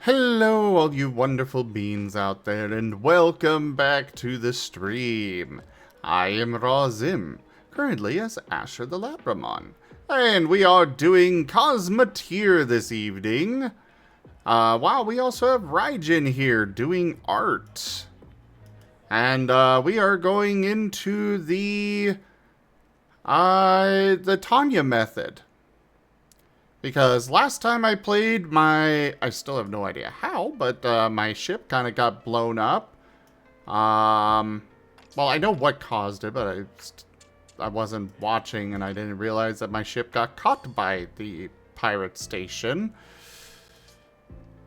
Hello, all you wonderful beings out there, and welcome back to the stream. I am Rdyjin, currently as Asher the Labramon, and we are doing Cosmoteer this evening. Wow, we also have Rdyjin here doing art. And we are going into the Tanya Method. Because last time I played I still have no idea how, but my ship kind of got blown up. Well, I know what caused it, but I wasn't watching and I didn't realize that my ship got caught by the pirate station.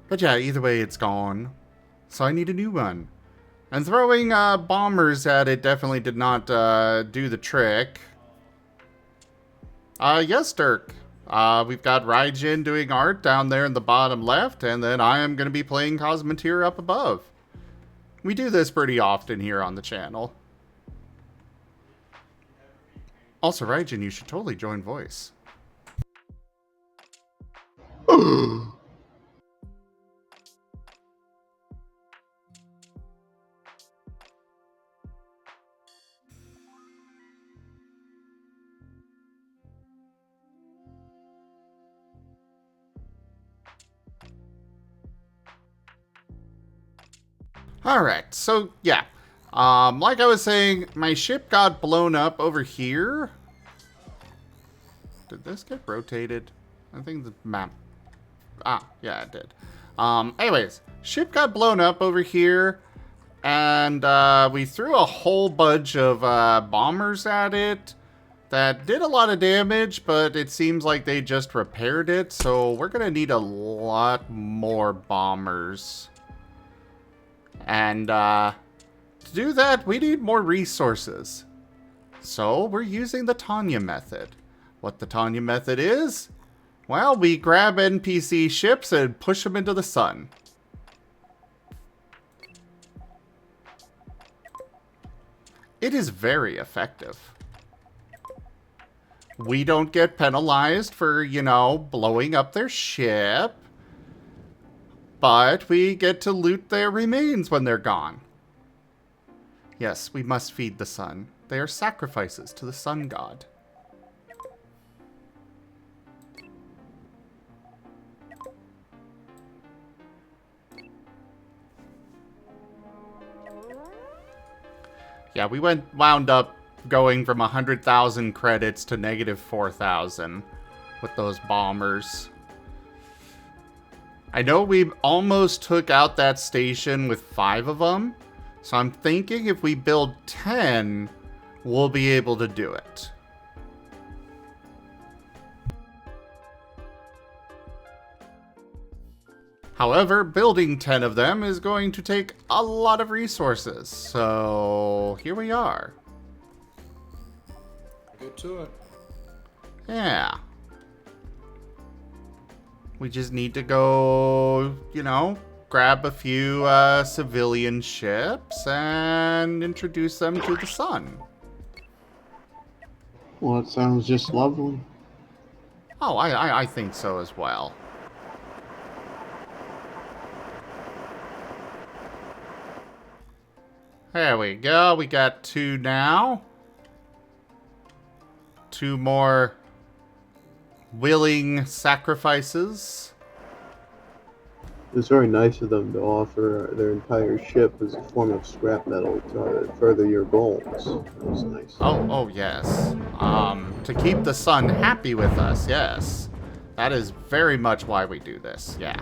But yeah, either way, it's gone. So I need a new one. And throwing bombers at it definitely did not do the trick. Yes, Dirk. We've got Rdyjin doing art down there in the bottom left, and then I am going to be playing Cosmoteer up above. We do this pretty often here on the channel. Also, Rdyjin, you should totally join voice. Alright, so yeah. Like I was saying, my ship got blown up over here. Did this get rotated? I think the map... Ah, yeah, it did. Anyways, ship got blown up over here. And we threw a whole bunch of bombers at it. That did a lot of damage, but it seems like they just repaired it. So we're going to need a lot more bombers. And to do that, we need more resources. So we're using the Tanya Method. What the Tanya Method is? Well, we grab NPC ships and push them into the sun. It is very effective. We don't get penalized for, you know, blowing up their ship. But we get to loot their remains when they're gone. Yes, we must feed the sun. They are sacrifices to the sun god. Yeah, we wound up going from 100,000 credits to negative 4,000 with those bombers. I know we almost took out that station with 5 of them, so I'm thinking if we build 10, we'll be able to do it. However, building 10 of them is going to take a lot of resources, so here we are. Get to it. Yeah. We just need to go, you know, grab a few civilian ships and introduce them to the sun. Well, that sounds just lovely. Oh, I think so as well. There we go. We got 2 now. 2 more willing sacrifices. It's very nice of them to offer their entire ship as a form of scrap metal to further your goals. That's nice. Oh yes. To keep the sun happy with us, yes. That is very much why we do this, yeah.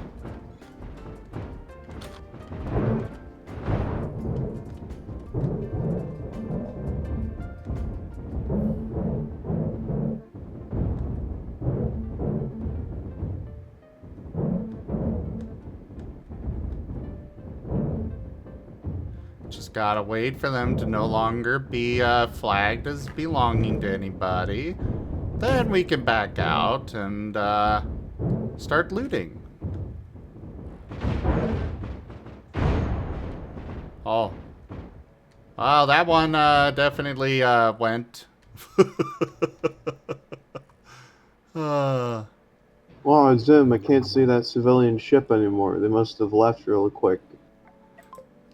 Just gotta wait for them to no longer be flagged as belonging to anybody. Then we can back out and start looting. Oh. Well, that one definitely went. Wow, Zim, I can't see that civilian ship anymore. They must have left real quick.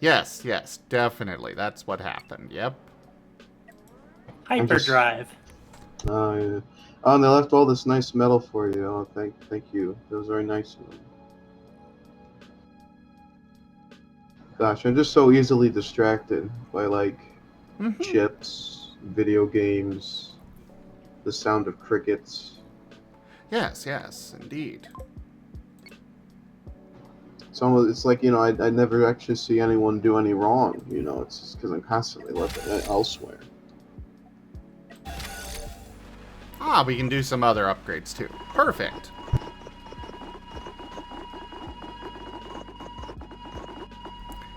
Yes, yes, definitely. That's what happened. Yep. I'm just. Hyperdrive. Oh, yeah. Oh, and they left all this nice metal for you. Oh, thank you. That was very nice of them. Gosh, I'm just so easily distracted by, like, Mm-hmm. chips, video games, the sound of crickets. Yes, yes, indeed. It's like, I never actually see anyone do any wrong, it's just because I'm constantly looking elsewhere. Ah, we can do some other upgrades too. Perfect.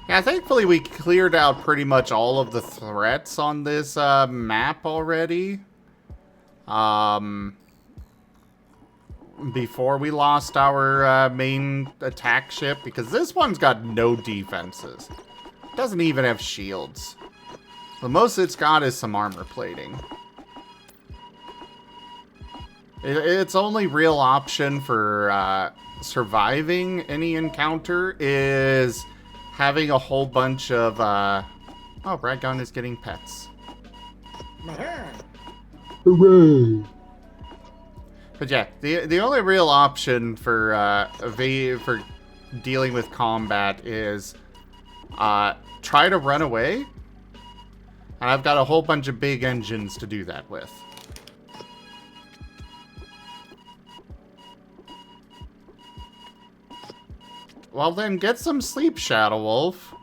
Yeah, thankfully we cleared out pretty much all of the threats on this map already. Before we lost our main attack ship, because this one's got no defenses. It doesn't even have shields. The most it's got is some armor plating. Its only real option for surviving any encounter is having a whole bunch of... Oh, Bradgun is getting pets. Hooray! But yeah, the only real option for dealing with combat is try to run away. And I've got a whole bunch of big engines to do that with. Well then, get some sleep, Shadow Wolf.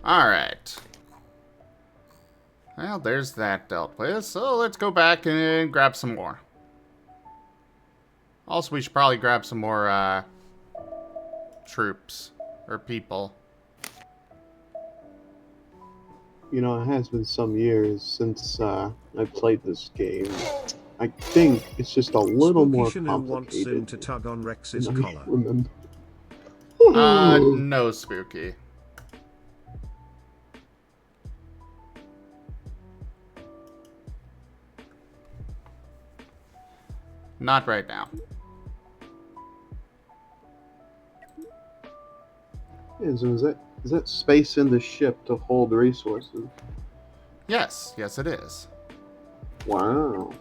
Alright. Well, there's that dealt with. So let's go back and grab some more. Also, we should probably grab some more troops or people. It has been some years since I played this game. I think it's just a little Spooky more Shanu wants Zim complicated to tug on Rex's than I collar. remember. No, Spooky. Not right now. Yeah, so is that space in the ship to hold resources? Yes, yes it is. Wow.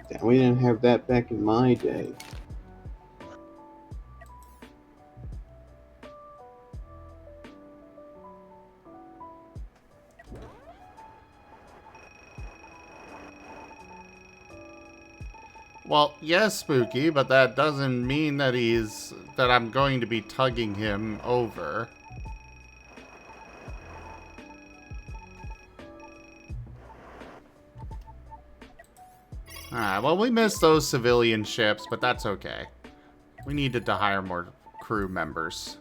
Damn, we didn't have that back in my day. Well, yes, Spooky, but that doesn't mean that I'm going to be tugging him over. Alright, well, we missed those civilian ships, but that's okay. We needed to hire more crew members.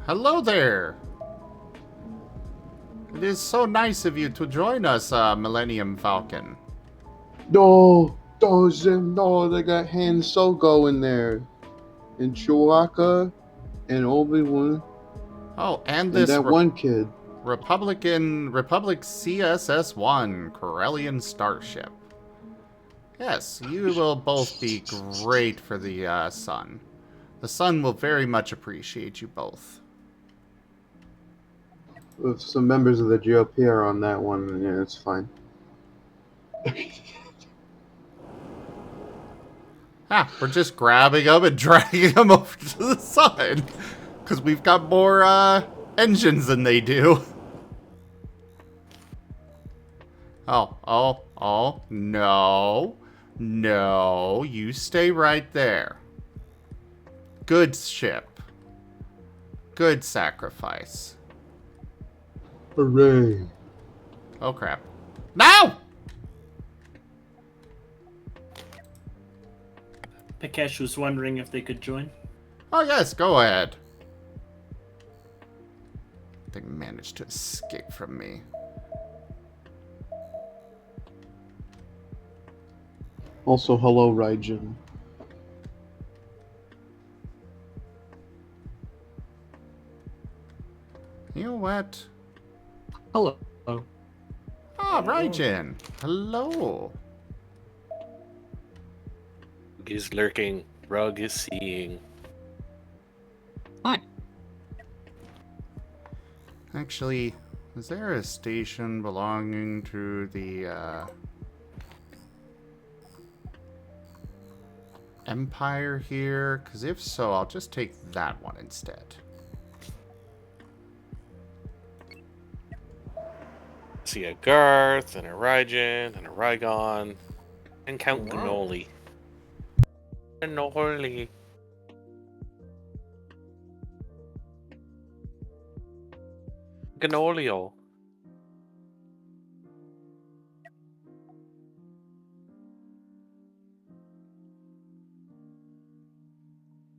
Hello there! It is so nice of you to join us, Millennium Falcon. No, Zim, no, they got Han Solo in there, and Chewbacca, and Obi-Wan, Oh, and and this that one kid. Republic CSS-1 Corellian starship. Yes, you will both be great for the Sun. The Sun will very much appreciate you both. If some members of the GOP are on that one, yeah, it's fine. Ah, we're just grabbing them and dragging them over to the Sun. Because we've got more engines than they do. Oh, no. No, you stay right there. Good ship. Good sacrifice. Hooray! Oh, crap. No! Pikesh was wondering if they could join. Oh, yes, go ahead. They managed to escape from me. Also, hello, Rdyjin. You know what? Hello. Ah, Rdyjin. Hello. Rug is lurking. Rug is seeing. Hi. Actually, is there a station belonging to the, Empire here? Because if so, I'll just take that one instead. See a Garth, and a Rydjin, and a Rygon, and Count Wow. Cannoli. Cannoli. Cannolio.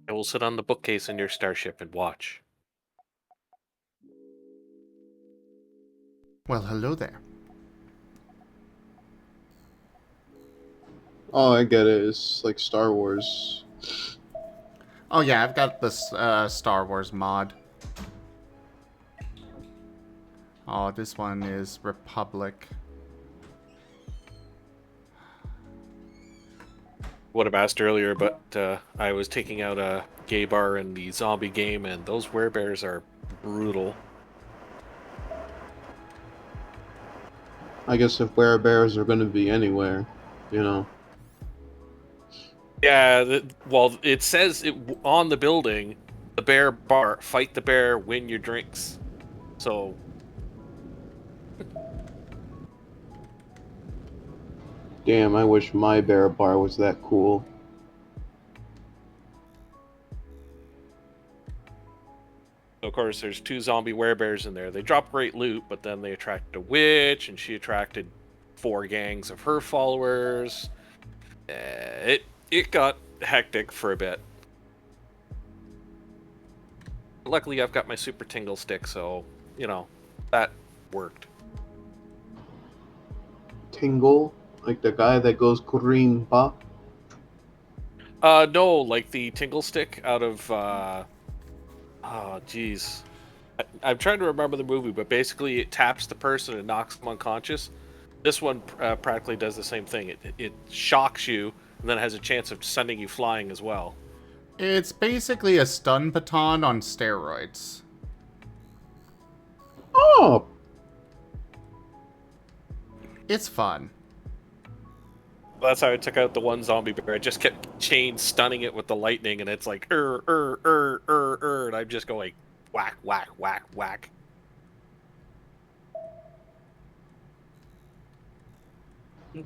I will sit on the bookcase in your starship and watch. Well, hello there. Oh, I get it. It's like Star Wars. Oh yeah, I've got this Star Wars mod. Oh, this one is Republic. What I asked earlier, but I was taking out a gay bar in the zombie game, and those werebears are brutal. I guess if werebears are going to be anywhere, you know. Yeah, well, it says it on the building, the bear bar, fight the bear, win your drinks. So, Damn, I wish my bear bar was that cool. of course, there's 2 zombie werebears in there. They drop great loot, but then they attracted a witch, and she attracted 4 gangs of her followers. It got hectic for a bit. Luckily, I've got my super tingle stick, so, you know, that worked. Tingle? Like the guy that goes Kurimba? No, like the tingle stick out of, oh, jeez. I'm trying to remember the movie, but basically it taps the person and knocks them unconscious. This one practically does the same thing. It shocks you, and then it has a chance of sending you flying as well. It's basically a stun baton on steroids. Oh! It's fun. That's how I took out the one zombie bear. I just kept chain stunning it with the lightning, and it's like, and I'm just going whack, whack, whack, whack.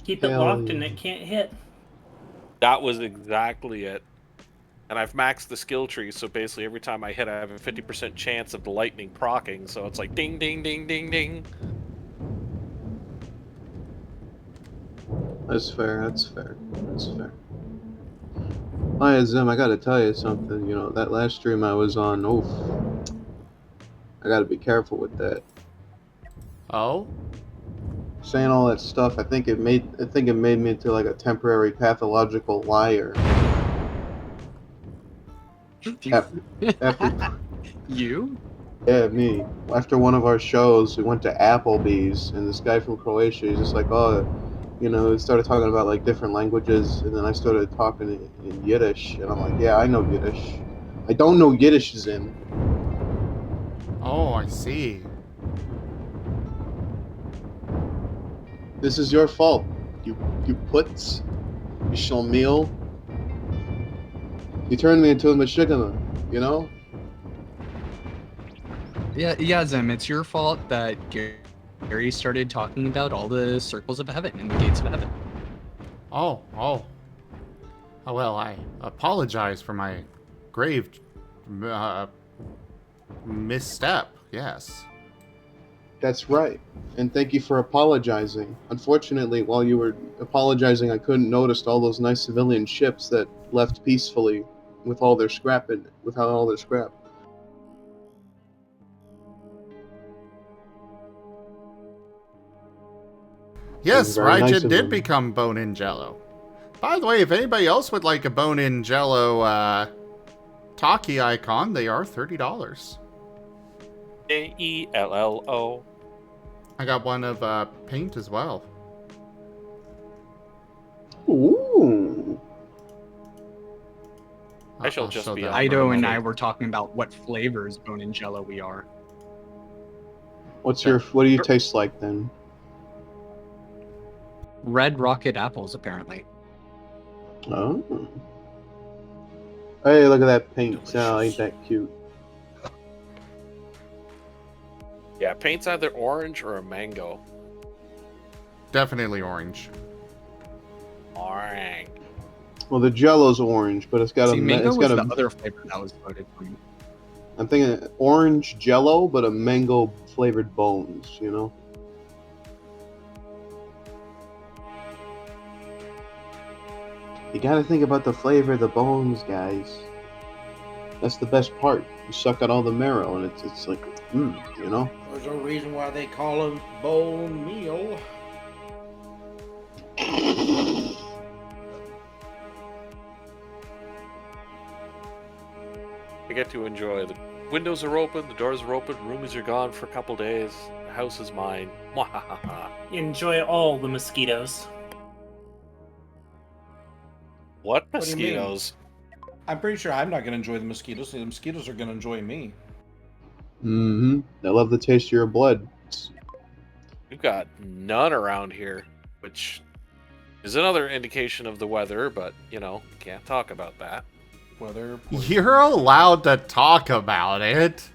Keep it Hell locked and yeah. it can't hit. That was exactly it. And I've maxed the skill tree, so basically every time I hit, I have a 50% chance of the lightning proccing, so it's like ding, ding, ding, ding, ding. That's fair, that's fair, that's fair. Hi, Zim, I gotta tell you something. You know, that last stream I was on, oof. I gotta be careful with that. Oh? Saying all that stuff, I think it made me into like a temporary pathological liar. After You? Yeah, me. After one of our shows, we went to Applebee's, and this guy from Croatia, he's just like, oh, you know, he started talking about like different languages, and then I started talking in Yiddish, and I'm like, yeah, I know Yiddish. I don't know Yiddish, Zim. Oh, I see. This is your fault. You putz. You shlemiel. You turned me into a mashigana, you know? Yeah, Zim, it's your fault that Gary started talking about all the circles of heaven and the gates of heaven. Oh. Oh, well, I apologize for my grave misstep, yes. That's right. And thank you for apologizing. Unfortunately, while you were apologizing, I couldn't notice all those nice civilian ships that left peacefully with all their scrap without all their scrap. Yes, Very nice Rdyjin of did them. become bone in jello. By the way, if anybody else would like a bone in jello Taki icon, they are $30. AELLO. I got one of paint as well. Ooh. I shall I'll just show be that on for a Ido and I moment. were talking about what flavors bone and jello we are. What do you taste like then? Red rocket apples, apparently. Oh. Hey, look at that paint. Delicious. Oh, ain't that cute? Yeah, paint's either orange or a mango. Definitely orange. Orange. Well, the Jello's orange, but it's got See, mango it's was got the a. other flavor that was voted for me. I'm thinking orange Jello, but a mango flavored bones. You know. You gotta think about the flavor of the bones, guys. That's the best part. You suck out all the marrow, and it's like, you know. There's a reason why they call them bone meal. I get to enjoy the windows are open, the doors are open, roomies are gone for a couple days. The house is mine. Mwahaha. Enjoy all the mosquitoes. What What do you mean? mosquitoes? I'm pretty sure I'm not going to enjoy the mosquitoes. The mosquitoes are going to enjoy me. Mm-hmm. I love the taste of your blood. We've got none around here, which is another indication of the weather, but, you know, can't talk about that. Whether You're allowed to talk about it.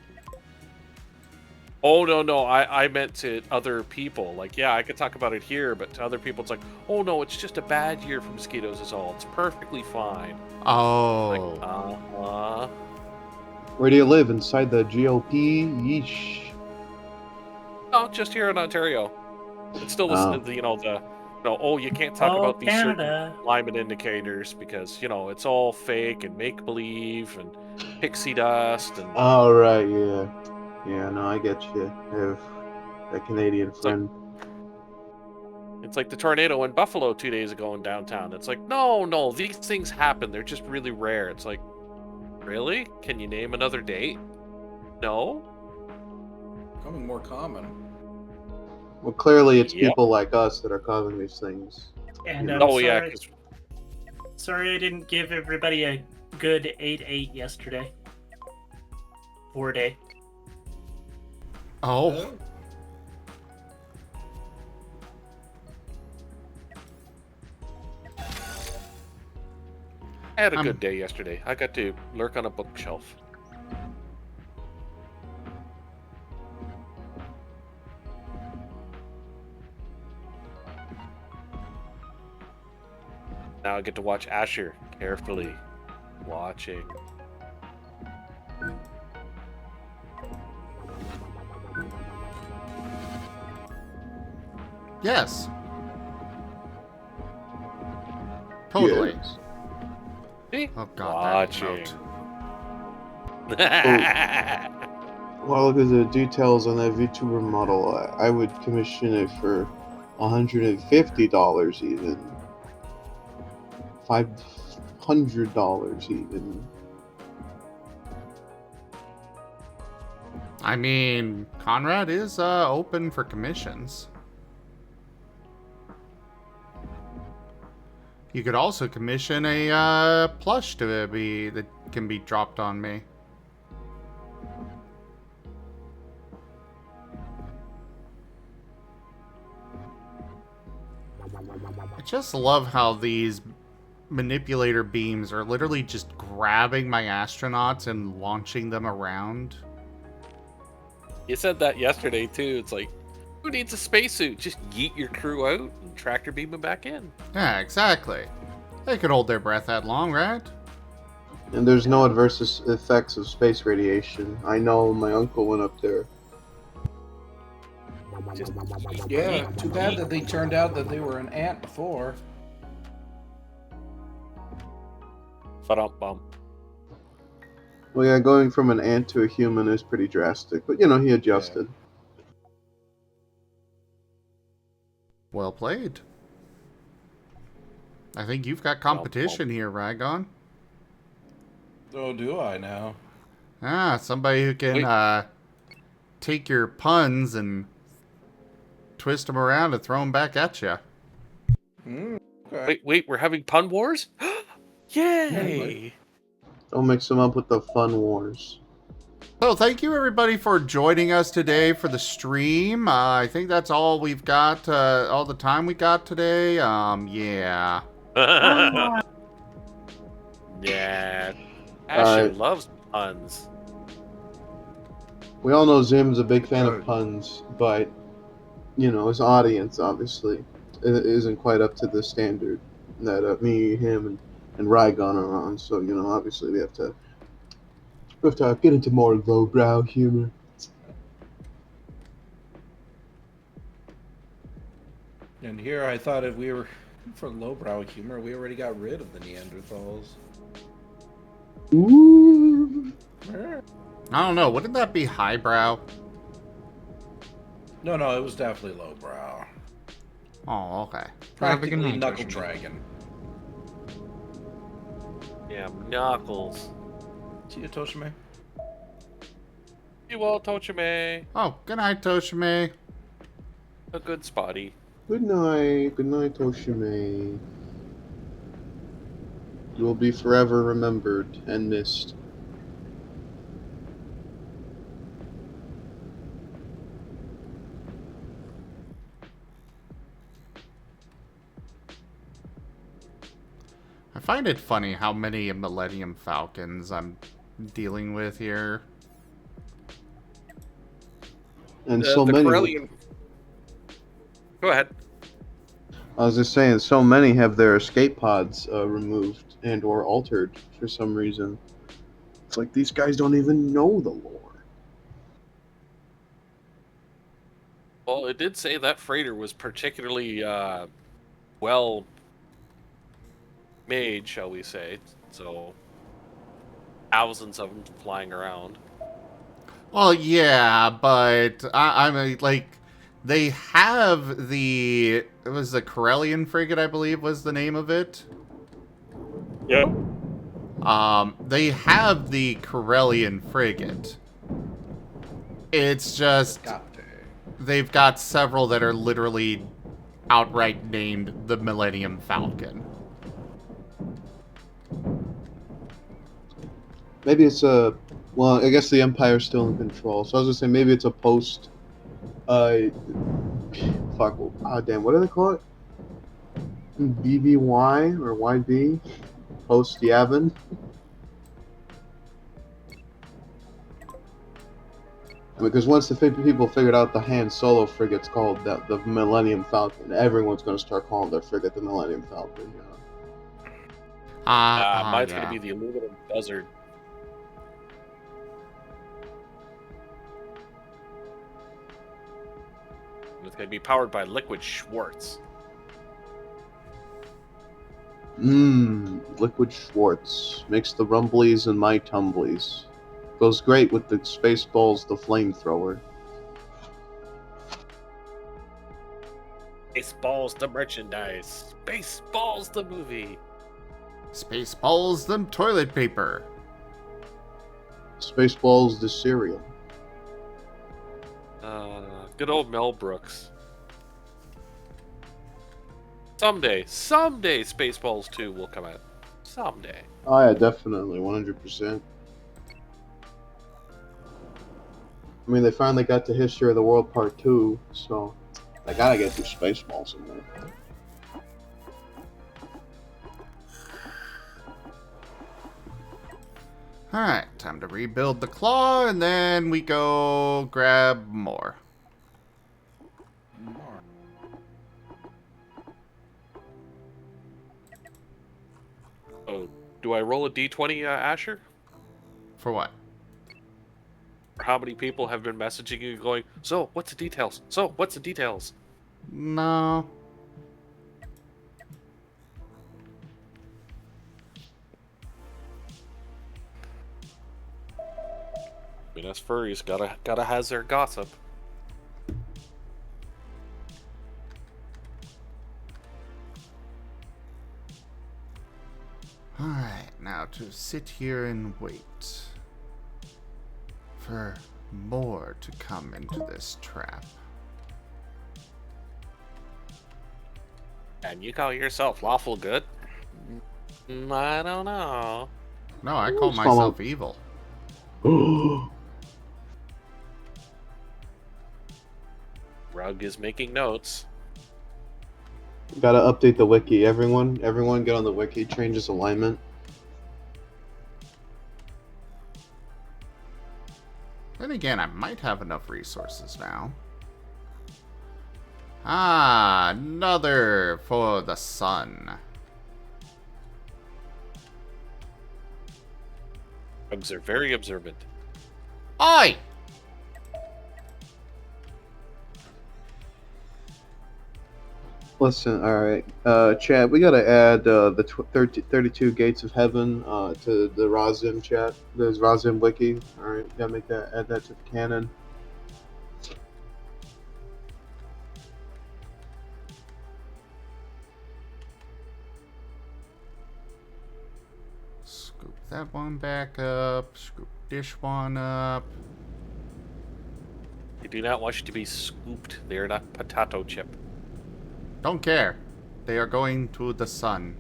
Oh, no, I meant to other people. Like, yeah, I could talk about it here, but to other people, it's like, oh, no, it's just a bad year for mosquitoes is all. It's perfectly fine. Oh. Like, Where do you live? Inside the GOP? Yeesh. no, just here in Ontario. It's still, you can't talk Oh, about these certain Canada. climate indicators because, you know, it's all fake and make-believe and pixie dust and... All right, yeah. Yeah, no, I get you. I have a Canadian friend. It's like the tornado in Buffalo 2 days ago in downtown. It's like, no, these things happen. They're just really rare. It's like, really? Can you name another date? No? becoming more common. Well, clearly it's Yep. people like us that are causing these things. And Yeah. I'm Oh, yeah, sorry, 'cause sorry I didn't give everybody a good 8-8 yesterday. 4-day. Oh. I had a good day yesterday. I got to lurk on a bookshelf. Now I get to watch Asher carefully watching. Yes. Totally. Yes. See? Oh god, Watching. that remote. Well, look at the details on that VTuber model. I would commission it for $150 even. $500 even. I mean, Conrad is open for commissions. You could also commission a plush that can be dropped on me. I just love how these manipulator beams are literally just grabbing my astronauts and launching them around. You said that yesterday too. It's like, who needs a spacesuit? Just yeet your crew out and tractor beam them back in. Yeah, exactly. They could hold their breath that long, right? And there's no adverse effects of space radiation. I know my uncle went up there. Just Yeah, too bad that they turned out that they were an ant before. Ba-dum-bum. Well, yeah, going from an ant to a human is pretty drastic, but he adjusted. Well played. I think you've got competition here, Rygon. Oh, do I now? Somebody who can take your puns and twist them around and throw them back at you. Okay. Wait, we're having pun wars? Yay! Don't mix them up with the fun wars. So thank you everybody for joining us today for the stream. I think that's all we've got, all the time we got today. Yeah. Yeah. Asher loves puns. We all know Zim's a big fan of puns, but his audience obviously isn't quite up to the standard that me, him, and Rygon are on. So obviously we have to get into more lowbrow humor. And here I thought if we were for lowbrow humor, we already got rid of the Neanderthals. Ooh. I don't know. Wouldn't that be highbrow? No, it was definitely lowbrow. Oh, okay. Practically Knuckle Dragon. Yeah, Knuckles. See you, Toshime. You all, Tochime. Oh, good night, Toshime. A good spotty. Good night, Toshime. You will be forever remembered and missed. I find it funny how many Millennium Falcons I'm dealing with here. And so many. Corellian... Go ahead. I was just saying, so many have their escape pods removed and or altered for some reason. It's like these guys don't even know the lore. Well, it did say that freighter was particularly well made, shall we say. So, thousands of them flying around. Well, yeah, but I mean, like, they have it was the Corellian frigate, I believe was the name of it. Yep. They have the Corellian frigate. It's just they've got several that are literally outright named the Millennium Falcon. Maybe it's well, I guess the Empire's still in control. So I was gonna say maybe it's a post. What do they call it? BBY or YB? Post Yavin. Because once the people figured out the Han Solo frigate's called the Millennium Falcon, everyone's gonna start calling their frigate the Millennium Falcon. Mine's yeah. gonna be the aluminum buzzard. It's going to be powered by liquid Schwartz. Liquid Schwartz. Makes the rumblies and my tumblies. Goes great with the Spaceballs, the flamethrower. Spaceballs the merchandise. Spaceballs the movie. Spaceballs them toilet paper. Spaceballs the cereal. Good old Mel Brooks. Someday Spaceballs 2 will come out. Someday. Oh yeah, definitely, 100%. I mean, they finally got to History of the World Part 2, so they gotta get through Spaceballs in there. Alright, time to rebuild the claw, and then we go grab more. Oh, do I roll a d20, Asher? For what? how many people have been messaging you going, so, what's the details? So, what's the details? No. I mean, us furries gotta has their gossip. Alright, now to sit here and wait for more to come into this trap. And you call yourself lawful good? I don't know. No, I call Ooh, myself evil. Rug is making notes. Gotta update the wiki. Everyone get on the wiki. Change its alignment. Then again, I might have enough resources now. Ah, another for the sun. Rugs are very observant. Oi! Listen, alright. Chat, we gotta add the 32 Gates of Heaven to the Rdyjin chat. There's Rdyjin wiki. Alright, gotta add that to the canon. Scoop that one back up. Scoop this one up. They do not want you to be scooped. They are not potato chip. Don't care. They are going to the sun.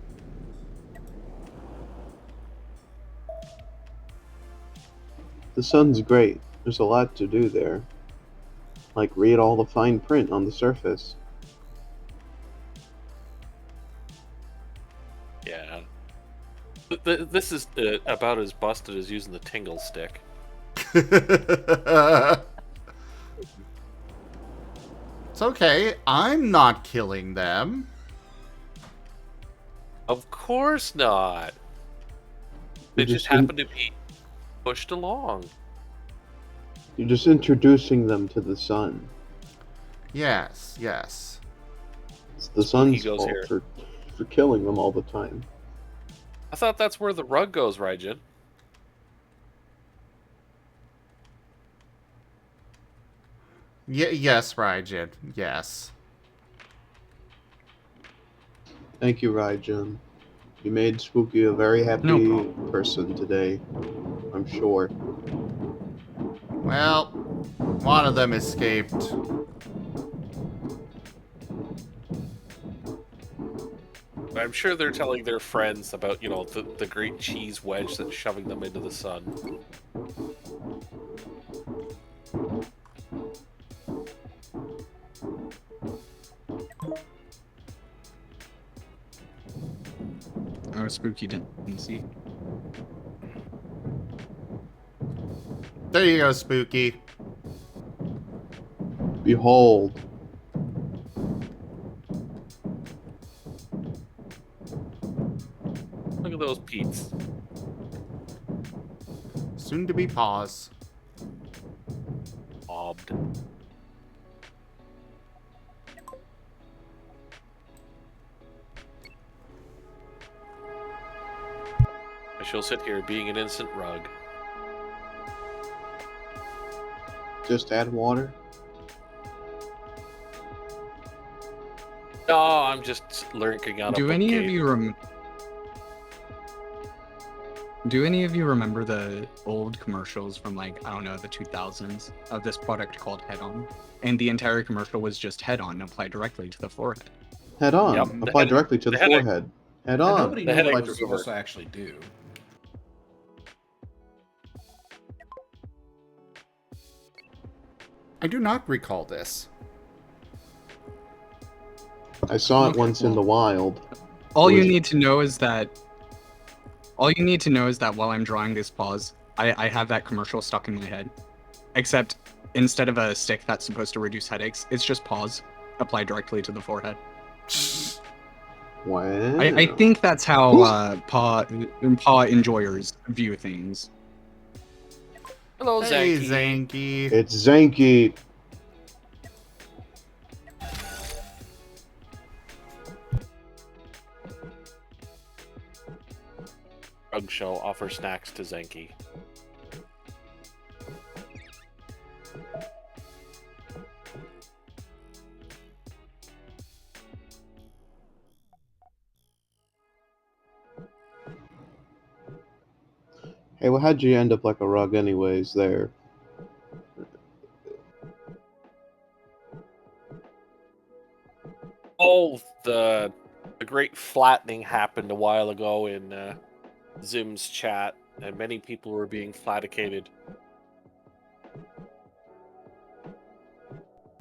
The sun's great. There's a lot to do there. Like read all the fine print on the surface. Yeah. This is about as busted as using the tingle stick. It's okay. I'm not killing them. Of course not. They just happen to be pushed along. You're just introducing them to the sun. Yes, yes. It's the Spooky sun's goes fault here. for killing them all the time. I thought that's where the rug goes, Rdyjin. Yes, Rdyjin. Yes. Thank you, Rdyjin. You made Spooky a very happy No person today. I'm sure. Well, one of them escaped. I'm sure they're telling their friends about, you know, the great cheese wedge that's shoving them into the sun. Oh, Spooky didn't see. There you go, Spooky. Behold. Look at those Pete's. Soon to be pause. Bobbed. I shall sit here being an innocent rug. Just add water. No, I'm just lurking out Do a any of bookcase. you Do any of you remember the old commercials from, like, I don't know, the 2000s of this product called Head On? And the entire commercial was just Head On applied directly to the forehead. Head on. Yep, the Apply head- directly to the headache- forehead. Head And on. nobody The knew headache what it was remover. supposed to actually do. I do not recall this. I saw it Okay, once in well. the wild. All you Was- need to know is that while I'm drawing this pause, I have that commercial stuck in my head. Except instead of a stick that's supposed to reduce headaches, it's just pause applied directly to the forehead. Wow. I think that's how paw enjoyers view things. Hello, Hey, Zanky. Zanky. It's Zanky. Rug Shell offers snacks to Zanky. Hey, well, how'd you end up like a rug anyways there? Oh, the great flattening happened a while ago in Zim's chat, and many people were being flaticated.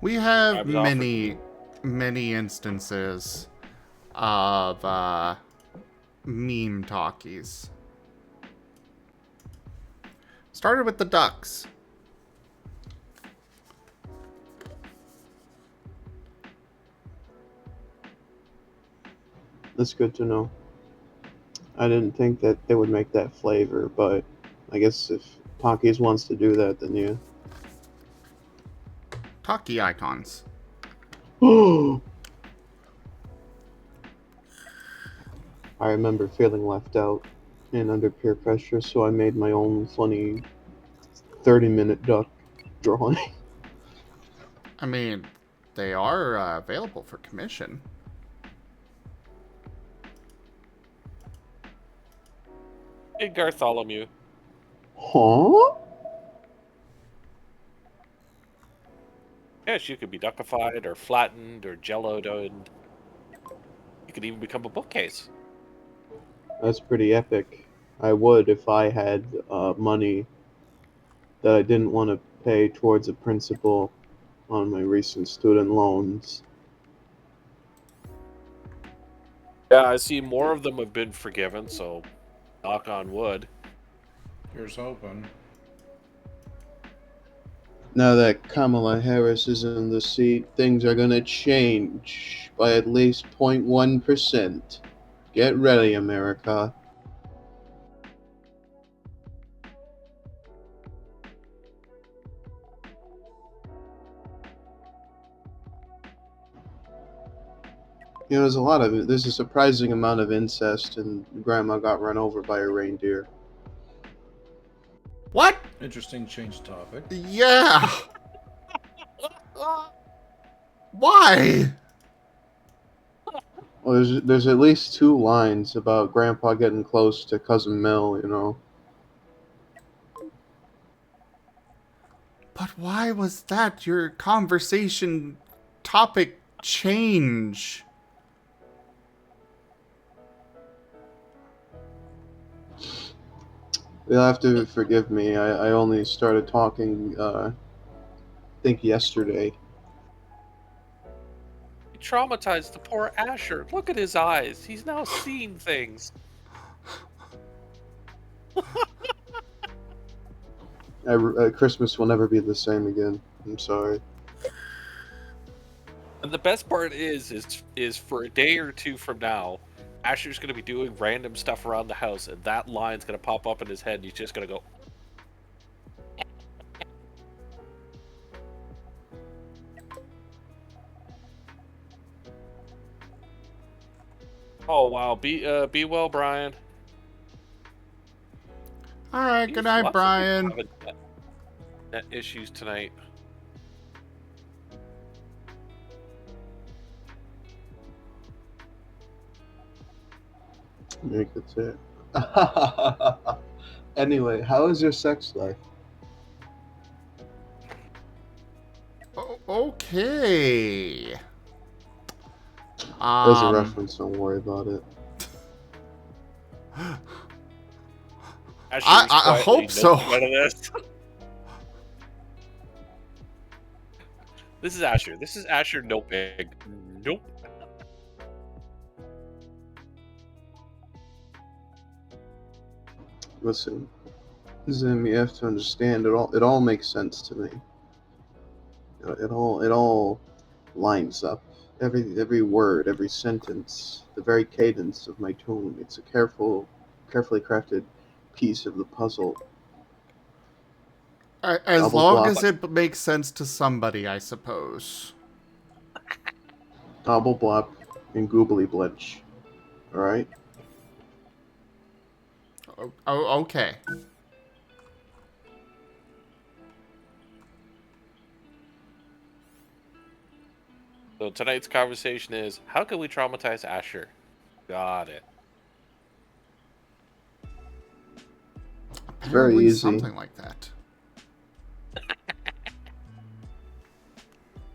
We I have was offered many instances of meme talkies. Started with the ducks. That's good to know. I didn't think that they would make that flavor, but I guess if Takis wants to do that, then yeah. Talkie icons. I remember feeling left out and under peer pressure, so I made my own funny 30-minute duck drawing. I mean, they are available for commission. Hey, Bartholomew. Huh? Yes, you could be duckified or flattened or jelloed, and you could even become a bookcase. That's pretty epic. I would if I had money that I didn't want to pay towards a principal on my recent student loans. Yeah, I see more of them have been forgiven, so knock on wood. Here's hoping. Now that Kamala Harris is in the seat, things are going to change by at least 0.1%. Get ready, America. You know, there's a surprising amount of incest, and Grandma got run over by a reindeer. What? Interesting change of topic. Yeah. Why? Well, there's at least 2 lines about Grandpa getting close to Cousin Mill, you know. But why was that your conversation topic change? You'll have to forgive me. I only started talking, I think yesterday. You traumatized the poor Asher. Look at his eyes. He's now seeing things. Christmas will never be the same again. I'm sorry. And the best part is for a day or two from now, Asher's going to be doing random stuff around the house, and that line's going to pop up in his head, and he's just going to go. Oh wow, be well, Brian. All right, good night, Lots of Brian. people having net issues tonight. I think that's it. Anyway, how is your sex life? Okay. There's a reference, don't worry about it. Asher I is quietly hope so. noping out of this. This is Asher. This is Asher noping. Nope. Listen, Zim, you have to understand it all makes sense to me. It all lines up. Every word, every sentence, the very cadence of my tone. It's a carefully crafted piece of the puzzle. As Double long block. as it makes sense to somebody, I suppose. Double Blop, and Goobly Blitch. Alright? Oh, okay. So tonight's conversation is, how can we traumatize Asher? Got it. It's very Apparently easy. something like that.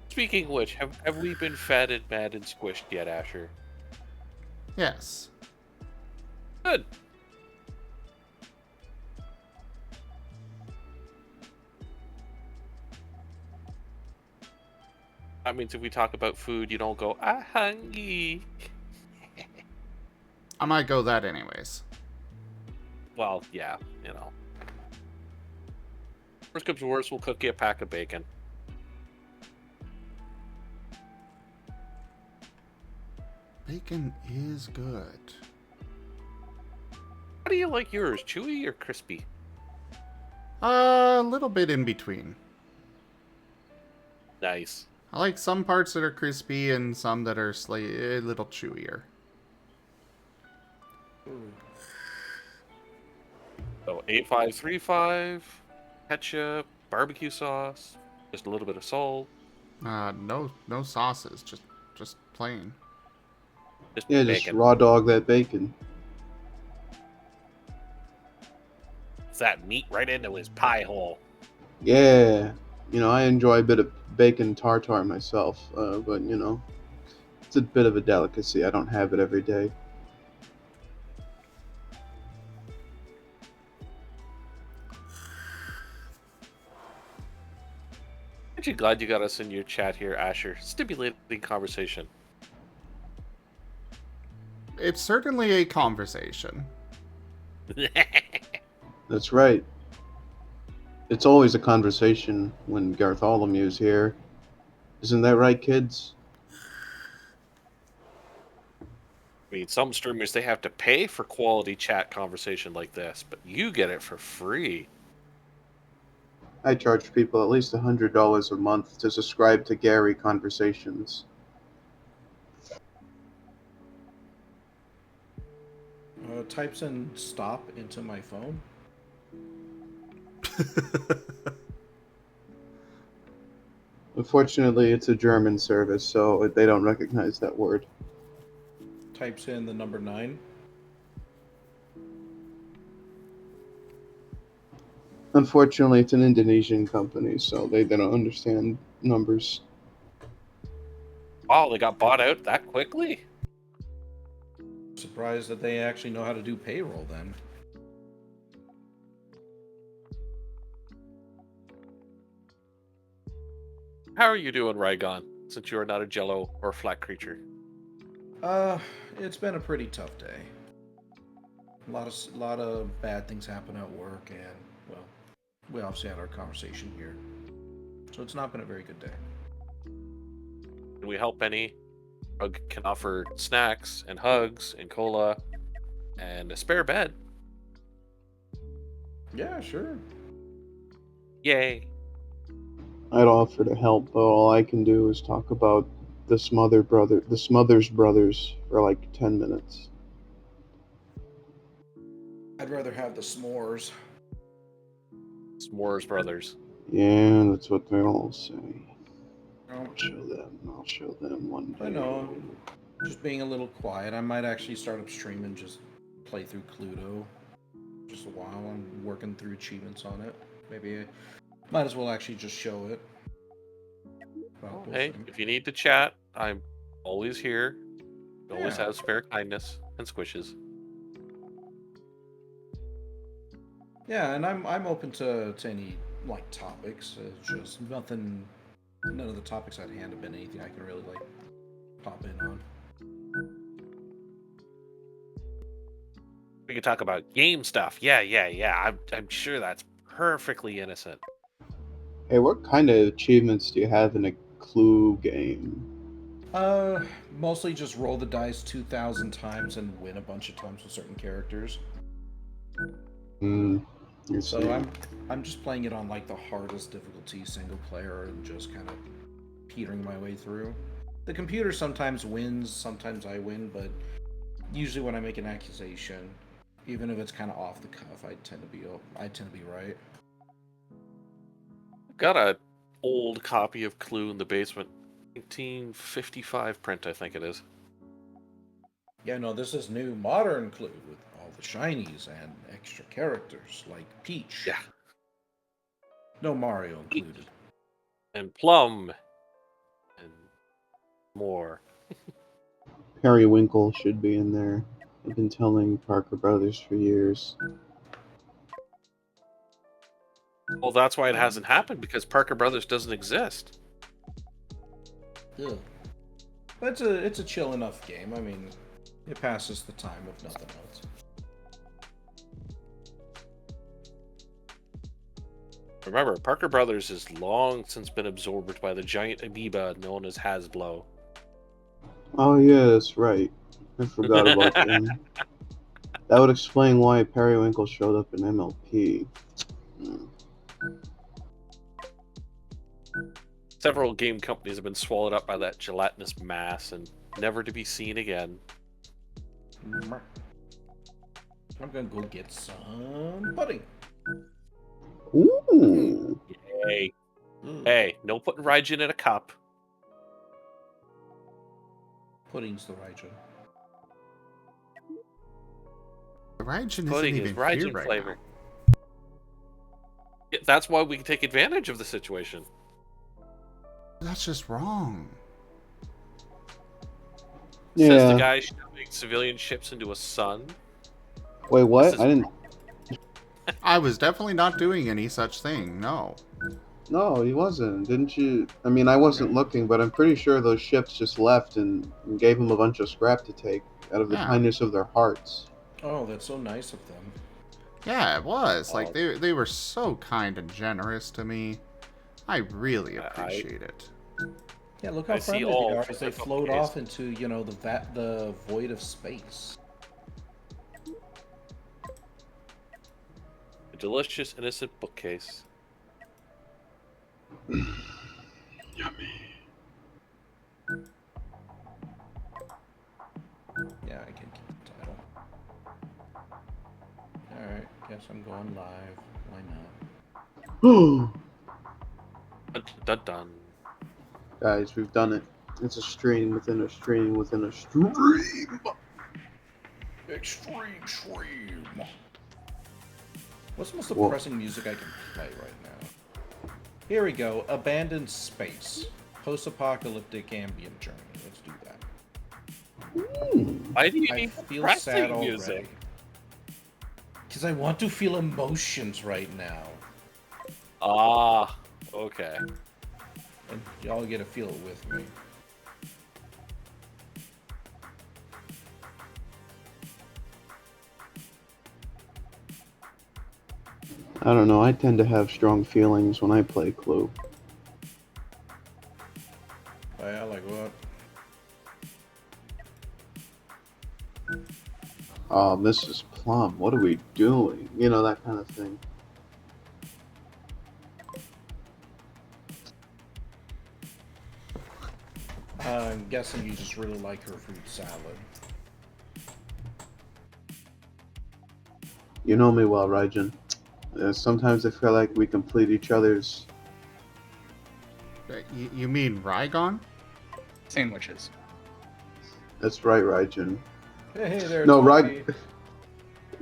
Speaking of which, have we been fed and mad and squished yet, Asher? Yes. Good. That means if we talk about food, you don't go, "I'm hungry." I might go that anyways. Well, yeah, Worst comes to worst, we'll cook you a pack of bacon. Bacon is good. How do you like yours, chewy or crispy? A little bit in between. Nice. I like some parts that are crispy and some that are slightly a little chewier. So 8535, ketchup, barbecue sauce, just a little bit of salt, No sauces, just plain. just Yeah, just bacon. raw dog that bacon. It's that meat right into his pie hole. Yeah. I enjoy a bit of bacon tartare myself, but, it's a bit of a delicacy. I don't have it every day. Aren't you glad you got us in your chat here, Asher? Stimulating conversation. It's certainly a conversation. That's right. It's always a conversation when Bartholomew's here. Isn't that right, kids? I mean, some streamers, they have to pay for quality chat conversation like this, but you get it for free. I charge people at least $100 a month to subscribe to Gary Conversations. Types in stop into my phone. Unfortunately, it's a German service, so they don't recognize that word. Types in the number 9. Unfortunately, it's an Indonesian company, so they don't understand numbers. Wow, they got bought out that quickly? Surprised that they actually know how to do payroll then. How are you doing, Rygon, since you are not a jello or flat creature? It's been a pretty tough day. A lot of bad things happen at work, and well, we obviously had our conversation here, so it's not been a very good day. Can we help any? Hug can offer snacks and hugs and cola and a spare bed. Yeah, sure. Yay. I'd offer to help, but all I can do is talk about the Smothers Brothers for like 10 minutes. I'd rather have the s'mores. S'mores Brothers. Yeah, that's what they all say. Oh, I'll show them one day. I know. Just being a little quiet. I might actually start up stream and just play through Cluedo. Just a while. I'm working through achievements on it. Maybe I might as well actually just show it. Well, we'll Hey, see. if you need to chat, I'm always here. Always Yeah. have spare kindness and squishes. Yeah, and I'm open to any like topics. It's just nothing. None of the topics at hand have been anything I can really like pop in on. We could talk about game stuff. Yeah. I'm sure that's perfectly innocent. Hey, what kind of achievements do you have in a Clue game? Mostly just roll the dice 2,000 times and win a bunch of times with certain characters. Let's So see. I'm just playing it on like the hardest difficulty single player and just kind of petering my way through. The computer sometimes wins, sometimes I win, but usually when I make an accusation, even if it's kind of off the cuff, I tend to be right. Got a old copy of Clue in the basement. 1955 print, I think it is. Yeah, no, this is new modern Clue with all the shinies and extra characters like Peach. Yeah. No Mario included. And Plum. And more. Periwinkle should be in there. I've been telling Parker Brothers for years. Well, that's why it hasn't happened, because Parker Brothers doesn't exist. Ugh. But it's a chill enough game. I mean, it passes the time if nothing else. Remember, Parker Brothers has long since been absorbed by the giant amoeba known as Hasbro. Oh yeah, that's right. I forgot about them. That would explain why Periwinkle showed up in MLP. Hmm. Several game companies have been swallowed up by that gelatinous mass and never to be seen again. I'm gonna go get some pudding. Ooh. Hey, hey, no putting Rdyjin in a cup. Pudding's the Rdyjin. The Rdyjin isn't Pudding even is here Rdyjin right flavor. now. Yeah, that's why we can take advantage of the situation. That's just wrong. Yeah. Says the guy shoving civilian ships into a sun. Wait, what? This is- I didn't. I was definitely not doing any such thing. No. No, he wasn't. Didn't you? I mean, I wasn't looking, but I'm pretty sure those ships just left and gave him a bunch of scrap to take out of the Yeah. kindness of their hearts. Oh, that's so nice of them. Yeah, it was. Oh. Like they were so kind and generous to me. I really I- appreciate it. Yeah, look how I see friendly they all are as they physical float case. off into, you know, the void of space. A delicious, innocent bookcase. Yeah, I can keep the title. Alright, guess I'm going live. Why not? Dun, dun, dun. Guys, we've done it. It's a stream within a stream within a stream. Extreme stream. What's the most Whoa. depressing music I can play right now? Here we go. Abandoned Space. Post-apocalyptic ambient journey. Let's do that. Why do you I need feel depressing sad already. music? Because I want to feel emotions right now. Ah, okay. And y'all get to feel it with me. I don't know. I tend to have strong feelings when I play Clue. Oh, yeah, like what? Oh, Mrs. Plum, what are we doing? You know, that kind of thing. I'm guessing you just really like her fruit salad. You know me well, Rdyjin. Sometimes I feel like we complete each other's. You mean Rygon? Sandwiches. That's right, Rdyjin. Hey, there, No, Toby.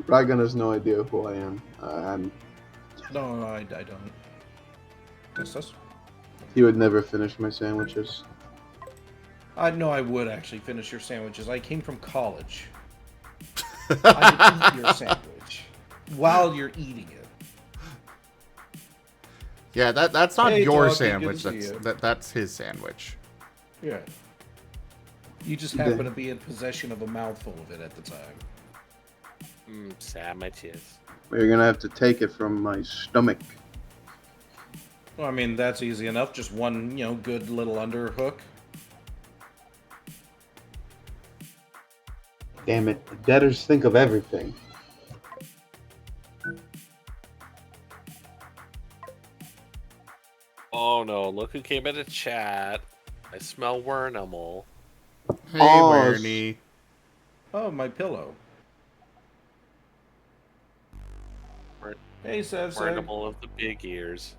Rygon has no idea who I am. I'm. No, I don't. What's this? He would never finish my sandwiches. I know I would actually finish your sandwiches. I came from college. I would eat your sandwich while you're eating it. Yeah, that's not Hey, your doggy, sandwich. good to see That's his sandwich. Yeah. You just happen to be in possession of a mouthful of it at the time. Sandwiches. You're gonna have to take it from my stomach. Well, I mean, that's easy enough. Just one, good little underhook. Damn it, debtors think of everything. look who came into chat. I smell Wernimal. Hey, Oh, Wernie. Oh, my pillow. Wer- Hey, Sev. Wernimal of the big ears.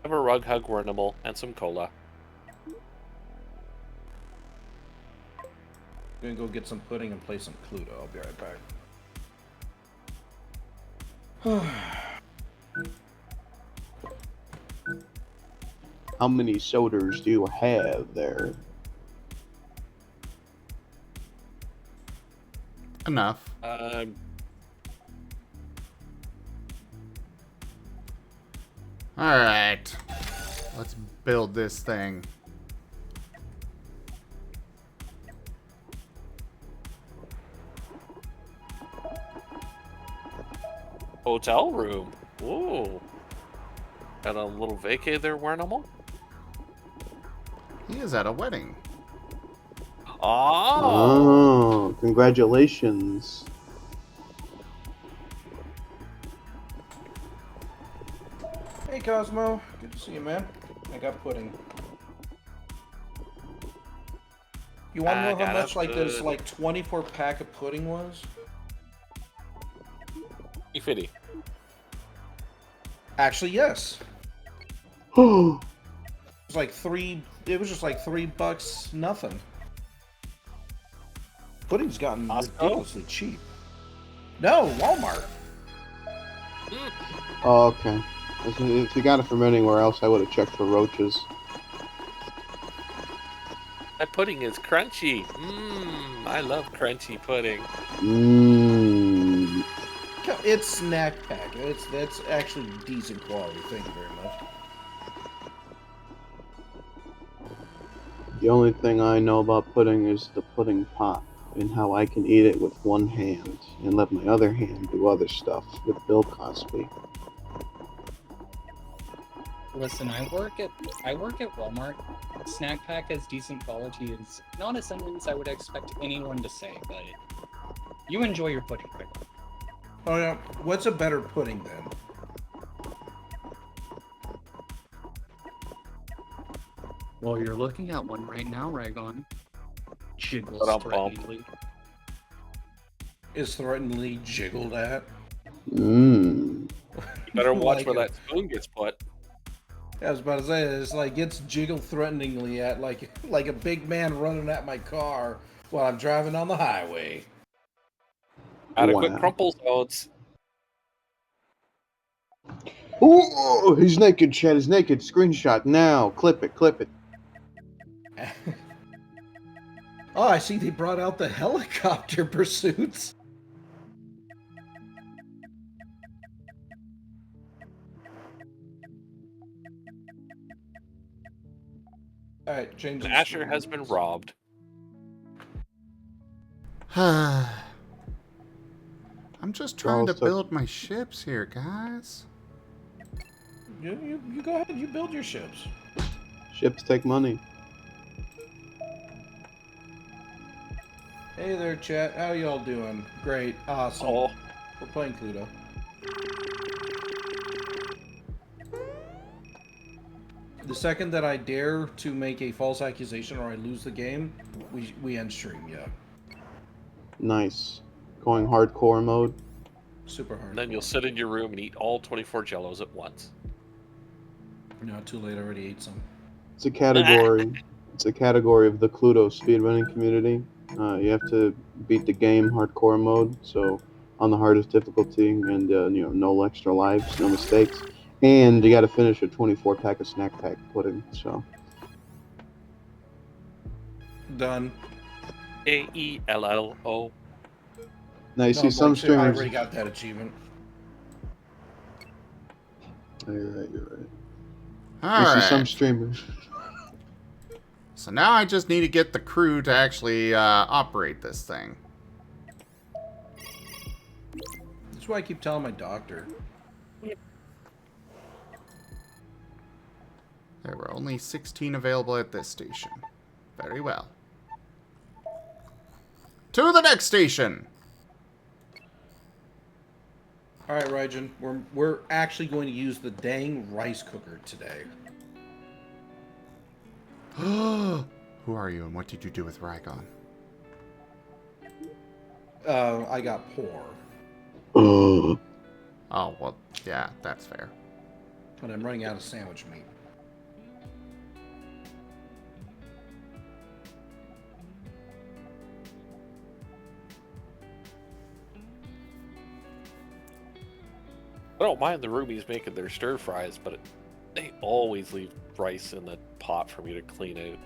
Have a rug hug Wernimal and some cola. I'm gonna go get some pudding and play some Cluedo. I'll be right back. How many sodas do you have there? Enough. Alright. Let's build this thing. Hotel room. Ooh. Got a little vacay there, Wernimal. He is at a wedding. Oh. Oh, congratulations. Hey, Cosmo. Good to see you, man. I got pudding. You want to I know how got much a like this pudding. like 24 pack of pudding was? $3.50. Actually, yes. Oh, It was like three. It was just like $3, nothing. Pudding's gotten Costco? ridiculously cheap. No, Walmart. okay. If you got it from anywhere else, I would have checked for roaches. That pudding is crunchy. I love crunchy pudding. Mmm. It's snack pack. That's actually decent quality. Thank you very much. The only thing I know about pudding is the pudding pot and how I can eat it with one hand and let my other hand do other stuff with Bill Cosby. Listen, I work at Walmart. Snack pack has decent quality is not a sentence I would expect anyone to say, but you enjoy your pudding. Oh yeah. What's a better pudding then? Well, you're looking at one right now, Ragon. Jiggles Ba-dum-bum. threateningly. Is threateningly jiggled at? Mmm. You better watch Like where a- that spoon gets put. I was about to say it's like it's jiggled threateningly at like a big man running at my car while I'm driving on the highway. Adequate Wow. crumple zones. Ooh, he's naked, Chad. He's naked. Screenshot now. Clip it. Clip it. Oh, I see they brought out the helicopter pursuits. Alright, change the Asher screen. has been robbed. I'm just trying to Charles took- build my ships here, guys. You go ahead, you build your ships. Ships take money. Hey there, chat. How y'all doing? Great. Awesome. Oh, We're playing Cluedo. The second that I dare to make a false accusation or I lose the game, we end stream, yeah. Nice. Going hardcore mode. Super hard. and then you'll sit in your room and eat all 24 Jellos at once. No, too late. I already ate some. It's a category. It's a category of the Cluedo speedrunning community. You have to beat the game hardcore mode, so on the hardest difficulty, and no extra lives, no mistakes, and you got to finish a 24 pack of snack pack pudding. So Done. AELLO. now you No, see some Blake, I streamers. already got that achievement. Oh, you're right. You're right. All You see some right. streamers. So now I just need to get the crew to actually operate this thing. That's why I keep telling my doctor. There were only 16 available at this station. Very well. To the next station! All right, Rdyjin, we're actually going to use the dang rice cooker today. Who are you and what did you do with Rygon? I got poor, Oh. Oh, well, yeah, that's fair. but I'm running out of sandwich meat. I don't mind the Rubies making their stir fries, but they always leave rice in the pot for me to clean out.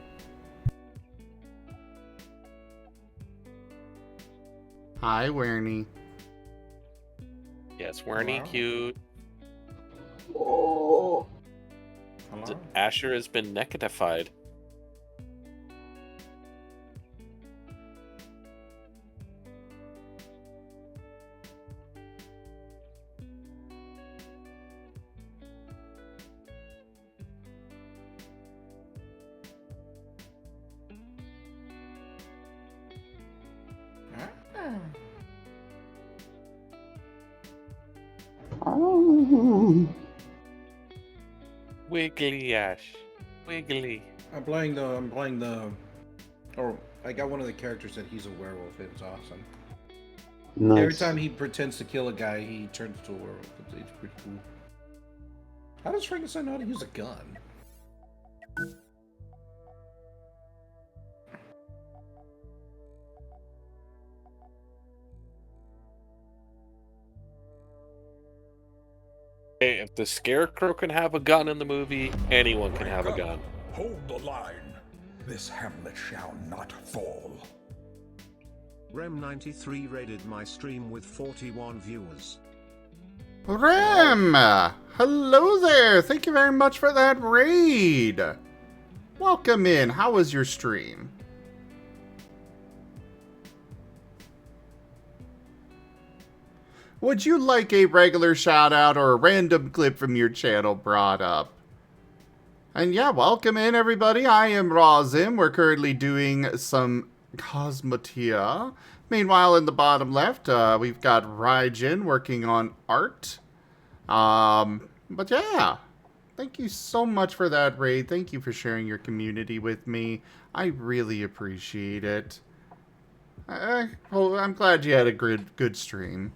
Hi, Wernie. Yes, Wernie, Wow. cute. Oh. Hello? Asher has been necatified. Oh. Wiggly, Ash. Wiggly. I'm playing the. Oh, I got one of the characters that he's a werewolf. It's awesome. Nice. Every time he pretends to kill a guy, he turns into a werewolf. It's pretty cool. How does Frankenstein know how to use a gun? Hey, if the Scarecrow can have a gun in the movie, anyone can have a Break up. gun. Hold the line. This hamlet shall not fall. Rem93 raided my stream with 41 viewers. Rem! Hello there! Thank you very much for that raid! Welcome in. How was your stream? Would you like a regular shout out or a random clip from your channel brought up? And yeah, welcome in everybody. I am Rdyjin. We're currently doing some Cosmoteer. Meanwhile, in the bottom left, we've got Rdyjin working on art. But yeah, thank you so much for that raid. Thank you for sharing your community with me. I really appreciate it. I'm glad you had a good stream.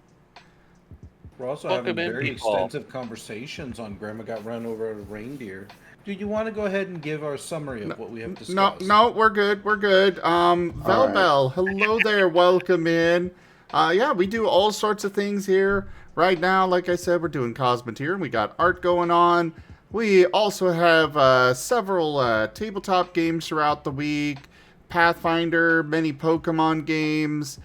We're also Welcome having in, very people. extensive conversations on Grandma Got Run Over a Reindeer. Do you want to go ahead and give our summary of what we have discussed? No, we're good. We're good. Velbel, hello there. Welcome in. Yeah, we do all sorts of things here. Right now, like I said, we're doing Cosmoteer, and we got art going on. We also have several tabletop games throughout the week. Pathfinder, many Pokemon games.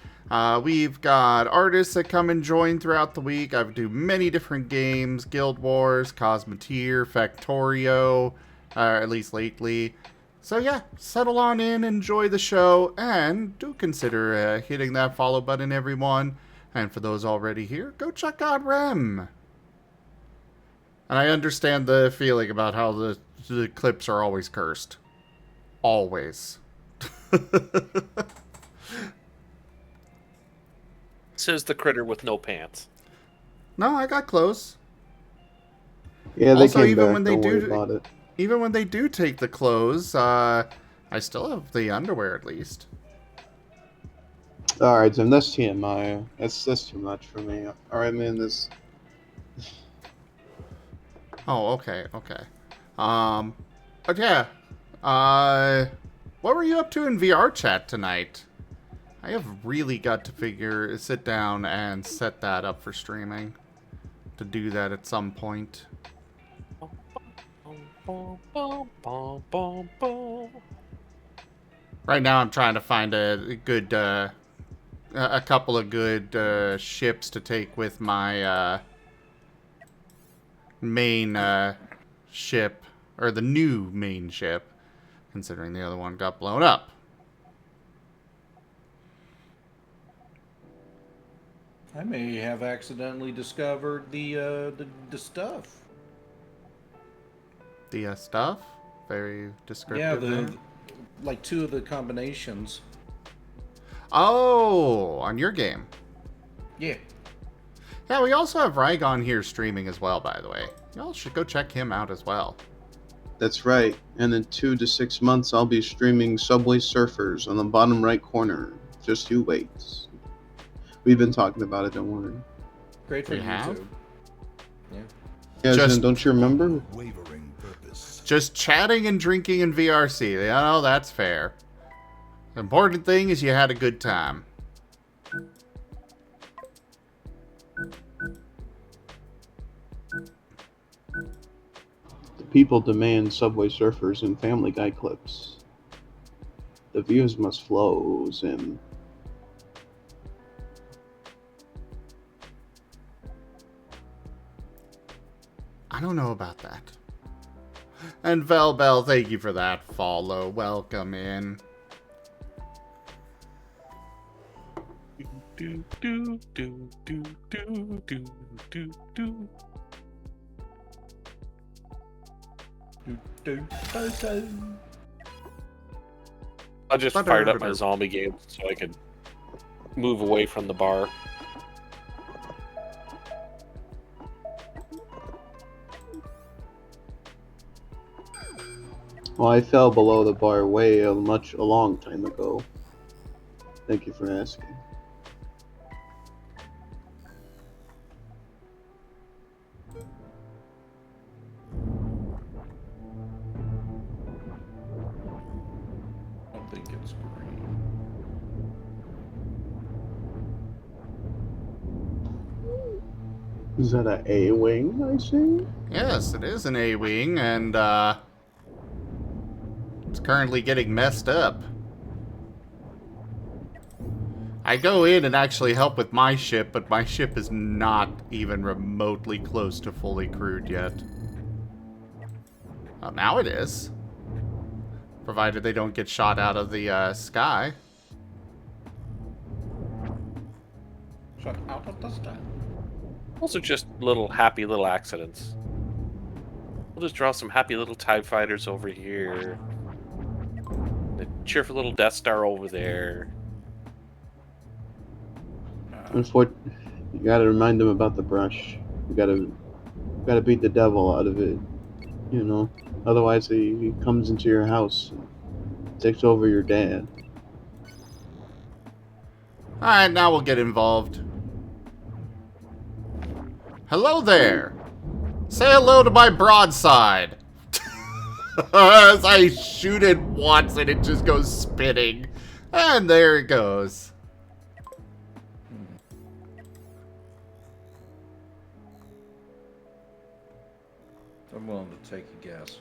We've got artists that come and join throughout the week. I do many different games. Guild Wars, Cosmoteer, Factorio, at least lately. So yeah, settle on in, enjoy the show, and do consider hitting that follow button, everyone. And for those already here, go check out Rem. And I understand the feeling about how the clips are always cursed. Always. Says the critter with no pants. No, I got close. Yeah, they Also, came even back. when they Don't worry do- about it. Even when they do take the clothes, I still have the underwear at least. All right, Tim. That's TMI. That's too much for me. All right, man. This. Oh, okay. But yeah, what were you up to in VR chat tonight? I have really got to sit down and set that up for streaming. To do that at some point. Right now I'm trying to find a good, a couple of good ships to take with my main ship, or the new main ship, considering the other one got blown up. I may have accidentally discovered the stuff. The stuff? Very Yeah, descriptive there. like two of the combinations. Oh, on your game. Yeah. Yeah, we also have Rdyjin here streaming as well, by the way. Y'all should go check him out as well. That's right. And in 2 to 6 months, I'll be streaming Subway Surfers on the bottom right corner. Just you wait. We've been talking about it, don't worry. Great for We have? YouTube. Yeah. Yeah, Just- Zen, don't you remember? Wavering purpose. Just chatting and drinking in VRC. Oh, that's fair. The important thing is you had a good time. The people demand Subway Surfers and Family Guy clips. The views must flow, Zen. I don't know about that. And Velbel, thank you for that follow. Welcome in. Do do do do do do do do. I just fired up my zombie game so I could move away from the bar. Well, I fell below the bar a long time ago. Thank you for asking. I don't think it's green. Is that an A-wing, I see? Yes, it is an A-wing, and it's currently getting messed up. I go in and actually help with my ship, but my ship is not even remotely close to fully crewed yet. Well, now it is. Provided they don't get shot out of the sky. Shut out of the sky. Also just happy little accidents. We'll just draw some happy little TIE fighters over here. The cheerful little Death Star over there. You gotta remind them about the brush. You gotta beat the devil out of it. You know? Otherwise he comes into your house and takes over your dad. Alright, now we'll get involved. Hello there! Say hello to my broadside! As I shoot it once and it just goes spinning. And there it goes. I'm willing to take a guess.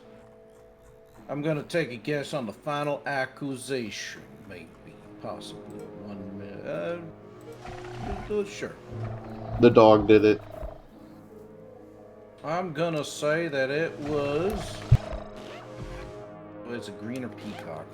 I'm gonna take a guess on the final accusation. Maybe, possibly, 1 minute. Sure. The dog did it. I'm gonna say that it was. Oh, it's a green or peacock.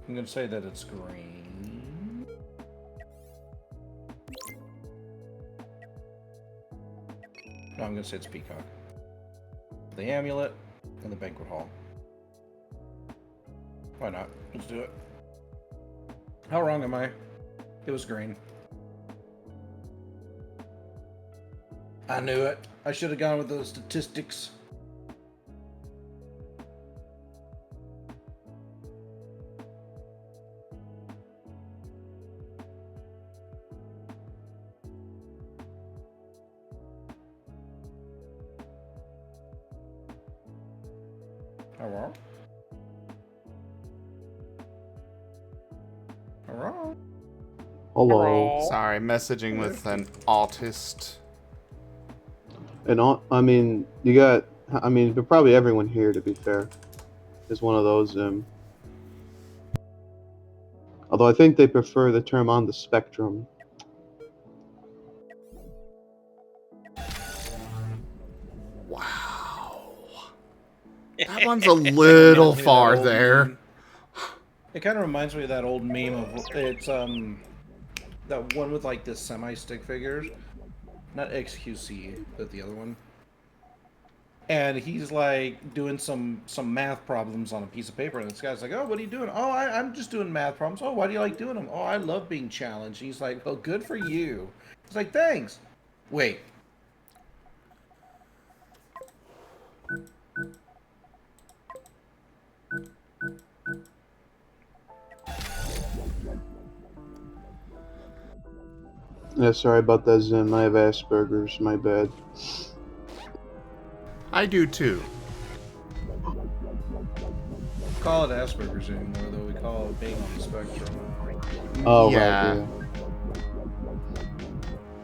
I'm gonna say that it's green. No, I'm gonna say it's peacock. The amulet and the banquet hall. Why not? Let's do it. How wrong am I? It was green. I knew it. I should have gone with those statistics. Hello? Hello? Hello. Sorry, messaging with an autist. And I mean, but probably everyone here, to be fair, is one of those. Although I think they prefer the term on the spectrum. Wow. That one's a little far there. It kind of reminds me of that old meme of it's that one with like the semi stick figures, not XQC, but the other one. And he's like doing some math problems on a piece of paper, and this guy's like, "Oh, what are you doing?" "Oh, I'm just doing math problems." "Oh, why do you like doing them?" "Oh, I love being challenged." He's like, "Well, good for you." He's like, "Thanks." Wait. Yeah, sorry about that, Zim. I have Asperger's. My bad. I do too. Call it Asperger's anymore, though. We call it being on the spectrum. Oh, Yeah. right, yeah.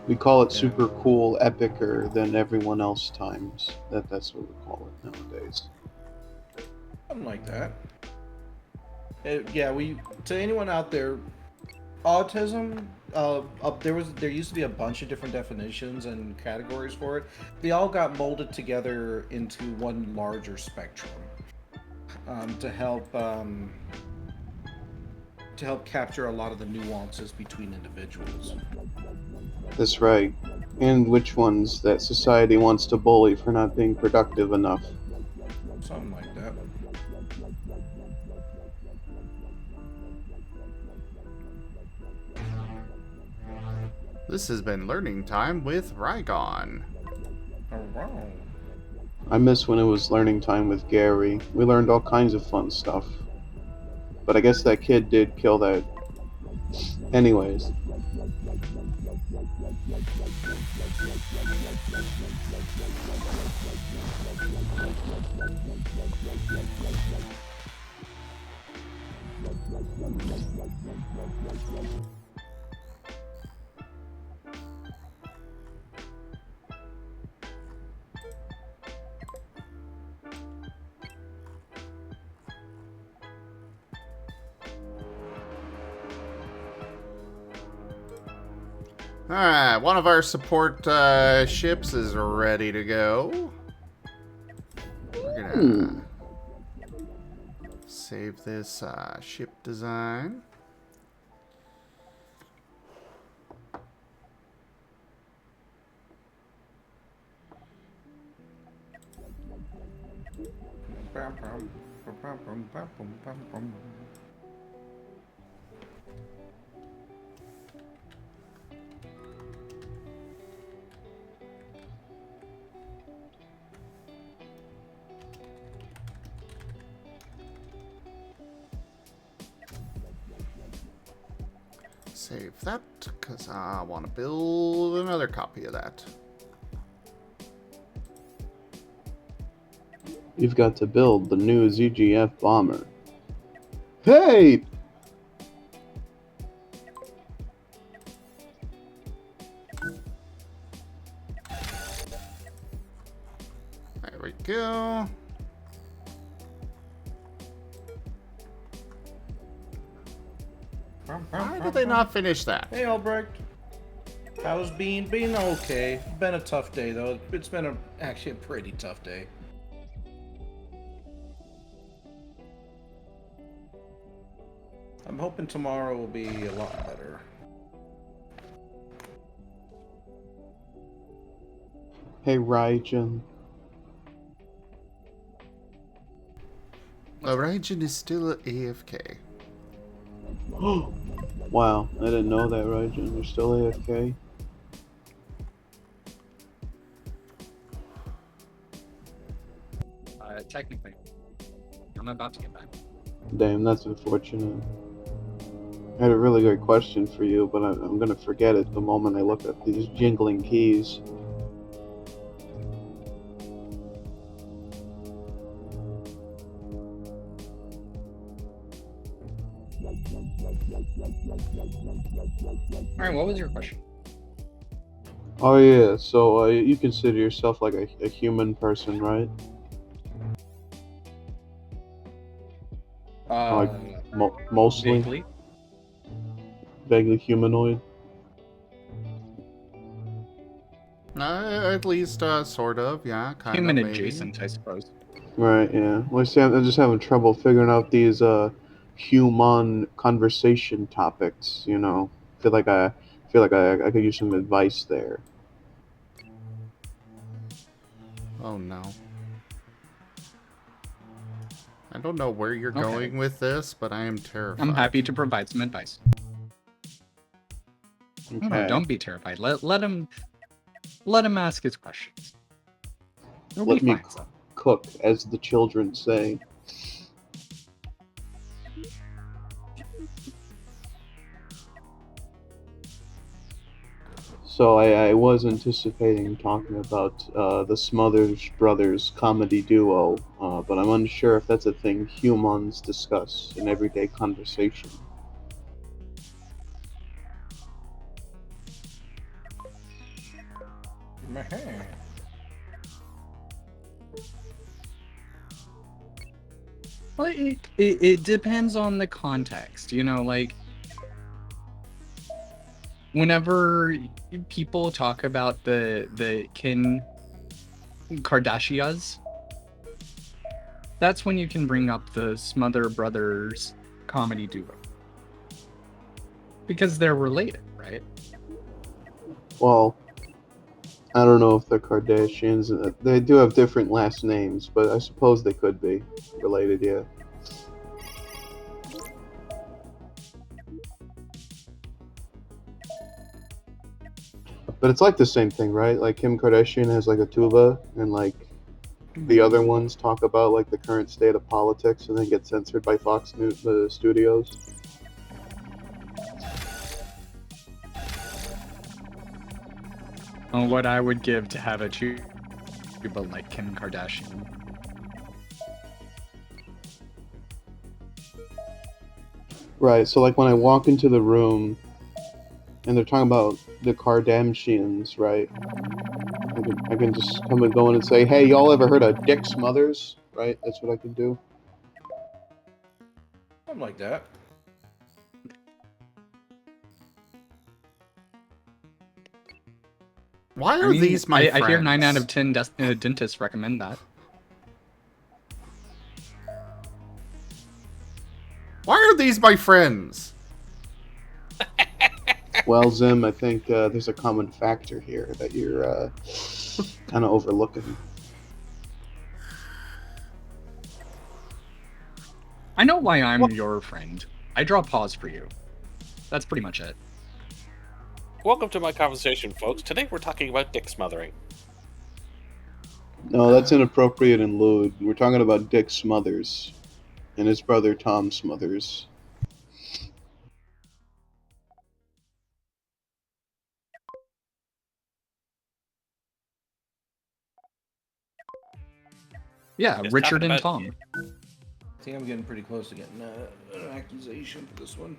We call it Yeah. super cool, epicer than everyone else times. That's what we call it nowadays. Something like that. Yeah, to anyone out there, autism. There used to be a bunch of different definitions and categories for it. They all got molded together into one larger spectrum to help capture a lot of the nuances between individuals. That's right. And which ones that society wants to bully for not being productive enough. Something like that. This has been Learning Time with Rdyjin. Oh, wow. I miss when it was learning time with Gary. We learned all kinds of fun stuff. But I guess that kid did kill that. Anyways. Alright, one of our support ships is ready to go. We're gonna save this ship design. Save that, because I want to build another copy of that. You've got to build the new ZGF bomber. Hey! There we go. Why did they not finish that? Hey, Albrecht. How's being okay? Been a tough day though. It's been actually a pretty tough day. I'm hoping tomorrow will be a lot better. Hey, Rdyjin. Rdyjin is still AFK. Wow, I didn't know that, Rdyjin. You're still AFK? Technically, I'm about to get back. Damn, that's unfortunate. I had a really great question for you, but I'm gonna forget it the moment I look at these jingling keys. Alright, what was your question? Oh yeah, so you consider yourself like a human person, right? Like mostly Vaguely. vaguely humanoid. At least, sort of, yeah, kind Human of, maybe. adjacent, I suppose. Right, yeah. Well, see, I'm just having trouble figuring out these human conversation topics. You know, I could use some advice there. Oh no. I don't know where you're Okay. going with this, but I am terrified. I'm happy to provide some advice. Okay. No, don't be terrified. Let him ask his questions. He'll Let be me fine, son. cook, as the children say. So I was anticipating talking about the Smothers Brothers comedy duo, but I'm unsure if that's a thing humans discuss in everyday conversation. Meh. Well, it depends on the context, you know, like whenever people talk about the Kim Kardashians, that's when you can bring up the Smother Brothers comedy duo. Because they're related, right? Well, I don't know if they're Kardashians. They do have different last names, but I suppose they could be related, yeah. But it's like the same thing, right? Like Kim Kardashian has like a tuba, and like the other ones talk about like the current state of politics, and then get censored by Fox News studios. What I would give to have a tuba like Kim Kardashian. Right. So like when I walk into the room, and they're talking about the Kardashians, right? I can just come and go in and say, "Hey, y'all ever heard of Dick Smothers?" Right? That's what I can do. Something like that. Why I are mean, these my friends? I hear 9 out of 10 dentists recommend that. Why are these my friends? Well, Zim, I think there's a common factor here that you're kind of overlooking. I know why I'm your friend. I draw paws for you. That's pretty much it. Welcome to my conversation, folks. Today we're talking about dick smothering. No, that's inappropriate and lewd. We're talking about Dick Smothers and his brother Tom Smothers. Yeah, Just Richard talking and about- Tom. I think I'm getting pretty close to getting an accusation for this one.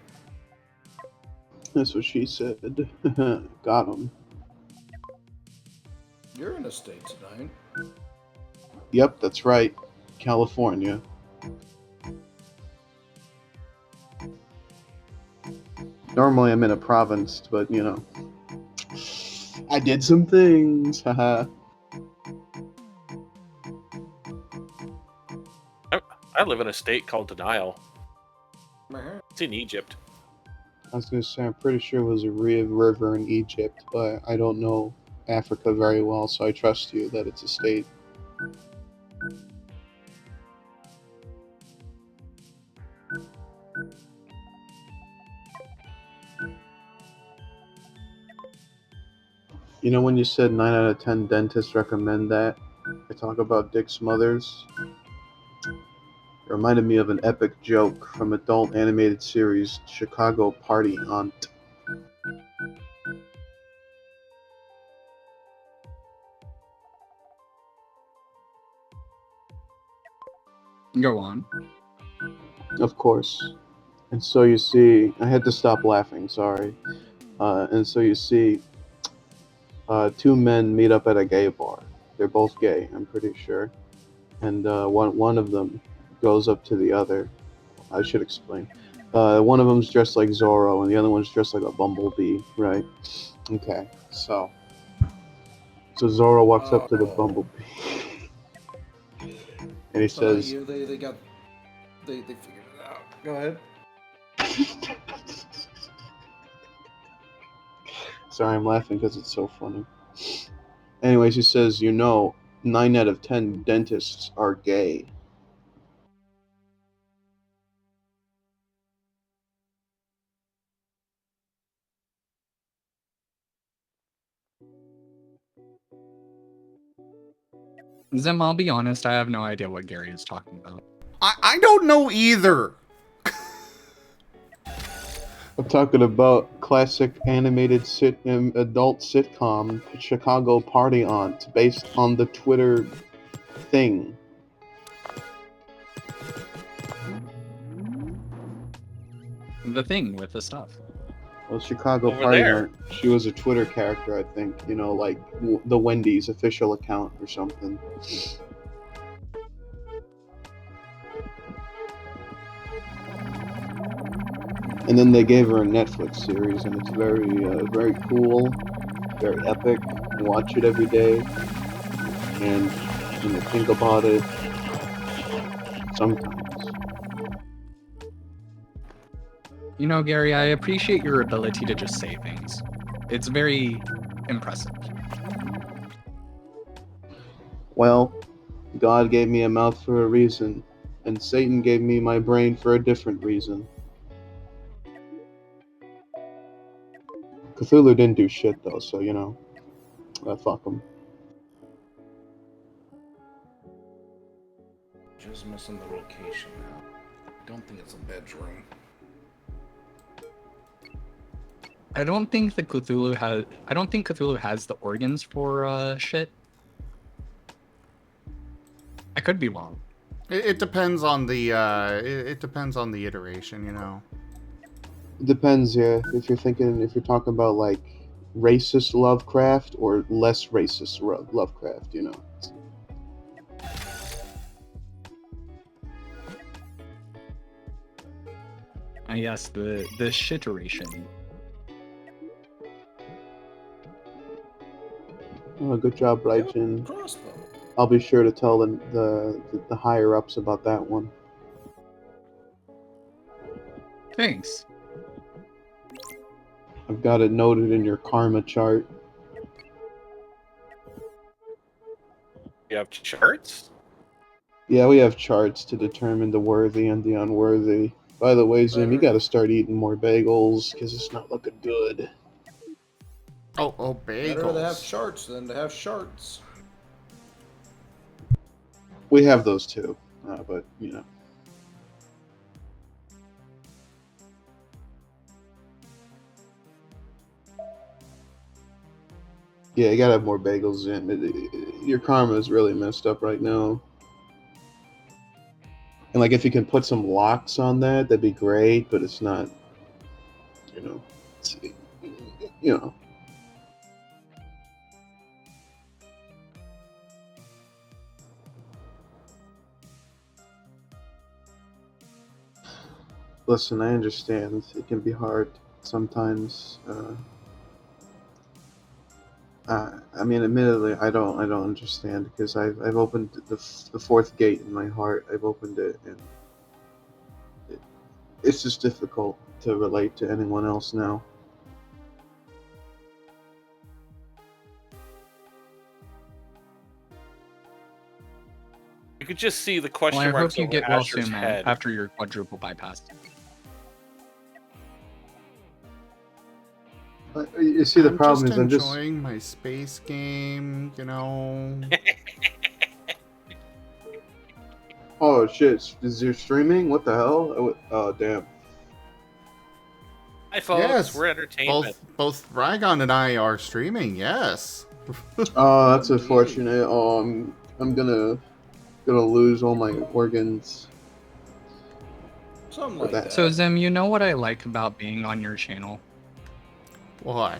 That's what she said. Got him. You're in a state tonight. Yep, that's right. California. Normally I'm in a province, but you know. I did some things. Haha. I live in a state called Denial. Meh. It's in Egypt. I was gonna say I'm pretty sure it was a river in Egypt, but I don't know Africa very well, so I trust you that it's a state. You know when you said 9 out of 10 dentists recommend that? I talk about Dick Smothers. It reminded me of an epic joke from adult animated series Chicago Party Aunt. Go on. Of course. And so you see, I had to stop laughing, sorry. And so you see, two men meet up at a gay bar. They're both gay, I'm pretty sure. And one of them goes up to the other. I should explain. One of them's dressed like Zorro, and the other one's dressed like a bumblebee, right? Okay, so Zorro walks up to the bumblebee, and he So not says, you, they figured it out. Go ahead. Sorry, I'm laughing because it's so funny. Anyways, he says, 9 out of 10 dentists are gay. Zim, I'll be honest, I have no idea what Gary is talking about. I don't know either. I'm talking about classic animated adult sitcom Chicago Party Aunt, based on the Twitter thing. The thing with the stuff. Well, Chicago Over Party there. Aunt, she was a Twitter character, I think. You know, like the Wendy's official account or something. And then they gave her a Netflix series, and it's very cool, very epic. I watch it every day, and think about it sometimes. You know, Gary, I appreciate your ability to just say things. It's very impressive. Well, God gave me a mouth for a reason, and Satan gave me my brain for a different reason. Cthulhu didn't do shit though, so fuck him. Just missing the location now. Don't think it's a bedroom. I don't think Cthulhu has the organs for shit. I could be wrong. It depends on the it depends on the iteration, you know. It depends, yeah. If you're talking about like racist Lovecraft or less racist Lovecraft, you know. Yes, the shiteration. Oh, good job, Rdyjin. Crossbow. I'll be sure to tell the higher ups about that one. Thanks. I've got it noted in your karma chart. You have charts? Yeah, we have charts to determine the worthy and the unworthy. By the way, Zim, you gotta start eating more bagels, because it's not looking good. Oh, Better to have bagels. charts than to have sharts. We have those too, but, Yeah, you gotta have more bagels, Zim. Your karma is really messed up right now. And, like, if you can put some locks on that, that'd be great, but it's not, it's, you know. Listen, I understand. It can be hard sometimes. I mean, admittedly, I don't understand, because I've opened the fourth gate in my heart. I've opened it, and it's just difficult to relate to anyone else now. You could just see the question Well, I marks hope you over get well Asher's soon, man, head. after your quadruple bypass. You see, the problem is I'm I'm just enjoying my space game, you know. Oh shit! Is your streaming? What the hell? Oh damn! Hi, folks. Yes, We're entertainment. both Rygon and I are streaming. Yes. Oh, that's unfortunate. Oh, I'm gonna lose all my organs. Something For like that. that. So, Zim, you know what I like about being on your channel? What?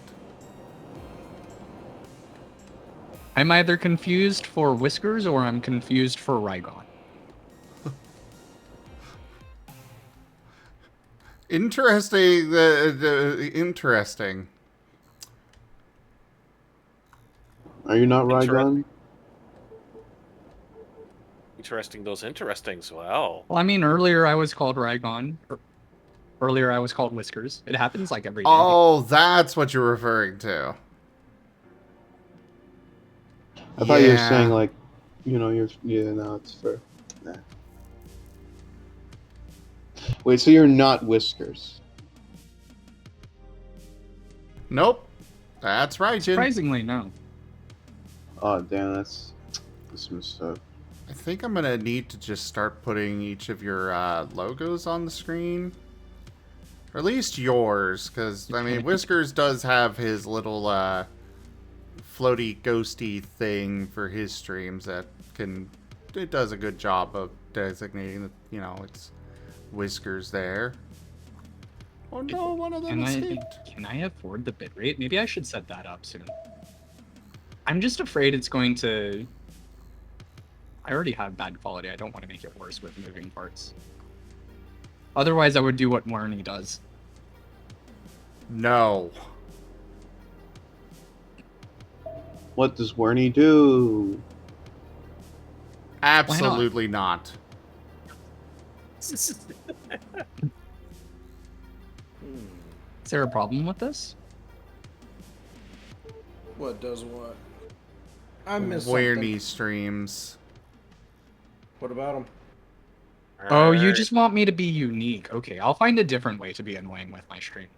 I'm either confused for Whiskers or I'm confused for Rygon. Interesting. Interesting. Are you not Rdyjin? Interesting. Those interestings. Well, Well, I mean, earlier I was called Rygon. Earlier I was called Whiskers. It happens like every day. Oh, that's what you're referring to. I thought you were saying like, no, it's fair. Nah. Wait, so you're not Whiskers? Nope. That's right, Jin. Surprisingly, no. Oh damn, that's. some stuff. I think I'm gonna need to just start putting each of your logos on the screen. Or at least yours, because, I mean, Whiskers does have his little floaty, ghosty thing for his streams that it does a good job of designating that, you know, it's Whiskers there. Oh no, one of them escaped. Can I afford the bitrate? Maybe I should set that up soon. I'm just afraid it's going to... I already have bad quality. I don't want to make it worse with moving parts. Otherwise, I would do what Marnie does. No. What does Wernie do? Absolutely not. Is there a problem with this? What does what? I missed Weirny something. streams. What about him? Oh, you just want me to be unique. Okay, I'll find a different way to be annoying with my stream.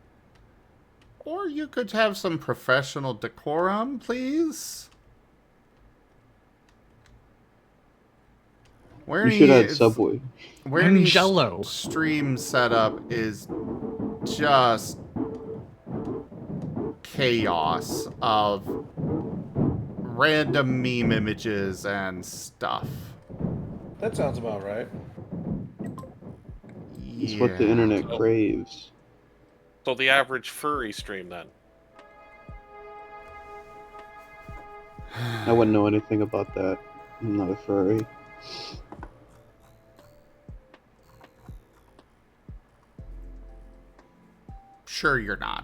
Or you could have some professional decorum, please. You should add Subway. Weirny's Jello. stream setup is just chaos of random meme images and stuff. That sounds about right. It's what the internet craves. So the average furry stream then. I wouldn't know anything about that. I'm not a furry. Sure you're not.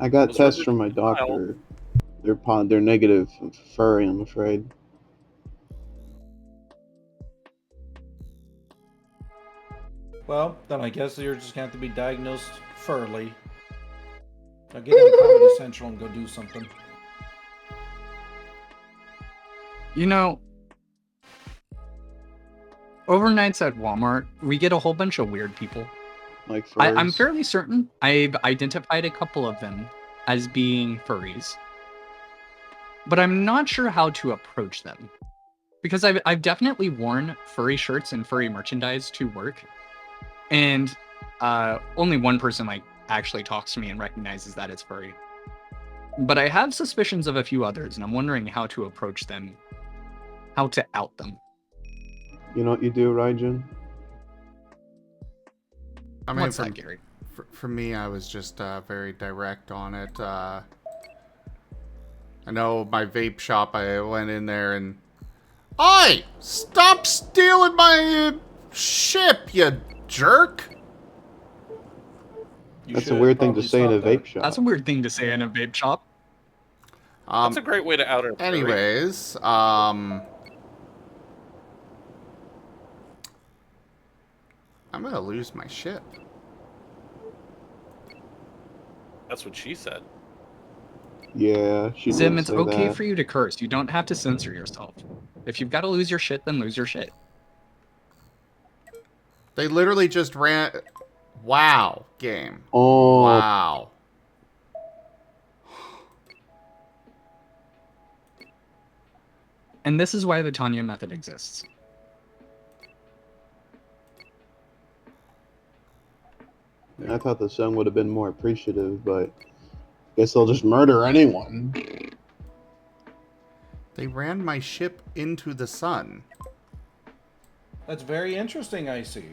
I got Those tests were from my doctor. They're negative for furry, I'm afraid. Well, then I guess you're just going to have to be diagnosed furly. Now get on Comedy Central and go do something. You know, overnights at Walmart, we get a whole bunch of weird people. Like furries. I'm fairly certain I've identified a couple of them as being furries. But I'm not sure how to approach them. Because I've definitely worn furry shirts and furry merchandise to work. And only one person like actually talks to me and recognizes that it's furry. But I have suspicions of a few others, and I'm wondering how to approach them. How to out them. You know what you do, Rdyjin? I mean, What's that, Gary? For me, I was just very direct on it. I know my vape shop, I went in there and... Oi! Stop stealing my ship, you jerk! That's a weird thing to say in a vape shop. That's a weird thing to say in a vape shop. That's a great way to out a furry. Anyways, I'm gonna lose my ship. That's what she said. Yeah, she did Zim, it's say okay that. for you to curse. You don't have to censor yourself. If you've got to lose your shit, then lose your shit. They literally just ran... Wow, game. Oh. Wow. And this is why the Tanya Method exists. I thought the son would have been more appreciative, but guess they'll just murder anyone. They ran my ship into the sun. That's very interesting, I see.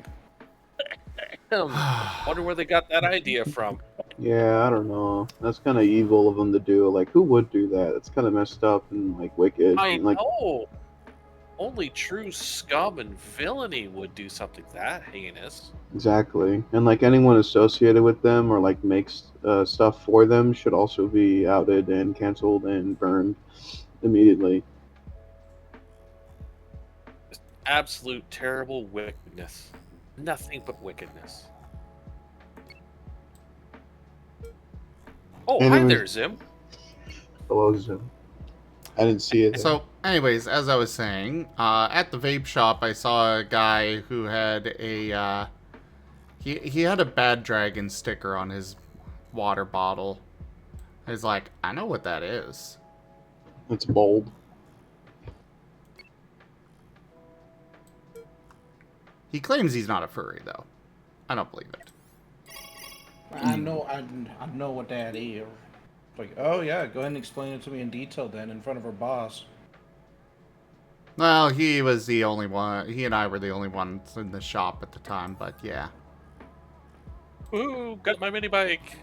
Wonder where they got that idea from. Yeah, I don't know. That's kind of evil of them to do. Like, who would do that? It's kind of messed up and, like, wicked. I and, like, know. Only true scum and villainy would do something that heinous. Exactly. And, like, anyone associated with them or, like, makes stuff for them should also be outed and canceled and burned immediately. Just absolute terrible wickedness. Nothing but wickedness. Oh, hi there, Zim. Hello, Zim. I didn't see it. So, anyways, as I was saying, at the vape shop, I saw a guy who had a, he had a Bad Dragon sticker on his water bottle. He's like, I know what that is. It's bold. He claims he's not a furry, though. I don't believe it. I know what that is. Like, oh yeah, go ahead and explain it to me in detail then, in front of our boss. Well, he was the only one. He and I were the only ones in the shop at the time, but yeah. Ooh, got my mini bike.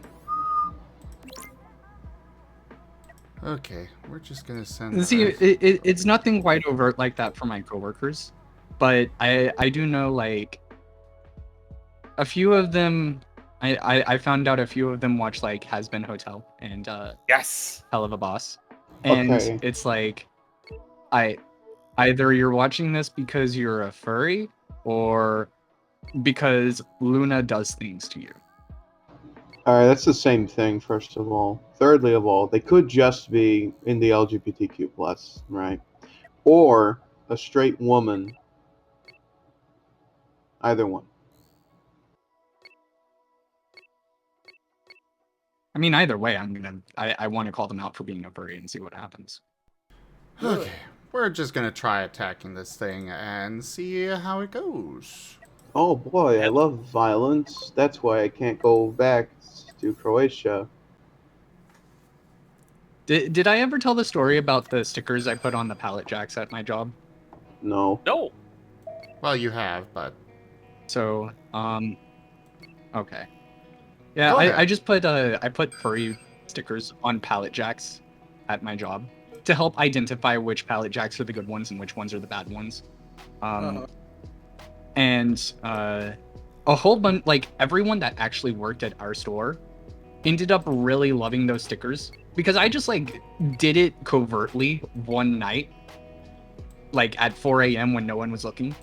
Okay, we're just gonna send. See, this. it's nothing quite overt like that for my coworkers, but I do know like a few of them. I found out a few of them watch like Has Been Hotel and Yes. Hell of a Boss, and Okay. it's like either you're watching this because you're a furry or because Luna does things to you. Alright, that's the same thing, first of all. Thirdly of all, they could just be in the LGBTQ+, right? Or a straight woman. Either one. I mean, either way, I want to call them out for being a furry and see what happens. Okay, we're just gonna try attacking this thing and see how it goes. Oh boy, I love violence. That's why I can't go back to Croatia. Did I ever tell the story about the stickers I put on the pallet jacks at my job? No. No. Well, you have, but So, okay. Yeah, Go ahead. I just put I put furry stickers on pallet jacks at my job to help identify which pallet jacks are the good ones and which ones are the bad ones. And a whole bunch, like everyone that actually worked at our store ended up really loving those stickers because I just like did it covertly one night, like at 4 a.m. when no one was looking.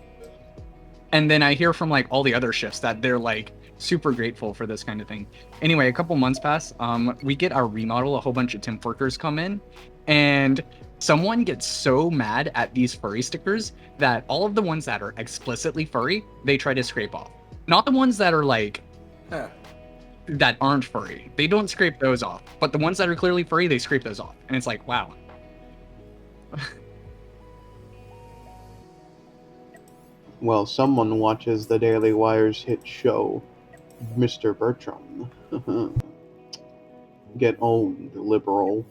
And then I hear from like all the other shifts that they're like super grateful for this kind of thing. Anyway, a couple months pass. We get our remodel. A whole bunch of temp workers come in, and someone gets so mad at these furry stickers that all of the ones that are explicitly furry, they try to scrape off. Not the ones that are like that aren't furry. They don't scrape those off. But the ones that are clearly furry, they scrape those off. And it's like, wow. Well, someone watches the Daily Wire's hit show, Mr. Bertram. Get owned, liberal.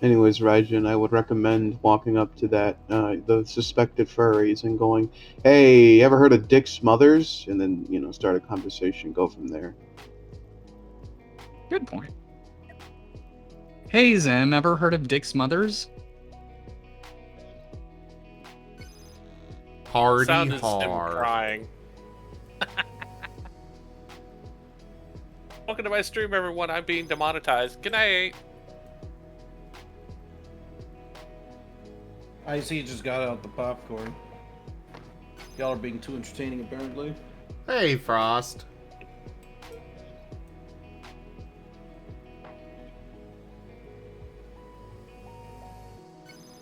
Anyways, Rdyjin, I would recommend walking up to that, the suspected furries and going, hey, ever heard of Dick Smothers? And then, you know, start a conversation, go from there. Good point. Hey, Zim, ever heard of Dick Smothers? hardy Sounded him hard. crying. Welcome to my stream, everyone. I'm being demonetized. Good night. I see you just got out the popcorn. Y'all are being too entertaining, apparently. Hey, Frost.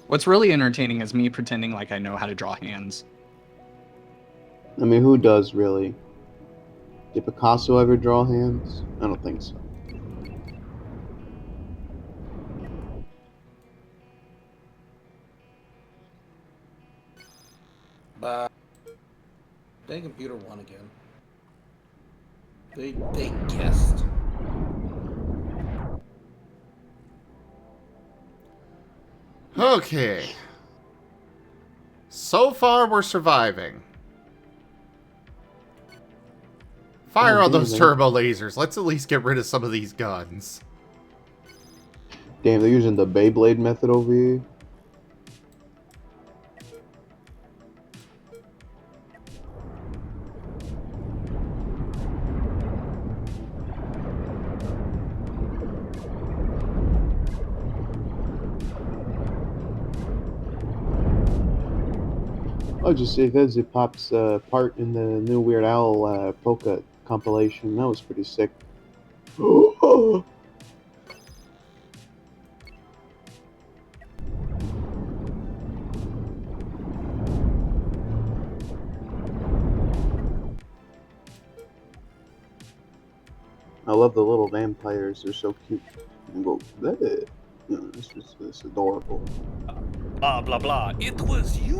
What's really entertaining is me pretending like I know how to draw hands. I mean, who does, really? Did Picasso ever draw hands? I don't think so. Dang, computer won again. They guessed. Okay. So far, we're surviving. Fire on those turbo lasers. Let's at least get rid of some of these guns. Damn, they're using the Beyblade method over here. Oh, just see there's a Pop's part in the new Weird Al polka compilation. That was pretty sick. love the little vampires. They're so cute. And go, bleh. You know, it's adorable. Blah blah blah. It was you.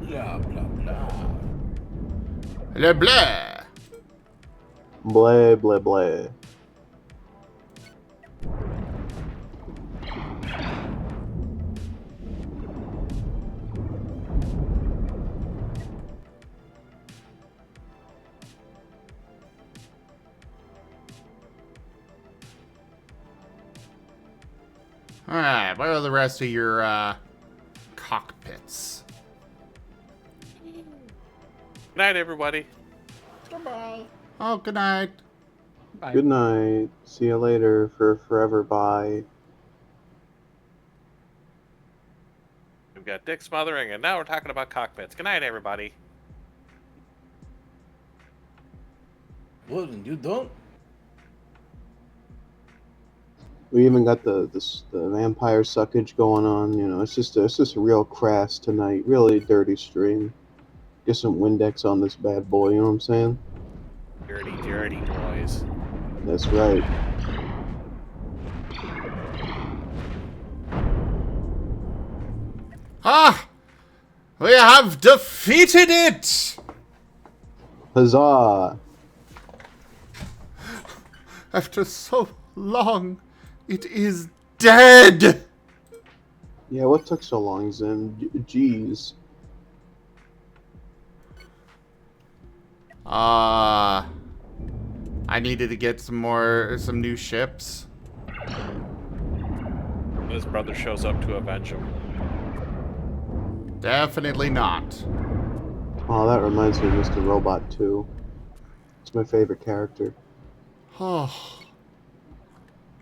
Blah blah blah. Le blah. Blah, blah, blah. Alright, what are the rest of your cockpits? Good night, everybody. Oh, good night. Bye. Good night. See you later for forever. Bye. We've got dick smothering, and now we're talking about cockpits. Good night, everybody. What? And you don't? We even got the vampire suckage going on. You know, it's just a real crass tonight. Really dirty stream. Get some Windex on this bad boy. You know what I'm saying? Dirty, dirty boys. That's right. Ah! We have defeated it! Huzzah! After so long, it is dead! Yeah, what took so long, Zim? Jeez. I needed to get some new ships. His brother shows up to avenge him. Definitely not. Oh, that reminds me of Mr. Robot 2. It's my favorite character. Oh.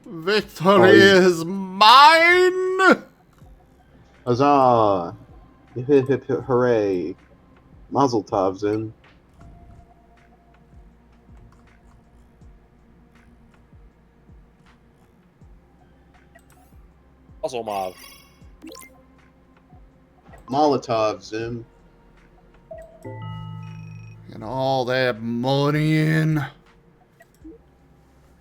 Victory is mine! Huzzah! Hip hip hip hooray! Mazel tov, Zim. Also, Mob. Molotov, Zim. Get all that money in.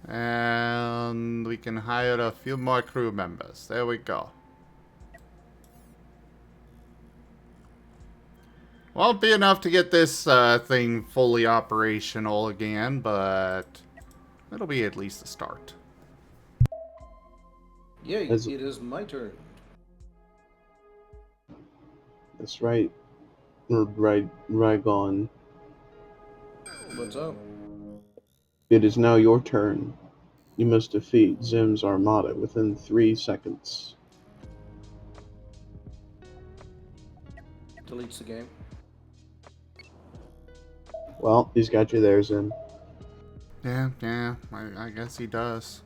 And we can hire a few more crew members. There we go. Won't be enough to get this thing fully operational again, but it'll be at least a start. Yeah, As- it is my turn. That's right. Rygon. What's up? It is now your turn. You must defeat Zim's armada within 3 seconds. Deletes the game. Well, he's got you there, Zim. Yeah, I guess he does.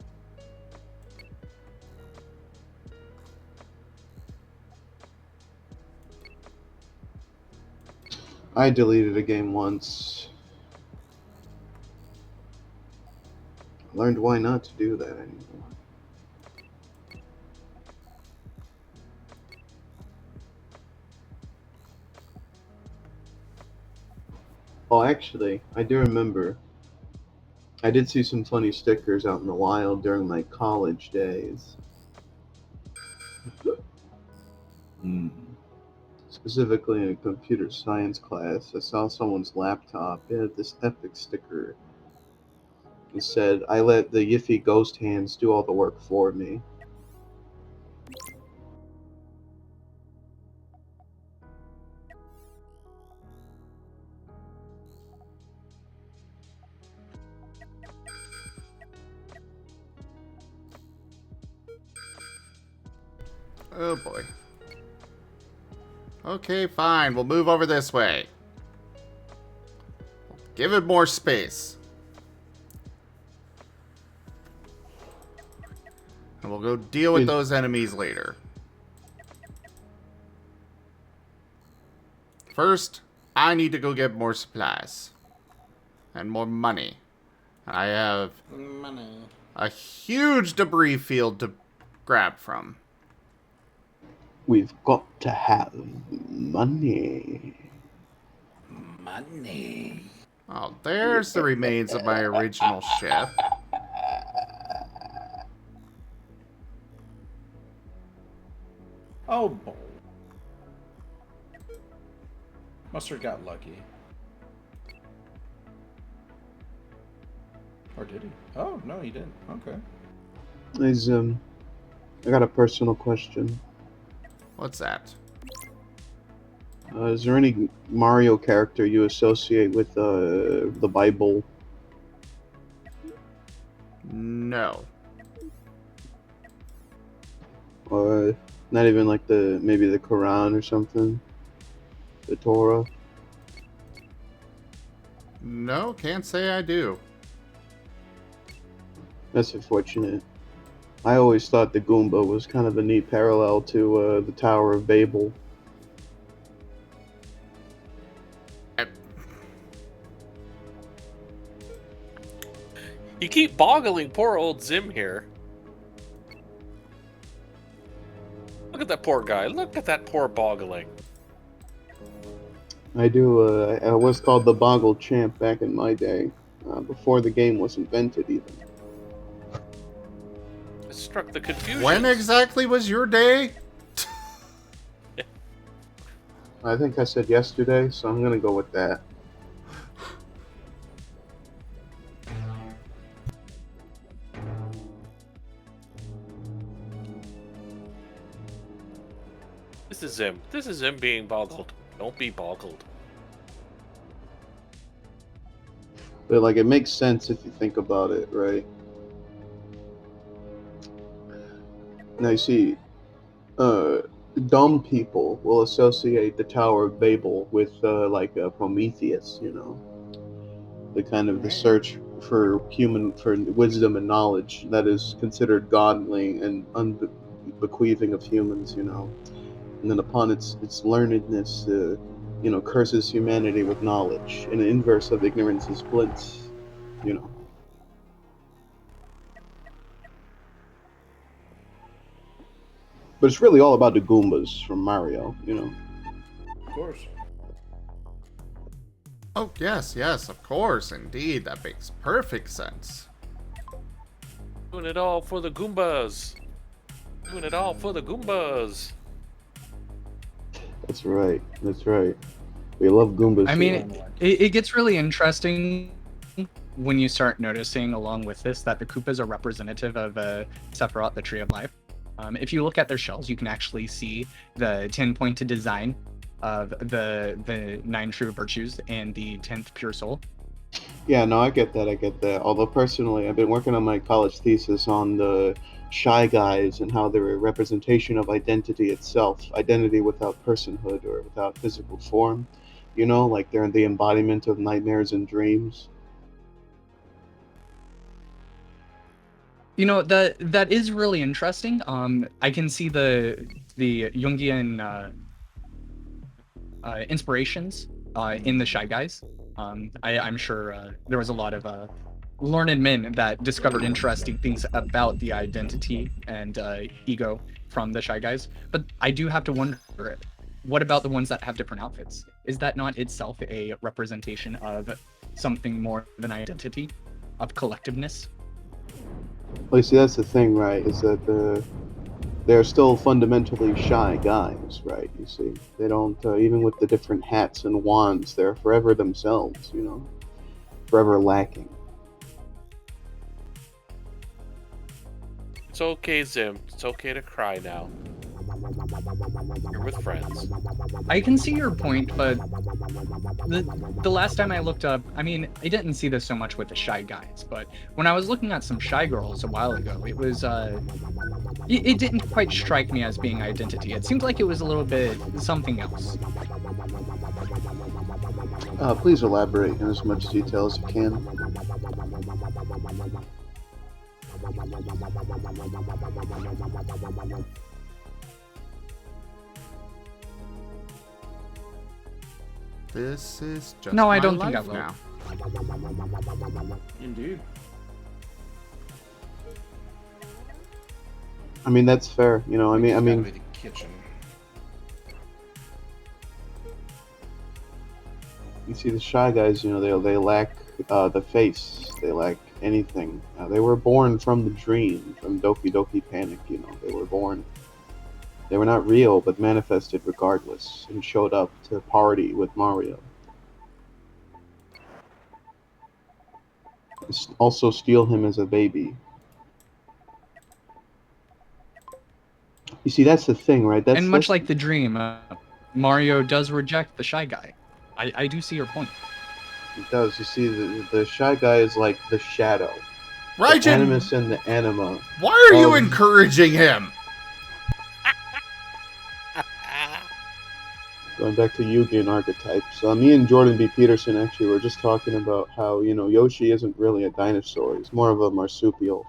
I deleted a game once. Learned why not to do that anymore. Oh, actually, I do remember. I did see some funny stickers out in the wild during my college days. Specifically in a computer science class, I saw someone's laptop. It had this epic sticker. It said, "I let the Yiffy ghost hands do all the work for me." Oh boy. Okay, fine. We'll move over this way. Give it more space. And we'll go deal with those enemies later. First, I need to go get more supplies. And more money. I have Money. a huge debris field to grab from. We've got to have money. Money. Oh, there's the remains of my original ship. Oh, boy. Mustard got lucky. Or did he? Oh, no, he didn't. Okay. I got a personal question. What's that? Is there any Mario character you associate with the Bible? No. Or not even like maybe the Quran or something? The Torah? No, can't say I do. That's unfortunate. I always thought the Goomba was kind of a neat parallel to the Tower of Babel. You keep boggling poor old Zim here. Look at that poor guy. Look at that poor boggling. I do. I was called the Boggle Champ back in my day, before the game was invented even. It struck the confusion. When exactly was your day? I think I said yesterday, so I'm gonna go with that. This is Zim. This is Zim being boggled. Don't be boggled. But like, it makes sense if you think about it, right? Now you see, dumb people will associate the Tower of Babel with Prometheus, you know, the kind of the search for wisdom and knowledge that is considered godly and bequeathing of humans, you know. And then upon its learnedness, curses humanity with knowledge. And the inverse of ignorance is bliss, you know. But it's really all about the Goombas from Mario, you know. Of course. Oh, yes, of course, indeed. That makes perfect sense. Doing it all for the Goombas. Doing it all for the Goombas. That's right. That's right. We love Goombas. I mean, it gets really interesting when you start noticing, along with this, that the Koopas are representative of Sephiroth, the Tree of Life. If you look at their shells, you can actually see the 10-pointed design of the 9 true virtues and the 10th pure soul. Yeah, no, I get that. Although personally, I've been working on my college thesis on the Shy Guys and how they're a representation of identity itself, identity without personhood or without physical form. You know, like they're the embodiment of nightmares and dreams. You know, that is really interesting. I can see the Jungian inspirations in the Shy Guys. I'm sure there was a lot of learned men that discovered interesting things about the identity and ego from the Shy Guys. But I do have to wonder, what about the ones that have different outfits? Is that not itself a representation of something more than identity, of collectiveness? Well, you see, that's the thing, right? Is that they're still fundamentally shy guys, right? You see, they don't even with the different hats and wands, they're forever themselves. You know, forever lacking. It's okay, Zim. It's okay to cry now. You're with friends. I can see your point, but the last time I looked up, I mean, I didn't see this so much with the Shy Guys, but when I was looking at some Shy Girls a while ago, it was, it didn't quite strike me as being identity. It seemed like it was a little bit something else. Please elaborate in as much detail as you can. This is just No, I my don't think I life will. now. Indeed. I mean, that's fair. You know, I Gotta mean, be the kitchen. You see, the Shy Guys, they lack the face. They lack anything. They were born from the dream, from Doki Doki Panic. They were born. They were not real, but manifested regardless, and showed up to party with Mario. Also, steal him as a baby. You see, that's the thing, right? And much like the dream, Mario does reject the Shy Guy. I do see your point. It does. You see, the Shy Guy is like the shadow. The Rdyjin, animus and the anima. why are you encouraging him? Going back to Yugi and archetypes. Me and Jordan B. Peterson actually were just talking about how, Yoshi isn't really a dinosaur. He's more of a marsupial.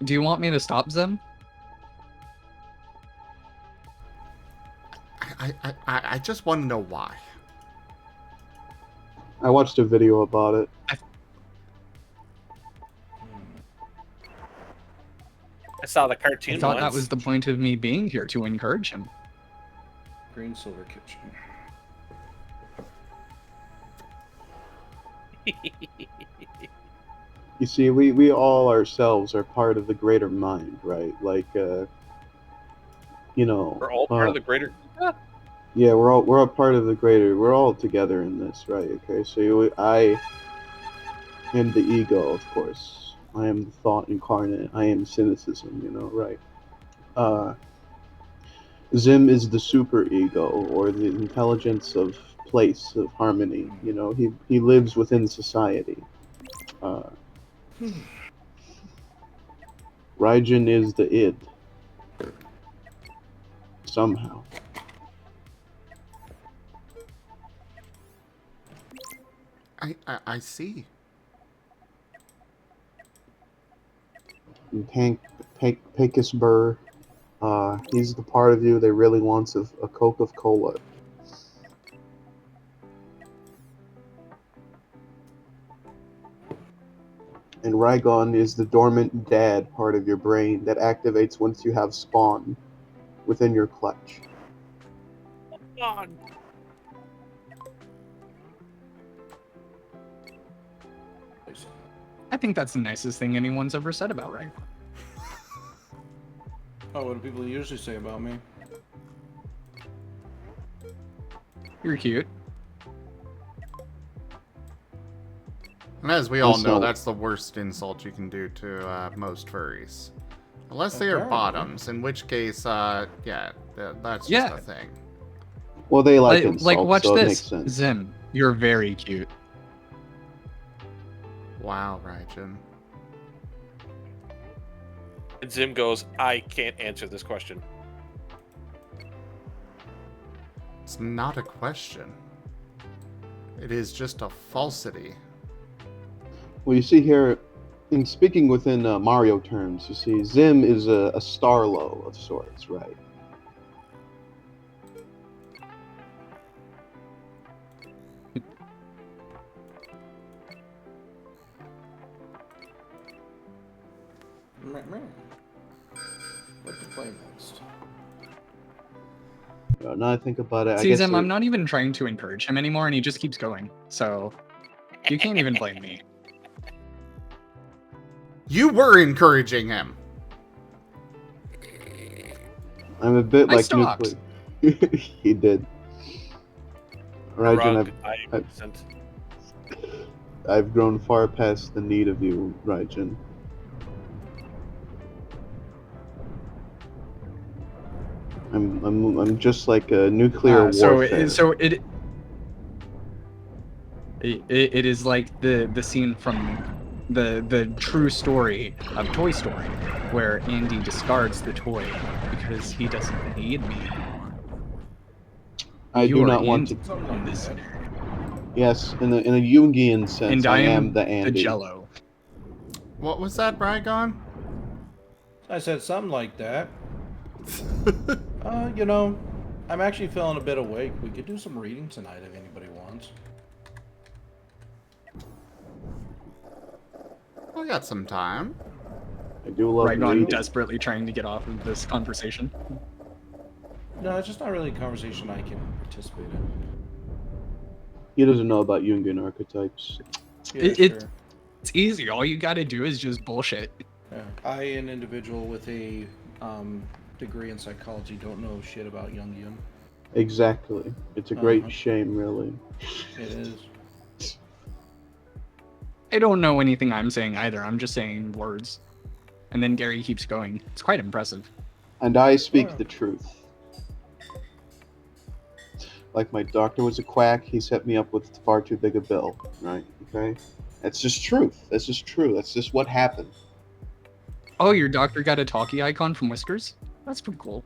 Do you want me to stop them? I just want to know why. I watched a video about it. I saw the cartoon I thought that once. was the point of me being here, to encourage him. Green Silver Kitchen. You see, we all ourselves are part of the greater mind, right? Like, We're all part of the greater. Yeah, we're all part of the greater. We're all together in this, right? Okay, so I am the ego, of course. I am the thought incarnate. I am cynicism, right? Zim is the super ego, or the intelligence of place, of harmony. He lives within society. Rdyjin is the id. Somehow. I see. And Pecos Burr, he's the part of you that really wants a Coca-Cola. And Rygon is the dormant dad part of your brain that activates once you have spawn within your clutch. God. I think that's the nicest thing anyone's ever said about Ray. Oh, what do people usually say about me? You're cute. And as we all know, Also- that's the worst insult you can do to most furries. Unless they are Apparently. bottoms, in which case, that's just Yeah. a thing. Well, they like insults, Like, watch so it this. makes sense. Zim, you're very cute. Wow, Rdyjin. And Zim goes, I can't answer this question. It's not a question. It is just a falsity. Well, you see here, in speaking within Mario terms, you see Zim is a Starlo of sorts, right? What to play next? Now I think about it, I See, guess Zim, I'm not even trying to encourage him anymore, and he just keeps going. So, you can't even blame me. You were encouraging him. I'm a bit I like stopped. nuclear. He did. Rdyjin, Rug, sent. I've grown far past the need of you, Rdyjin. I'm just like a nuclear warfare. It is like the scene from the true story of Toy Story, where Andy discards the toy because he doesn't need me anymore. I do You are not want to. Andy in this scenario. Yes, in a Jungian sense, And I I am am the Andy. the Jello. What was that, Rygon? I said something like that. I'm actually feeling a bit awake. We could do some reading tonight if anybody wants. I got some time. I do love Right on, reading. desperately trying to get off of this conversation. No, it's just not really a conversation I can participate in. He doesn't know about Jungian archetypes. Yeah, It's sure. easy. All you gotta do is just bullshit. Yeah. I, an individual with a degree in psychology, don't know shit about Jungian. Exactly. It's a great Uh-huh. shame, really. It is. I don't know anything I'm saying either. I'm just saying words. And then Gary keeps going. It's quite impressive. And I speak Oh. the truth. Like my doctor was a quack, he set me up with far too big a bill, right? Okay? That's just truth. That's just true. That's just what happened. Oh, your doctor got a talkie icon from Whiskers? That's pretty cool.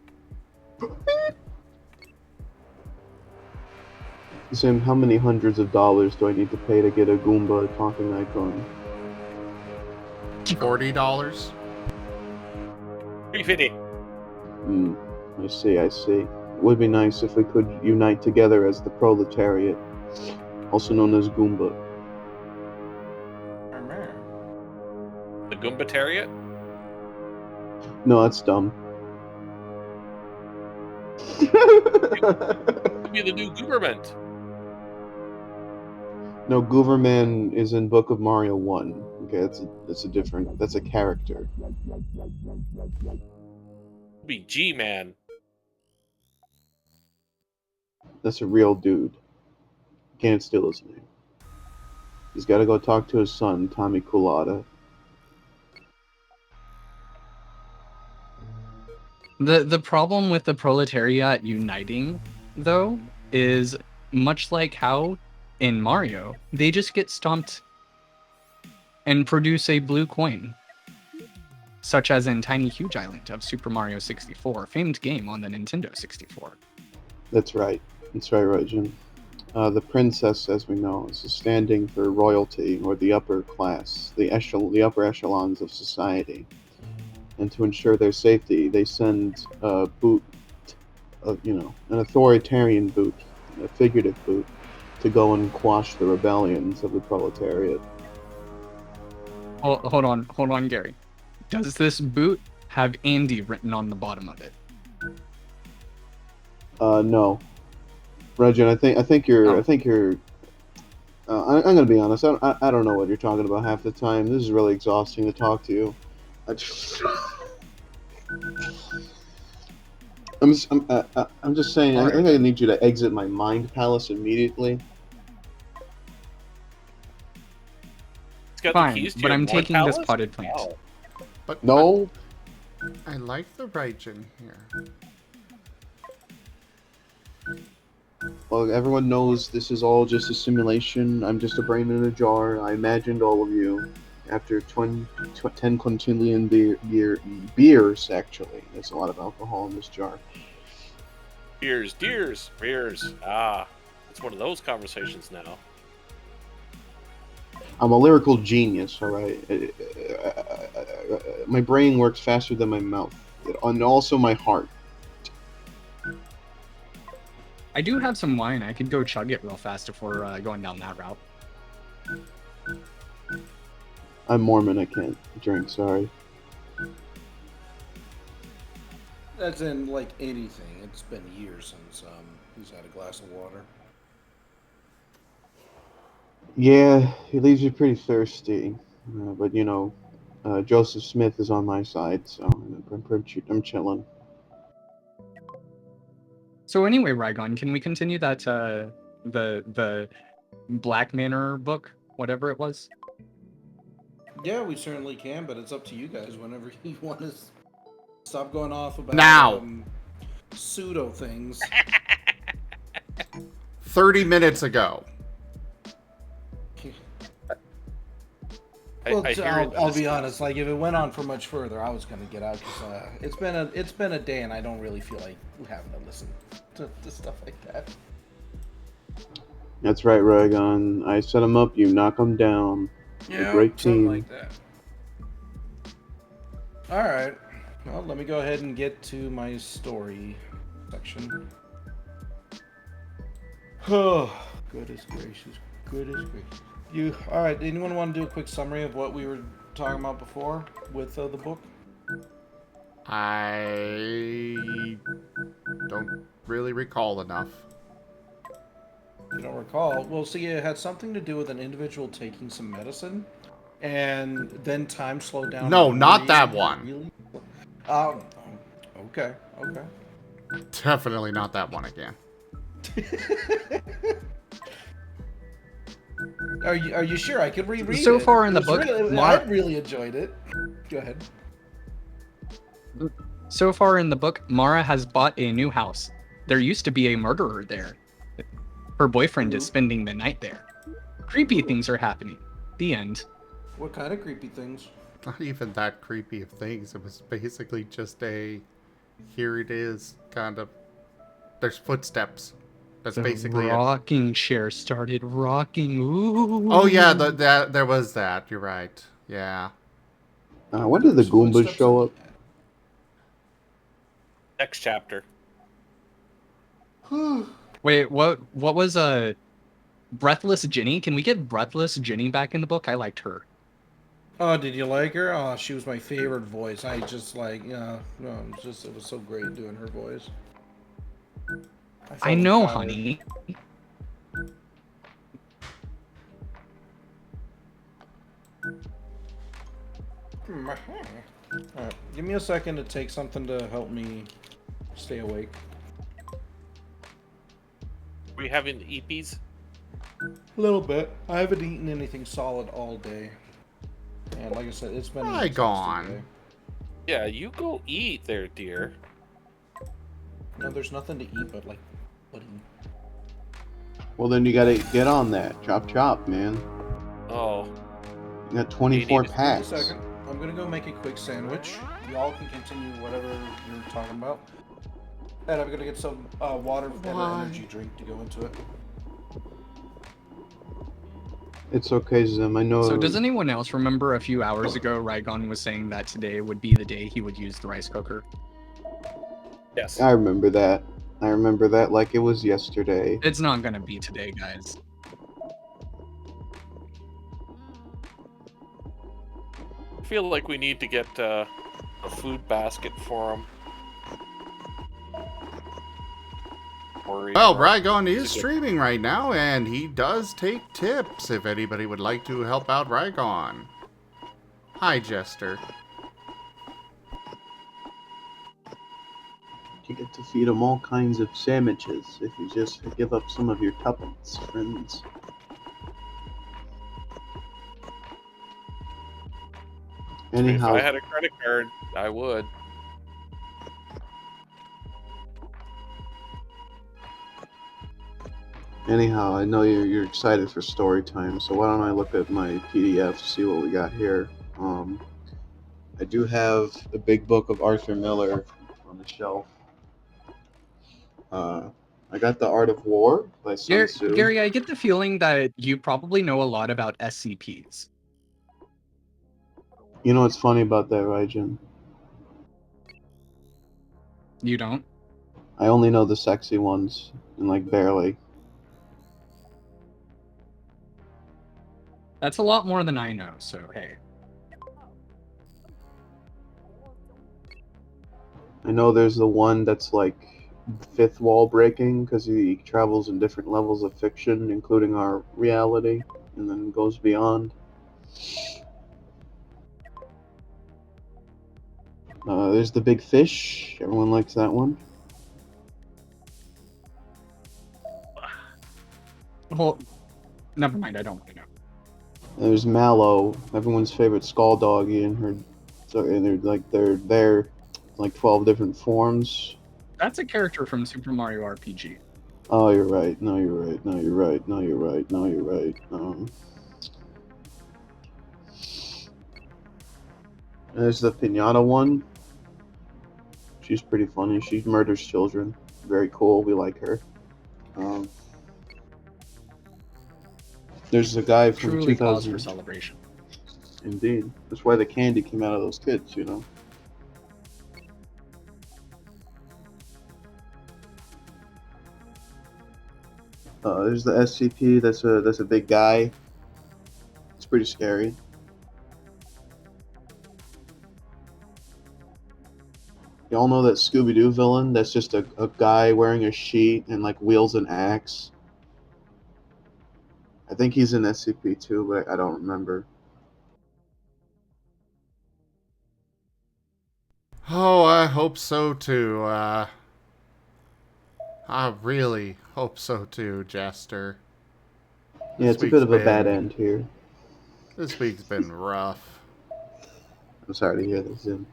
Sim, how many hundreds of dollars do I need to pay to get a Goomba talking icon? $40. $350. I see, I see. It would be nice if we could unite together as the proletariat, also known as Goomba. The Goombatariat? No, that's dumb. Could be the new government. No, Gooverman is in Book of Mario 1. Okay, that's a different, that's a character. Could be G-Man. That's a real dude. Can't steal his name. He's got to go talk to his son, Tommy Culata. The problem with the proletariat uniting, though, is much like how in Mario, they just get stomped and produce a blue coin. Such as in Tiny Huge Island of Super Mario 64, famed game on the Nintendo 64. That's right. That's right, Rdyjin. The princess, as we know, is standing for royalty, or the upper class, the upper echelons of society. And to ensure their safety, they send a boot, an authoritarian boot, a figurative boot, to go and quash the rebellions of the proletariat. Hold on, Gary. Does this boot have Andy written on the bottom of it? No. Rdyjin, I think you're. I'm gonna be honest. I don't know what you're talking about half the time. This is really exhausting to talk to you. I'm just saying. I think I need you to exit my mind palace immediately. It's got Fine, the keys to but your I'm blood taking this palace? potted plant. Wow. But No. I like the Rdyjin here. Well, everyone knows this is all just a simulation. I'm just a brain in a jar. I imagined all of you. After 10 quintillion beers, actually. There's a lot of alcohol in this jar. Beers. Ah, it's one of those conversations now. I'm a lyrical genius, alright? My brain works faster than my mouth. And also my heart. I do have some wine. I could go chug it real fast before going down that route. I'm Mormon, I can't drink, sorry. That's in, like, anything. It's been years since he's had a glass of water. Yeah, he leaves you pretty thirsty. But, Joseph Smith is on my side, so I'm chilling. So anyway, Rygon, can we continue that the Black Manor book, whatever it was? Yeah, we certainly can, but it's up to you guys whenever you want to stop going off about Now. Pseudo things. 30 minutes ago. Well, I I'll be honest. Like, if it went on for much further, I was gonna get out because it's been a day, and I don't really feel like having to listen to stuff like that. That's right, Rdyjin. I set him up, you knock him down. Yeah, a great something team. like that. All right. Well, let me go ahead and get to my story section. Oh, goodness gracious. All right, anyone want to do a quick summary of what we were talking about before with the book? I don't really recall enough. You don't recall? Well, see, it had something to do with an individual taking some medicine, and then time slowed down. No, not that one. Really? Um. Okay. Okay. Definitely not that one again. Are you sure? I could reread it. So far in It the was book, really, I really enjoyed it. Go ahead. So far in the book, Mara has bought a new house. There used to be a murderer there. Her boyfriend is spending the night there. Creepy things are happening. The end. What kind of creepy things? Not even that creepy of things. It was basically just a, here it is, kind of. There's footsteps. That's The basically it. rocking chair started rocking. Ooh. Oh yeah, there was that. You're right. Yeah. When did the Goombas show up? Next chapter. Wait, what was Breathless Ginny? Can we get Breathless Ginny back in the book? I liked her. Oh, did you like her? Oh, she was my favorite voice. I just like, no, it was so great doing her voice. I know, empowered. honey. Alright, give me a second to take something to help me stay awake. We having the EPs? A little bit. I haven't eaten anything solid all day. And like I said, it's been an Rygone. exhausting day. Yeah, you go eat there, dear. No, there's nothing to eat but like pudding. Well, then you gotta get on that. Chop chop, man. Oh, You got 24 Give me a packs. Give me a second. I'm gonna go make a quick sandwich. Y'all can continue whatever you're talking about. And I'm gonna get some water and an energy drink to go into it. It's okay, Zim. I know. So does anyone else remember a few hours ago Rdyjin was saying that today would be the day he would use the rice cooker? yes. I remember that. I remember that like it was yesterday. It's not gonna be today, guys. I feel like we need to get a food basket for him. Well, Rdyjin is streaming right now, and he does take tips if anybody would like to help out Rdyjin. Hi, Jester. You get to feed them all kinds of sandwiches if you just give up some of your tuppence, friends. Anyhow, If I had a credit card, I would. Anyhow, I know you're excited for story time, so why don't I look at my PDF to see what we got here. I do have the big book of Arthur Miller on the shelf. I got The Art of War by Sun Tzu. Gary, I get the feeling that you probably know a lot about SCPs. You know what's funny about that, Rdyjin? You don't? I only know the sexy ones, and like barely. That's a lot more than I know, so hey. I know there's the one that's like fifth wall breaking because he travels in different levels of fiction, including our reality, and then goes beyond. There's the big fish. Everyone likes that one. Well, never mind, I don't want to know. There's Mallow, everyone's favorite skull doggy, and her. So and they're like 12 different forms. That's a character from Super Mario RPG. Oh, you're right. No, you're right. No, you're right. No, you're right. No, you're right. There's the Pinata one. She's pretty funny. She murders children. Very cool. We like her. There's a guy from Truly cause 2000. for celebration. Indeed. That's why the candy came out of those kids, you know. There's the SCP. That's a big guy. It's pretty scary. Y'all know that Scooby-Doo villain that's just a guy wearing a sheet and like wields an axe? I think he's in SCP-2, but I don't remember. Oh, I hope so too. I really hope so too, Jester. Yeah, it's a bit of a bad end here. This week's been rough. I'm sorry to hear this, Zim.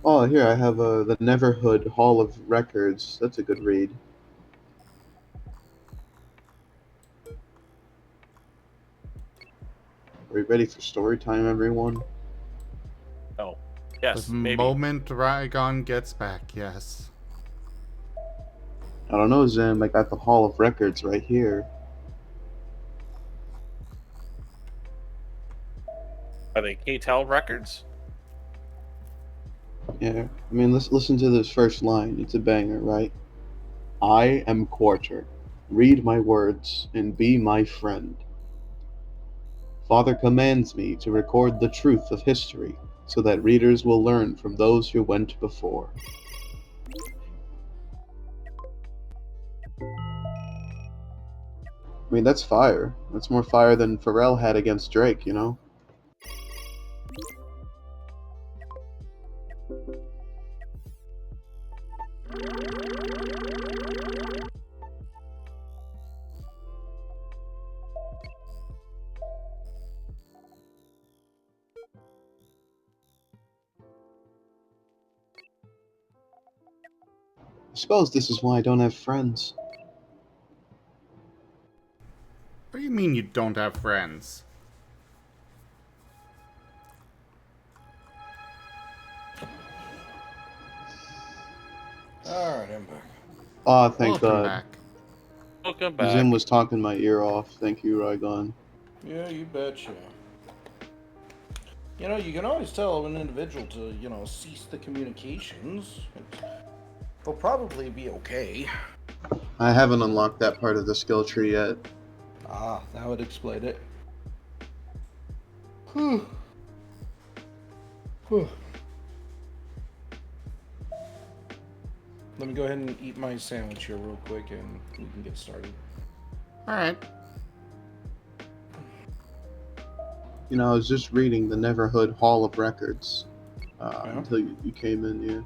Oh, here I have the Neverhood Hall of Records. That's a good read. Are we ready for story time, everyone? Oh, yes, The maybe. moment Rdyjin gets back, yes. I don't know, Zim. I got the Hall of Records right here. Are they KTEL records? Yeah, I mean, let's listen to this first line. It's a banger, right? I am Quarter. Read my words and be my friend. Father commands me to record the truth of history so that readers will learn from those who went before. I mean, that's fire. That's more fire than Pharrell had against Drake, you know? I suppose this is why I don't have friends. What do you mean you don't have friends? Alright, I'm back. Aw, thank Welcome God. back. Welcome back. Zim was talking my ear off. Thank you, Rdyjin. Yeah, you betcha. You know, you can always tell an individual to, cease the communications. They'll probably be okay. I haven't unlocked that part of the skill tree yet. Ah, that would explain it. Whew. Whew. Let me go ahead and eat my sandwich here real quick and we can get started. Alright. You know, I was just reading the Neverhood Hall of Records Yeah? until you came in, yeah.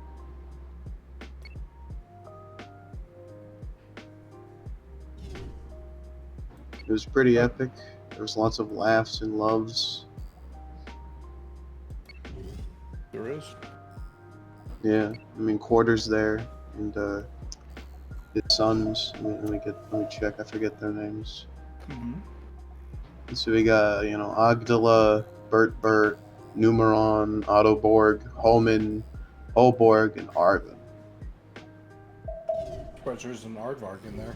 It was pretty epic. There was lots of laughs and loves. There is? Yeah, I mean, Quarter's there, and his sons. Let me check. I forget their names. Mm-hmm. So we got, Agdala, Bert, Numeron, Autoborg, Homan, Holborg, and Arvin. Surprised there's an aardvark in there.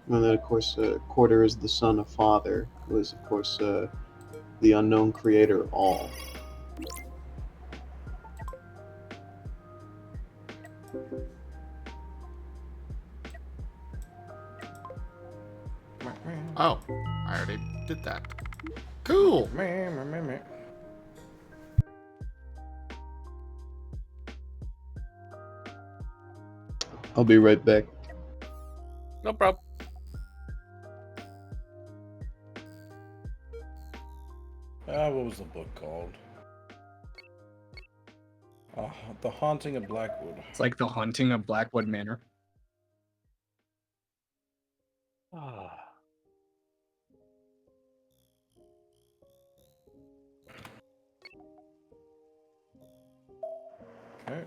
And then, of course, Quarter is the son of Father, who is, of course, the unknown creator of all. Oh, I already did that. Cool! I'll be right back. No problem. What was the book called? The Haunting of Blackwood. It's like the haunting of Blackwood Manor. Ah. Okay.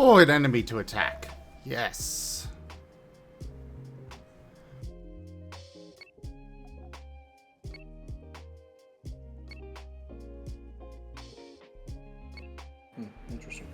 Oh, an enemy to attack. Yes. Interesting.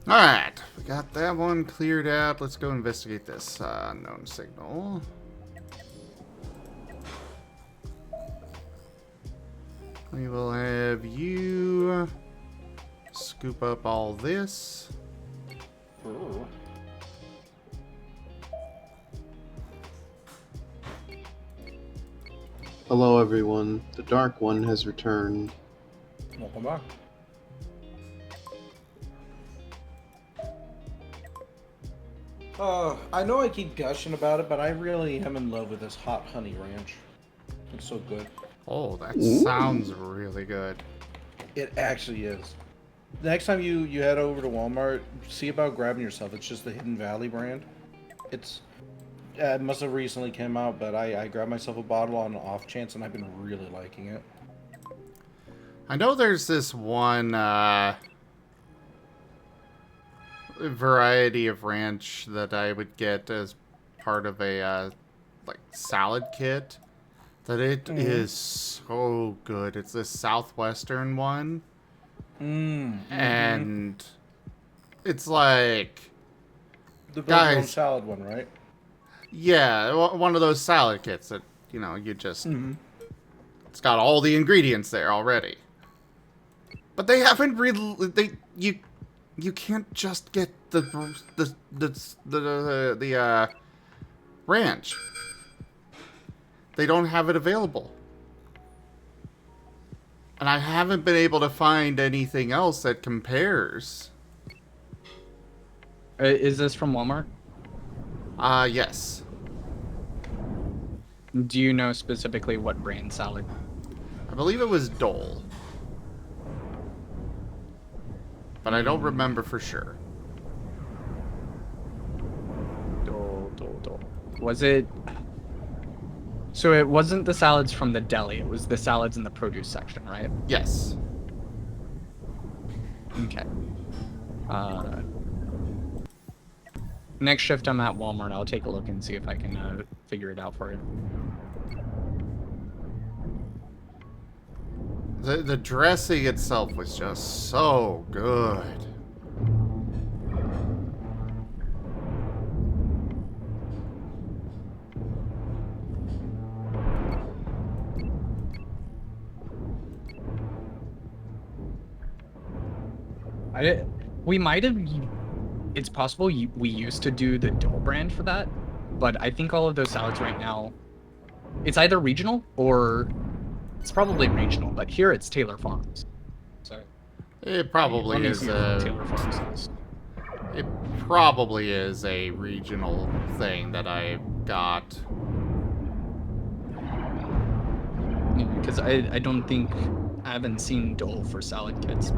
Alright, we got that one cleared out. Let's go investigate this unknown signal. We will have you scoop up all this. Ooh. Hello, everyone. The Dark One has returned. Welcome back. I know I keep gushing about it, but I really am in love with this hot honey ranch. It's so good. Oh, that sounds really good. It actually is. Next time you head over to Walmart, see about grabbing yourself. It's just the Hidden Valley brand. It must have recently came out, but I grabbed myself a bottle on an off chance, and I've been really liking it. I know there's this one variety of ranch that I would get as part of a like salad kit. That it is so good. It's this southwestern one. And it's like The build your own guys, salad one, right? yeah, one of those salad kits that, you know, you just it's got all the ingredients there already. But they haven't really you can't just get the ranch. They don't have it available. And I haven't been able to find anything else that compares. Is this from Walmart? Yes. Do you know specifically what brand salad? I believe it was Dole. But I don't remember for sure. Dole. Was it... So it wasn't the salads from the deli, it was the salads in the produce section, right? Yes. Okay. Next shift I'm at Walmart, I'll take a look and see if I can figure it out for you. The dressing itself was just so good. We might have... It's possible we used to do the Dole brand for that, but I think all of those salads right now, it's either regional or it's probably regional, but here it's Taylor Farms. So It probably let me is see what Taylor Farms is. it probably is a regional thing that I got. Because I don't think... I haven't seen Dole for salad kits.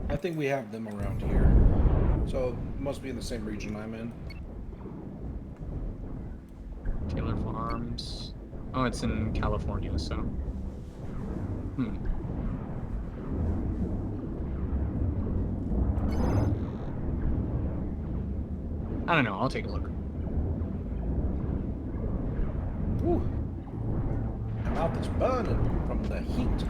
I think we have them around here. So it must be in the same region I'm in. Taylor Farms. Oh, it's in California, so... I don't know, I'll take a look. Ooh. My mouth is burning from the heat.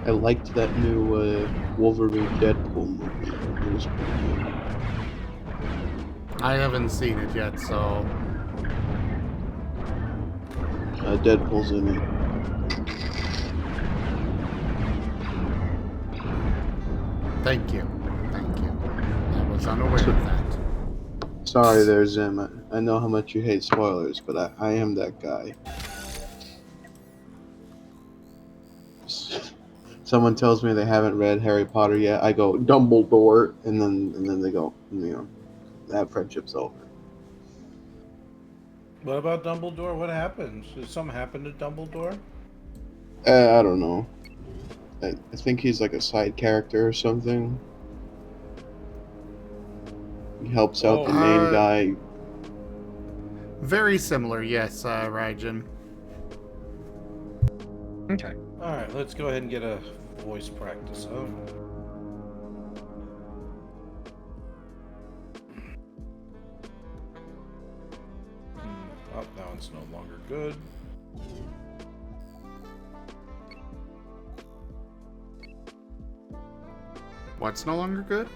I liked that new Wolverine Deadpool movie. It was pretty good. I haven't seen it yet, so Deadpool's in it. Thank you. Thank you. I was unaware of that. Sorry there, Zim. I know how much you hate spoilers, but I am that guy. Someone tells me they haven't read Harry Potter yet, I go, Dumbledore, and then they go, that friendship's over. What about Dumbledore? What happened? Did something happen to Dumbledore? I don't know. I think he's like a side character or something. He helps out the main guy. Very similar, yes, Rdyjin. Okay. Alright, let's go ahead and get a voice practice up. Oh, that one's no longer good. What's no longer good?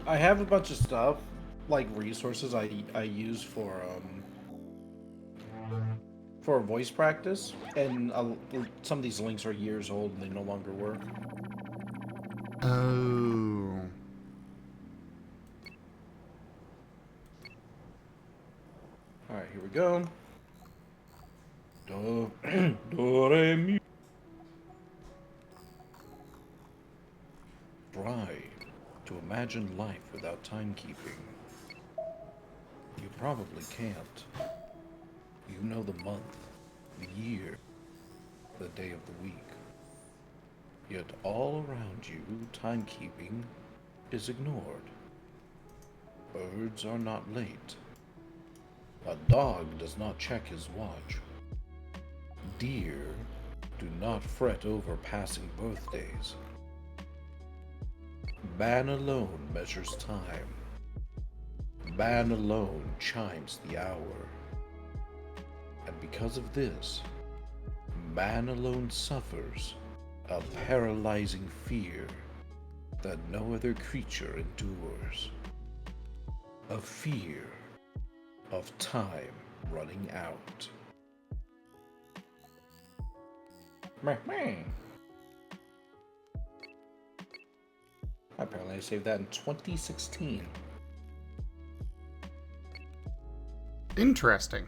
I have a bunch of stuff, like resources I use for voice practice, and some of these links are years old and they no longer work. Oh. Alright, here we go. Do, do, re, mi. Try to imagine life without timekeeping. You probably can't. You know the month, the year, the day of the week. Yet all around you, timekeeping is ignored. Birds are not late. A dog does not check his watch. Deer do not fret over passing birthdays. Man alone measures time. Man alone chimes the hour. And because of this, man alone suffers a paralyzing fear that no other creature endures. A fear of time running out. Meh, meh. Apparently I saved that in 2016. Interesting.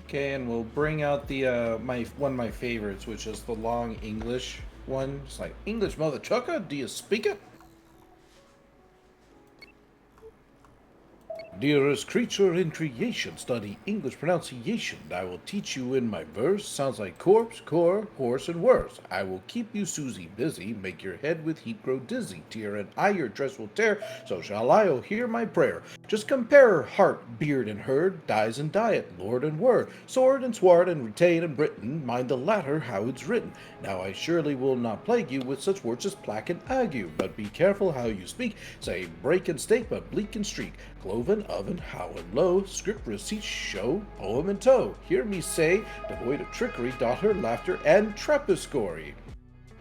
Okay, and we'll bring out the one of my favorites, which is the long English one. It's like, English mother trucker, do you speak it? Dearest creature in creation, study English pronunciation. I will teach you in my verse. Sounds like corpse, core, horse, and worse. I will keep you, Susie, busy. Make your head with heat grow dizzy. Tear and I your dress will tear. So shall I, oh, hear my prayer. Just compare heart, beard, and herd. Dies and diet, lord and word. Sword and swart and retain and Britain. Mind the latter, how it's written. Now I surely will not plague you with such words as plaque and ague. But be careful how you speak. Say break and stake, but bleak and streak. Cloven, oven, how and low, script, receipt, show, poem, and toe. Hear me say, devoid of trickery, daughter, laughter, and trapezory.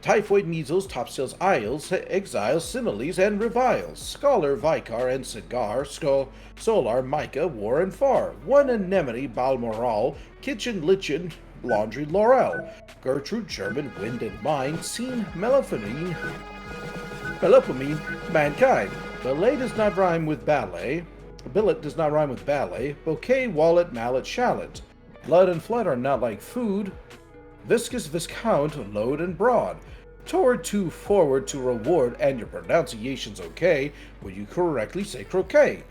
Typhoid, measles, topsails, isles, exiles, similes, and reviles. Scholar, vicar, and cigar, solar, mica, war, and far. One anemone, balmoral, kitchen, lichen, laundry, laurel. Gertrude, German, wind, and mind, scene, melophamine, mankind. Ballet does not rhyme with ballet. Billet does not rhyme with ballet. Bouquet, wallet, mallet, shallot. Blood and flood are not like food. Viscous, viscount, load and broad. Toward to forward to reward, and your pronunciation's okay when you correctly say croquet.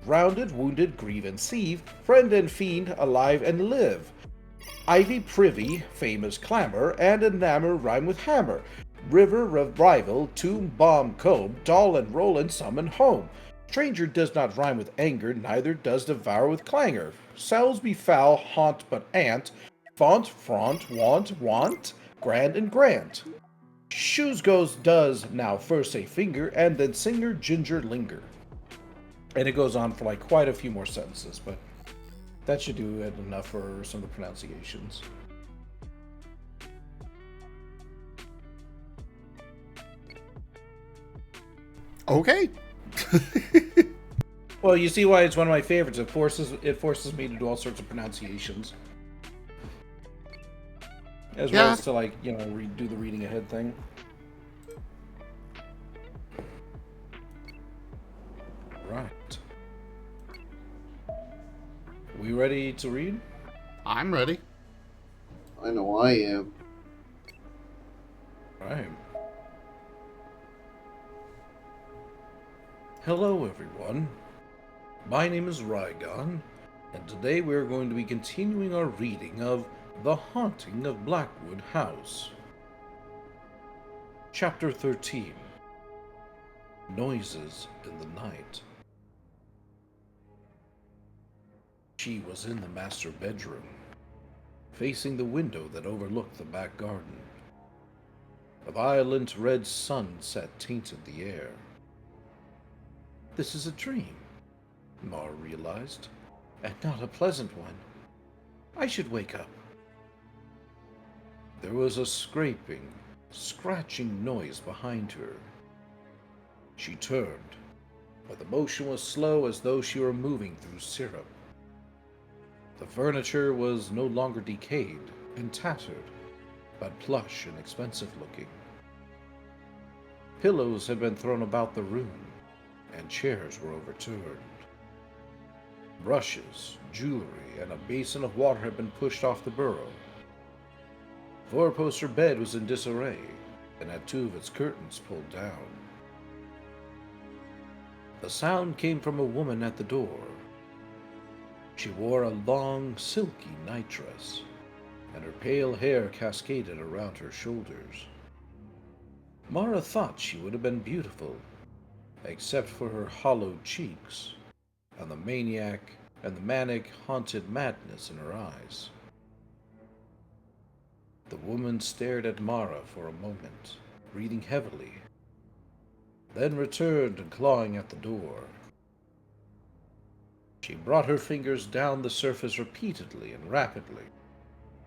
Rounded, wounded, grieve and sieve. Friend and fiend, alive and live. Ivy, privy, famous clamor, and enamor rhyme with hammer. River, rival, tomb, bomb, comb, doll and roll and summon home. Stranger does not rhyme with anger, neither does devour with clangor. Cells be foul, haunt but ant. Font, front, want, grand and grant. Shoes goes does, now first say finger, and then singer, ginger, linger. And it goes on for like quite a few more sentences, but that should do it enough for some of the pronunciations. Okay. Well, you see why it's one of my favorites. It forces me to do all sorts of pronunciations. As well Yeah. as to, like, you know, do the reading ahead thing. Right. We ready to read? I'm ready. I know I am. Right. Hello, everyone. My name is Rdyjin, and today we are going to be continuing our reading of The Haunting of Blackwood House. Chapter 13. Noises in the Night. She was in the master bedroom, facing the window that overlooked the back garden. A violent red sunset tainted the air. This is a dream, Mara realized, and not a pleasant one. I should wake up. There was a scraping, scratching noise behind her. She turned, but the motion was slow as though she were moving through syrup. The furniture was no longer decayed and tattered, but plush and expensive looking. Pillows had been thrown about the room, and chairs were overturned. Brushes, jewelry, and a basin of water had been pushed off the bureau. The four-poster bed was in disarray, and had two of its curtains pulled down. The sound came from a woman at the door. She wore a long, silky nightdress, and her pale hair cascaded around her shoulders. Mara thought she would have been beautiful, except for her hollowed cheeks, and the manic, haunted madness in her eyes. The woman stared at Mara for a moment, breathing heavily, then returned and clawing at the door. She brought her fingers down the surface repeatedly and rapidly,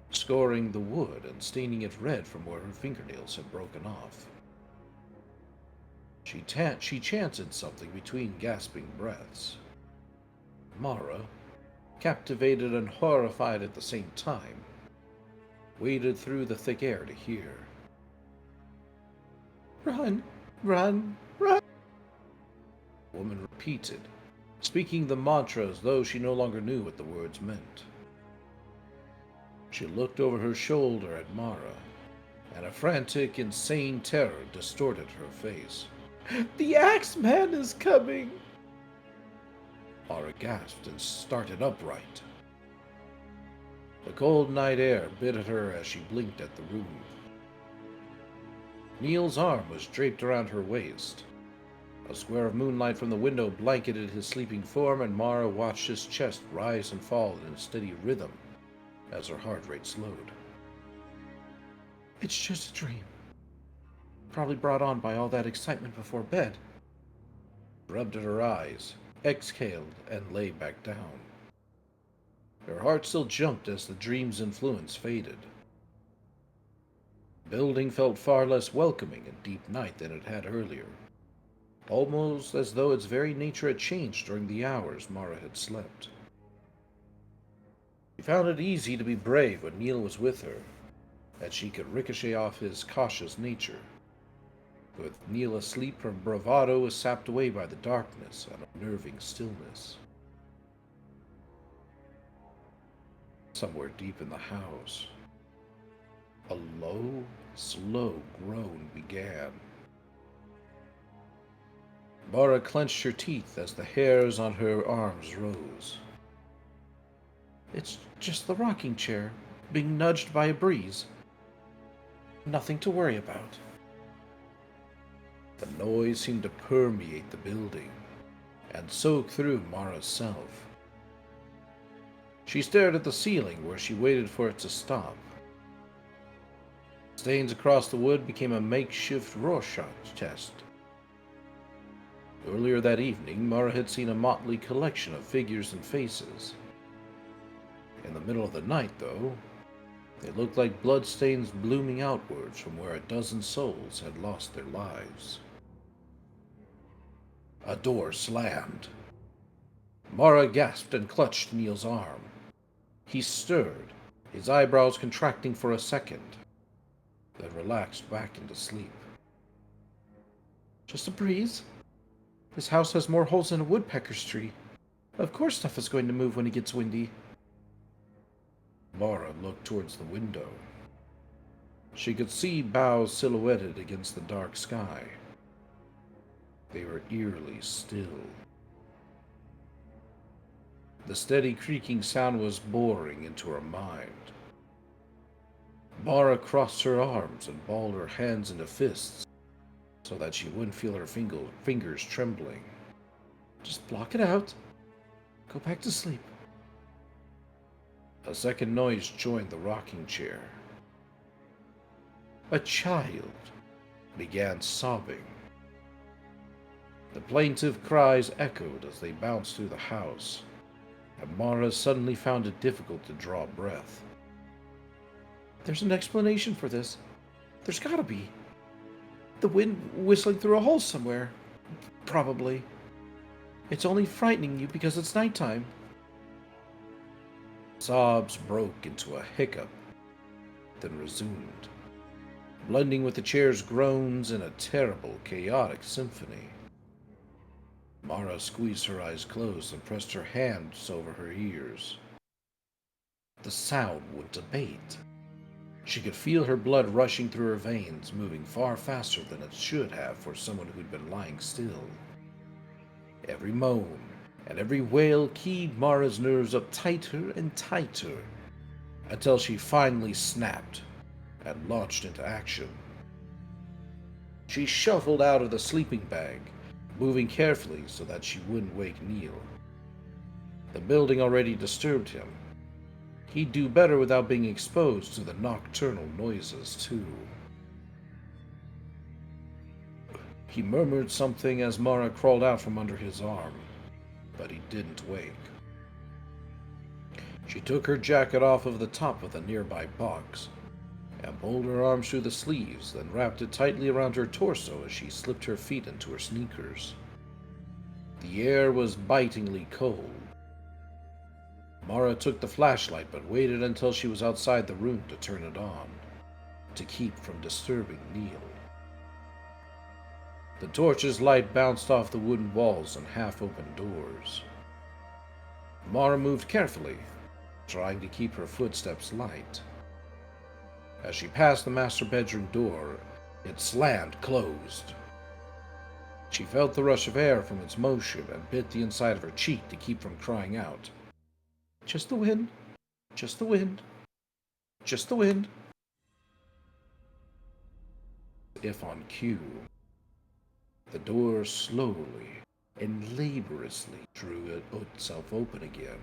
scoring the wood and staining it red from where her fingernails had broken off. She chanted something between gasping breaths. Mara, captivated and horrified at the same time, waded through the thick air to hear. "Run, run, run!" The woman repeated, speaking the mantra as though she no longer knew what the words meant. She looked over her shoulder at Mara, and a frantic, insane terror distorted her face. "The Axeman is coming!" Mara gasped and started upright. The cold night air bit at her as she blinked at the room. Neil's arm was draped around her waist. A square of moonlight from the window blanketed his sleeping form, and Mara watched his chest rise and fall in a steady rhythm as her heart rate slowed. "It's just a dream. Probably brought on by all that excitement before bed." Rubbed at her eyes, exhaled, and lay back down. Her heart still jumped as the dream's influence faded. The building felt far less welcoming in deep night than it had earlier, almost as though its very nature had changed during the hours Mara had slept. She found it easy to be brave when Neil was with her, as she could ricochet off his cautious nature. With Neil asleep, her bravado was sapped away by the darkness and unnerving stillness. Somewhere deep in the house, a low, slow groan began. Mara clenched her teeth as the hairs on her arms rose. "It's just the rocking chair, being nudged by a breeze. Nothing to worry about." The noise seemed to permeate the building and soak through Mara's self. She stared at the ceiling where she waited for it to stop. Stains across the wood became a makeshift Rorschach test. Earlier that evening, Mara had seen a motley collection of figures and faces. In the middle of the night, though, they looked like bloodstains blooming outwards from where a dozen souls had lost their lives. A door slammed. Mara gasped and clutched Neil's arm. He stirred, his eyebrows contracting for a second, then relaxed back into sleep. Just a breeze. This house has more holes than a woodpecker's tree. Of course stuff is going to move when it gets windy. Mara looked towards the window. She could see boughs silhouetted against the dark sky. They were eerily still. The steady creaking sound was boring into her mind. Mara crossed her arms and balled her hands into fists so that she wouldn't feel her fingers trembling. Just block it out. Go back to sleep. A second noise joined the rocking chair. A child began sobbing. The plaintive cries echoed as they bounced through the house, and Mara suddenly found it difficult to draw breath. There's an explanation for this. There's gotta be. The wind whistling through a hole somewhere. Probably. It's only frightening you because it's nighttime. Sobs broke into a hiccup, then resumed, blending with the chair's groans in a terrible, chaotic symphony. Mara squeezed her eyes closed and pressed her hands over her ears. The sound wouldn't abate. She could feel her blood rushing through her veins, moving far faster than it should have for someone who'd been lying still. Every moan and every wail keyed Mara's nerves up tighter and tighter, until she finally snapped and launched into action. She shuffled out of the sleeping bag, moving carefully so that she wouldn't wake Neil. The building already disturbed him. He'd do better without being exposed to the nocturnal noises, too. He murmured something as Mara crawled out from under his arm, but he didn't wake. She took her jacket off of the top of the nearby box and pulled her arms through the sleeves, then wrapped it tightly around her torso as she slipped her feet into her sneakers. The air was bitingly cold. Mara took the flashlight but waited until she was outside the room to turn it on, to keep from disturbing Neil. The torch's light bounced off the wooden walls and half-open doors. Mara moved carefully, trying to keep her footsteps light. As she passed the master bedroom door, it slammed closed. She felt the rush of air from its motion and bit the inside of her cheek to keep from crying out. Just the wind. Just the wind. Just the wind. If on cue, the door slowly and laboriously drew itself open again.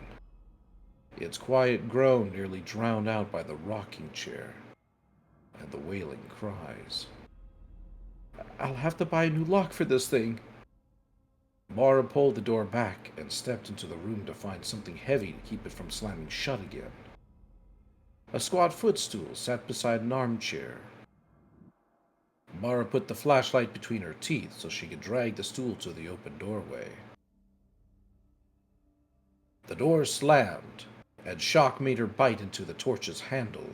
Its quiet groan nearly drowned out by the rocking chair and the wailing cries. I'll have to buy a new lock for this thing. Mara pulled the door back and stepped into the room to find something heavy to keep it from slamming shut again. A squat footstool sat beside an armchair. Mara put the flashlight between her teeth so she could drag the stool to the open doorway. The door slammed, and shock made her bite into the torch's handle.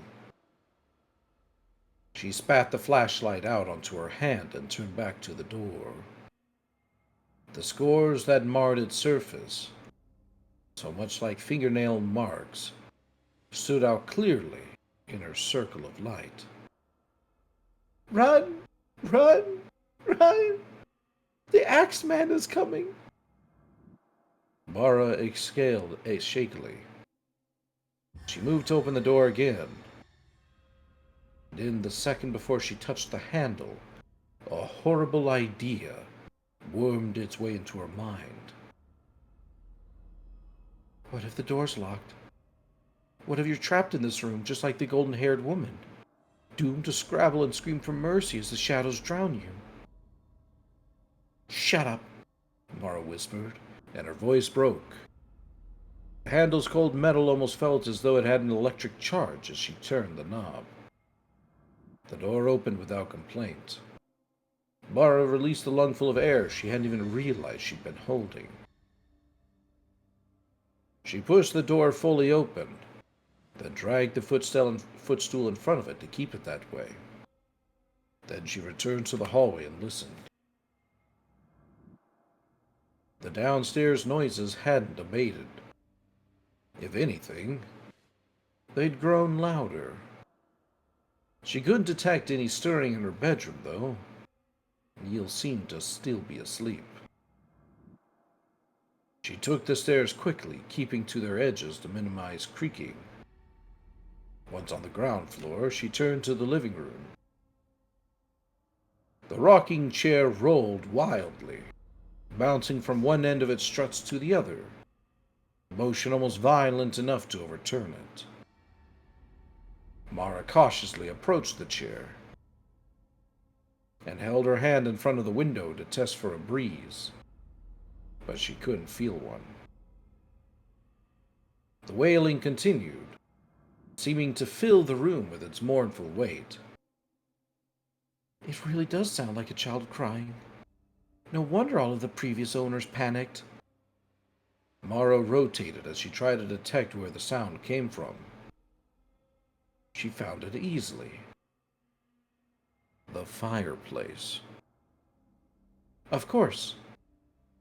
She spat the flashlight out onto her hand and turned back to the door. The scores that marred its surface, so much like fingernail marks, stood out clearly in her circle of light. Run! Run! Run! The Axeman is coming! Mara exhaled shakily. She moved to open the door again. And in the second before she touched the handle, a horrible idea wormed its way into her mind. What if the door's locked? What if you're trapped in this room just like the golden-haired woman, doomed to scrabble and scream for mercy as the shadows drown you? Shut up, Mara whispered, and her voice broke. The handle's cold metal almost felt as though it had an electric charge as she turned the knob. The door opened without complaint. Mara released a lungful of air she hadn't even realized she'd been holding. She pushed the door fully open, then dragged the footstool in front of it to keep it that way. Then she returned to the hallway and listened. The downstairs noises hadn't abated. If anything, they'd grown louder. She couldn't detect any stirring in her bedroom, though. Neil seemed to still be asleep. She took the stairs quickly, keeping to their edges to minimize creaking. Once on the ground floor, she turned to the living room. The rocking chair rolled wildly, bouncing from one end of its struts to the other, motion almost violent enough to overturn it. Mara cautiously approached the chair and held her hand in front of the window to test for a breeze, but she couldn't feel one. The wailing continued, seeming to fill the room with its mournful weight. It really does sound like a child crying. No wonder all of the previous owners panicked. Mara rotated as she tried to detect where the sound came from. She found it easily. The fireplace. Of course.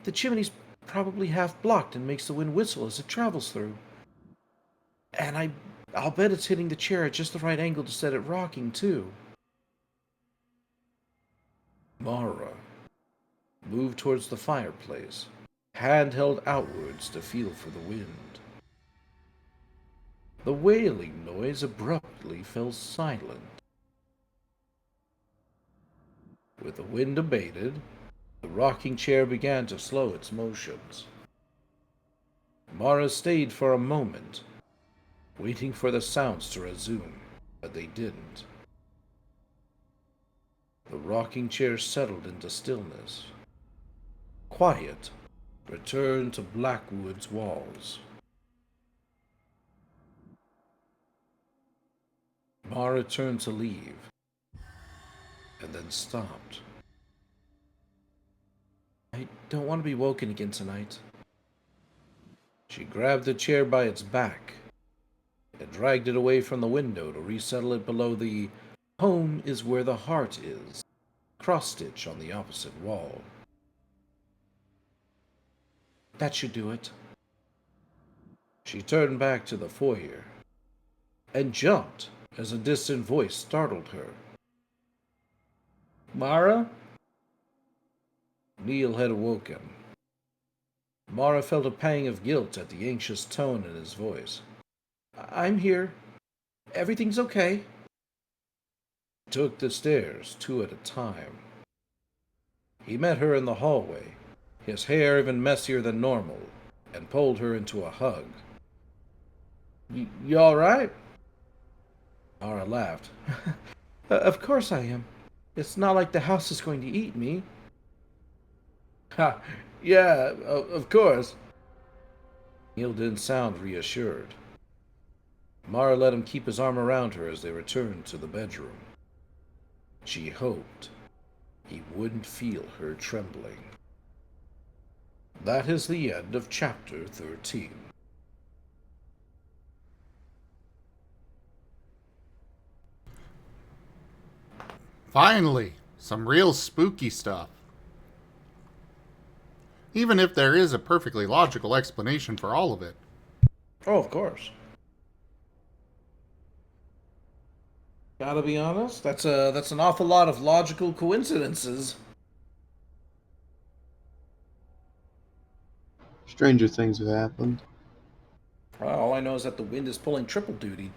The chimney's probably half blocked and makes the wind whistle as it travels through. And I'll bet it's hitting the chair at just the right angle to set it rocking, too. Mara moved towards the fireplace, hand held outwards to feel for the wind. The wailing noise abruptly fell silent. With the wind abated, the rocking chair began to slow its motions. Mara stayed for a moment, waiting for the sounds to resume, but they didn't. The rocking chair settled into stillness. Quiet returned to Blackwood's walls. Mara turned to leave, and then stopped. I don't want to be woken again tonight. She grabbed the chair by its back and dragged it away from the window to resettle it below the "Home is where the heart is" cross-stitch on the opposite wall. That should do it. She turned back to the foyer and jumped as a distant voice startled her. Mara? Neil had awoken. Mara felt a pang of guilt at the anxious tone in his voice. I'm here. Everything's okay. He took the stairs 2 at a time. He met her in the hallway, his hair even messier than normal, and pulled her into a hug. You all right? Mara laughed. Of course I am. It's not like the house is going to eat me. Ha! Yeah, of course. Neil didn't sound reassured. Mara let him keep his arm around her as they returned to the bedroom. She hoped he wouldn't feel her trembling. That is the end of chapter 13. Finally, some real spooky stuff. Even if there is a perfectly logical explanation for all of it. Oh, of course. Gotta be honest, that's an awful lot of logical coincidences. Stranger things have happened. Well, all I know is that the wind is pulling triple duty.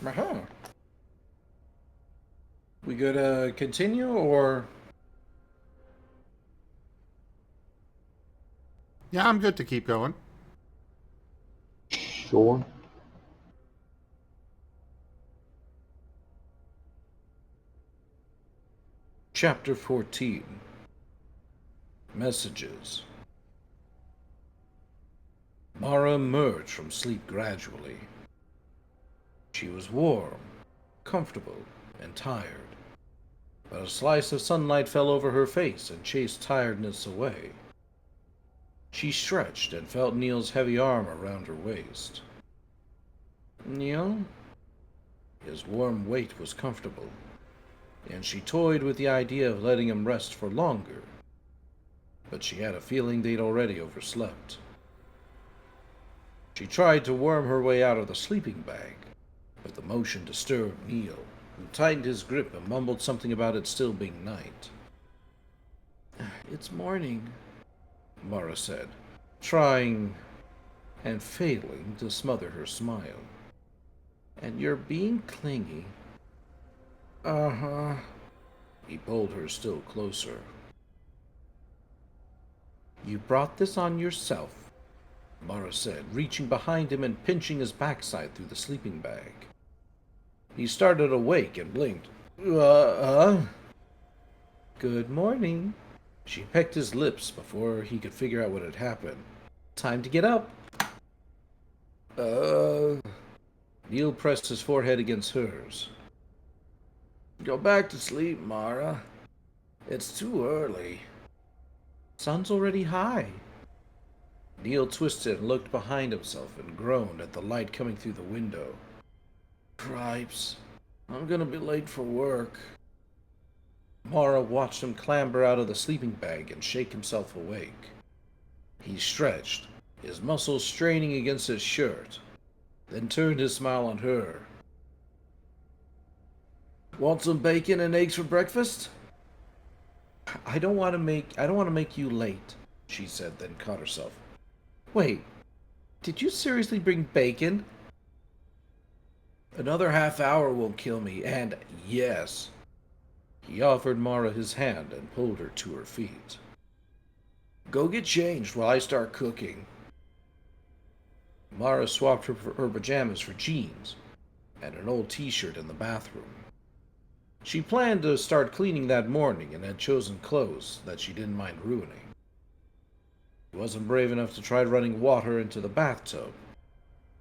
Uh-huh. We gonna continue, or? Yeah, I'm good to keep going. Sure. Chapter 14. messages. Mara emerged from sleep gradually. She was warm, comfortable, and tired, but a slice of sunlight fell over her face and chased tiredness away. She stretched and felt Neil's heavy arm around her waist. Neil? His warm weight was comfortable, and she toyed with the idea of letting him rest for longer, but she had a feeling they'd already overslept. She tried to worm her way out of the sleeping bag, but the motion disturbed Neil, who tightened his grip and mumbled something about it still being night. "It's morning," Mara said, trying and failing to smother her smile. "And you're being clingy." "Uh-huh." He pulled her still closer. "You brought this on yourself," Mara said, reaching behind him and pinching his backside through the sleeping bag. He started awake and blinked. Good morning." She pecked his lips before he could figure out what had happened. "Time to get up." Neil pressed his forehead against hers. "Go back to sleep, Mara. It's too early." "Sun's already high." Neil twisted and looked behind himself and groaned at the light coming through the window. "Cripes, I'm gonna be late for work." Mara watched him clamber out of the sleeping bag and shake himself awake. He stretched, his muscles straining against his shirt, then turned his smile on her. "Want some bacon and eggs for breakfast?" I don't want to make you late," she said, then caught herself. "Wait, did you seriously bring bacon?" "Another half hour won't kill me, and yes." He offered Mara his hand and pulled her to her feet. "Go get changed while I start cooking." Mara swapped her pajamas for jeans and an old t-shirt in the bathroom. She planned to start cleaning that morning and had chosen clothes that she didn't mind ruining. She wasn't brave enough to try running water into the bathtub,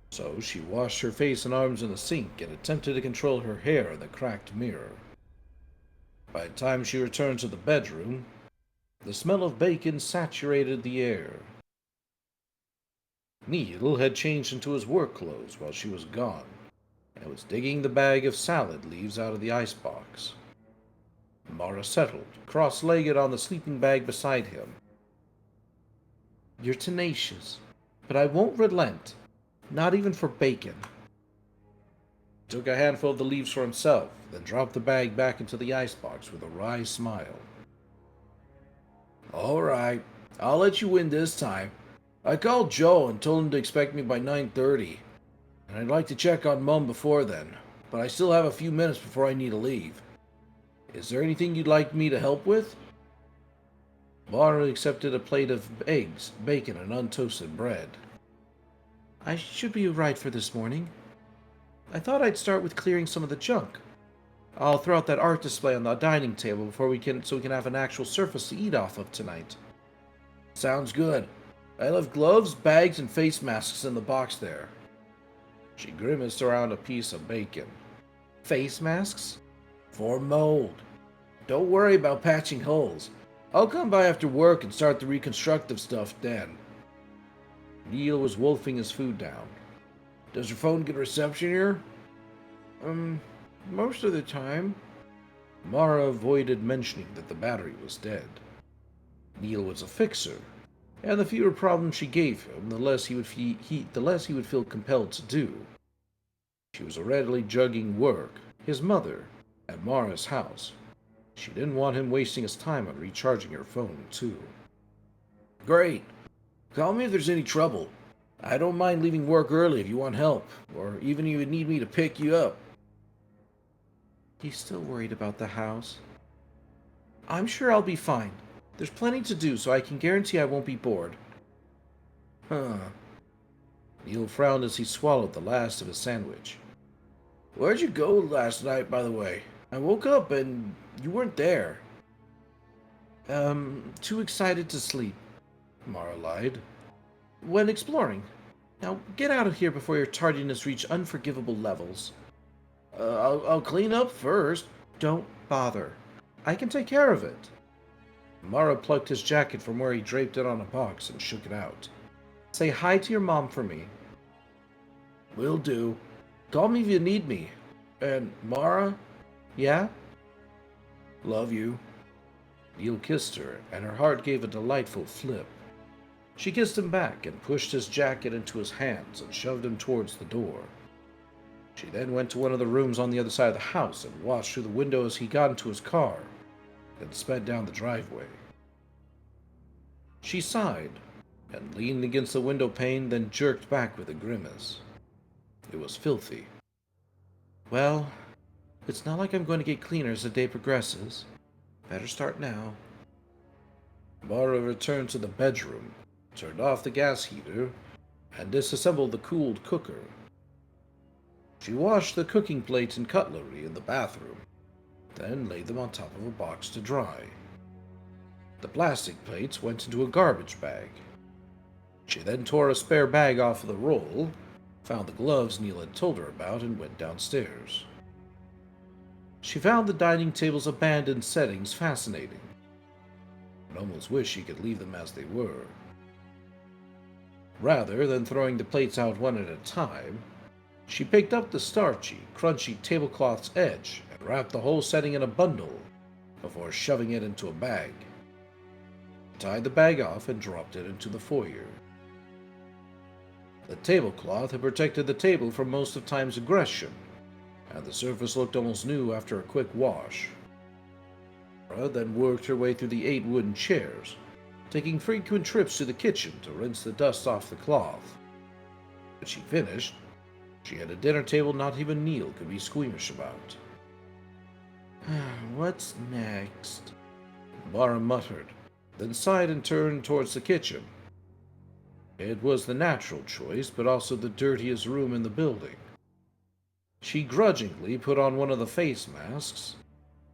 so she washed her face and arms in the sink and attempted to control her hair in the cracked mirror. By the time she returned to the bedroom, the smell of bacon saturated the air. Neil had changed into his work clothes while she was gone, and was digging the bag of salad leaves out of the icebox. Mara settled, cross-legged on the sleeping bag beside him. "You're tenacious, but I won't relent, not even for bacon." He took a handful of the leaves for himself, then dropped the bag back into the icebox with a wry smile. "All right, I'll let you win this time. I called Joe and told him to expect me by 9:30, and I'd like to check on Mum before then, but I still have a few minutes before I need to leave. Is there anything you'd like me to help with?" Mara accepted a plate of eggs, bacon, and untoasted bread. "I should be right for this morning. I thought I'd start with clearing some of the junk. I'll throw out that art display on the dining table so we can have an actual surface to eat off of tonight." "Sounds good. I left gloves, bags, and face masks in the box there." She grimaced around a piece of bacon. "Face masks?" "For mold. Don't worry about patching holes. I'll come by after work and start the reconstructive stuff then." Neil was wolfing his food down. "Does your phone get reception here?" Most of the time." Mara avoided mentioning that the battery was dead. Neil was a fixer, and the fewer problems she gave him, the less he would feel compelled to do. She was already juggling work, his mother, at Mara's house. She didn't want him wasting his time on recharging her phone, too. "Great. Call me if there's any trouble. I don't mind leaving work early if you want help, or even if you would need me to pick you up." "He's still worried about the house." "I'm sure I'll be fine. There's plenty to do, so I can guarantee I won't be bored." "Huh." Neil frowned as he swallowed the last of his sandwich. "Where'd you go last night, by the way? I woke up and you weren't there." Too excited to sleep, Mara lied. When exploring. Now, get out of here before your tardiness reach unforgivable levels. I'll clean up first. Don't bother. I can take care of it. Mara plucked his jacket from where he draped it on a box and shook it out. Say hi to your mom for me. Will do. Call me if you need me. And Mara? Yeah? Love you. Neil kissed her, and her heart gave a delightful flip. She kissed him back and pushed his jacket into his hands and shoved him towards the door. She then went to one of the rooms on the other side of the house and watched through the window as he got into his car, then sped down the driveway. She sighed and leaned against the window pane, then jerked back with a grimace. It was filthy. Well, it's not like I'm going to get cleaner as the day progresses. Better start now. Mara returned to the bedroom, turned off the gas heater, and disassembled the cooled cooker. She washed the cooking plates and cutlery in the bathroom, then laid them on top of a box to dry. The plastic plates went into a garbage bag. She then tore a spare bag off of the roll, found the gloves Neil had told her about, and went downstairs. She found the dining table's abandoned settings fascinating, and almost wished she could leave them as they were. Rather than throwing the plates out one at a time, she picked up the starchy, crunchy tablecloth's edge and wrapped the whole setting in a bundle before shoving it into a bag. Tied the bag off and dropped it into the foyer. The tablecloth had protected the table from most of Time's aggression, and the surface looked almost new after a quick wash. Mara then worked her way through the 8 wooden chairs, taking frequent trips to the kitchen to rinse the dust off the cloth. When she finished, she had a dinner table not even Neil could be squeamish about. What's next? Mara muttered, then sighed and turned towards the kitchen. It was the natural choice, but also the dirtiest room in the building. She grudgingly put on one of the face masks,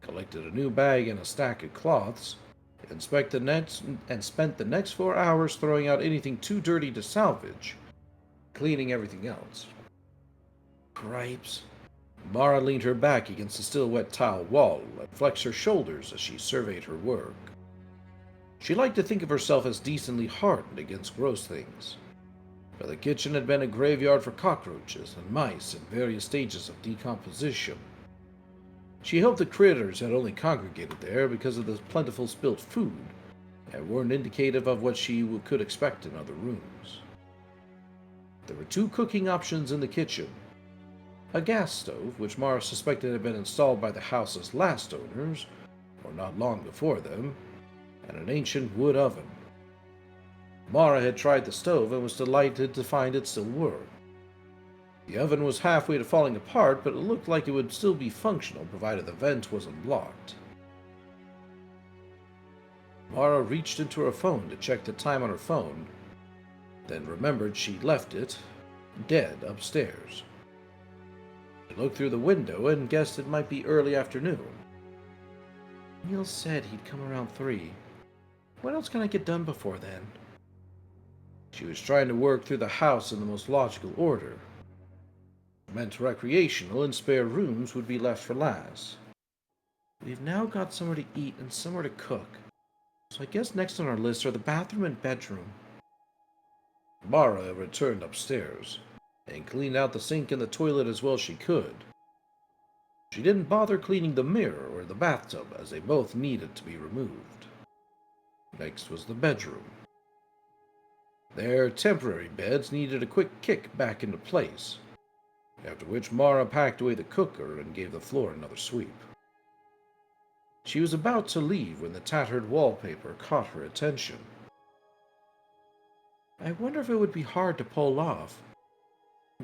collected a new bag and a stack of cloths, and spent the next 4 hours throwing out anything too dirty to salvage, cleaning everything else. Cripes. Mara leaned her back against the still wet tile wall and flexed her shoulders as she surveyed her work. She liked to think of herself as decently hardened against gross things, but the kitchen had been a graveyard for cockroaches and mice in various stages of decomposition. She hoped the critters had only congregated there because of the plentiful spilt food and weren't indicative of what she could expect in other rooms. There were 2 cooking options in the kitchen: a gas stove, which Mara suspected had been installed by the house's last owners, or not long before them, and an ancient wood oven. Mara had tried the stove and was delighted to find it still worked. The oven was halfway to falling apart, but it looked like it would still be functional provided the vent wasn't blocked. Mara reached into her phone to check the time on her phone, then remembered she'd left it, dead, upstairs. She looked through the window and guessed it might be early afternoon. Neil said he'd come around 3. What else can I get done before then? She was trying to work through the house in the most logical order. It meant recreational and spare rooms would be left for last. We've now got somewhere to eat and somewhere to cook, so I guess next on our list are the bathroom and bedroom. Mara returned upstairs and cleaned out the sink and the toilet as well as she could. She didn't bother cleaning the mirror or the bathtub, as they both needed to be removed. Next was the bedroom. Their temporary beds needed a quick kick back into place, after which Mara packed away the cooker and gave the floor another sweep. She was about to leave when the tattered wallpaper caught her attention. I wonder if it would be hard to pull off.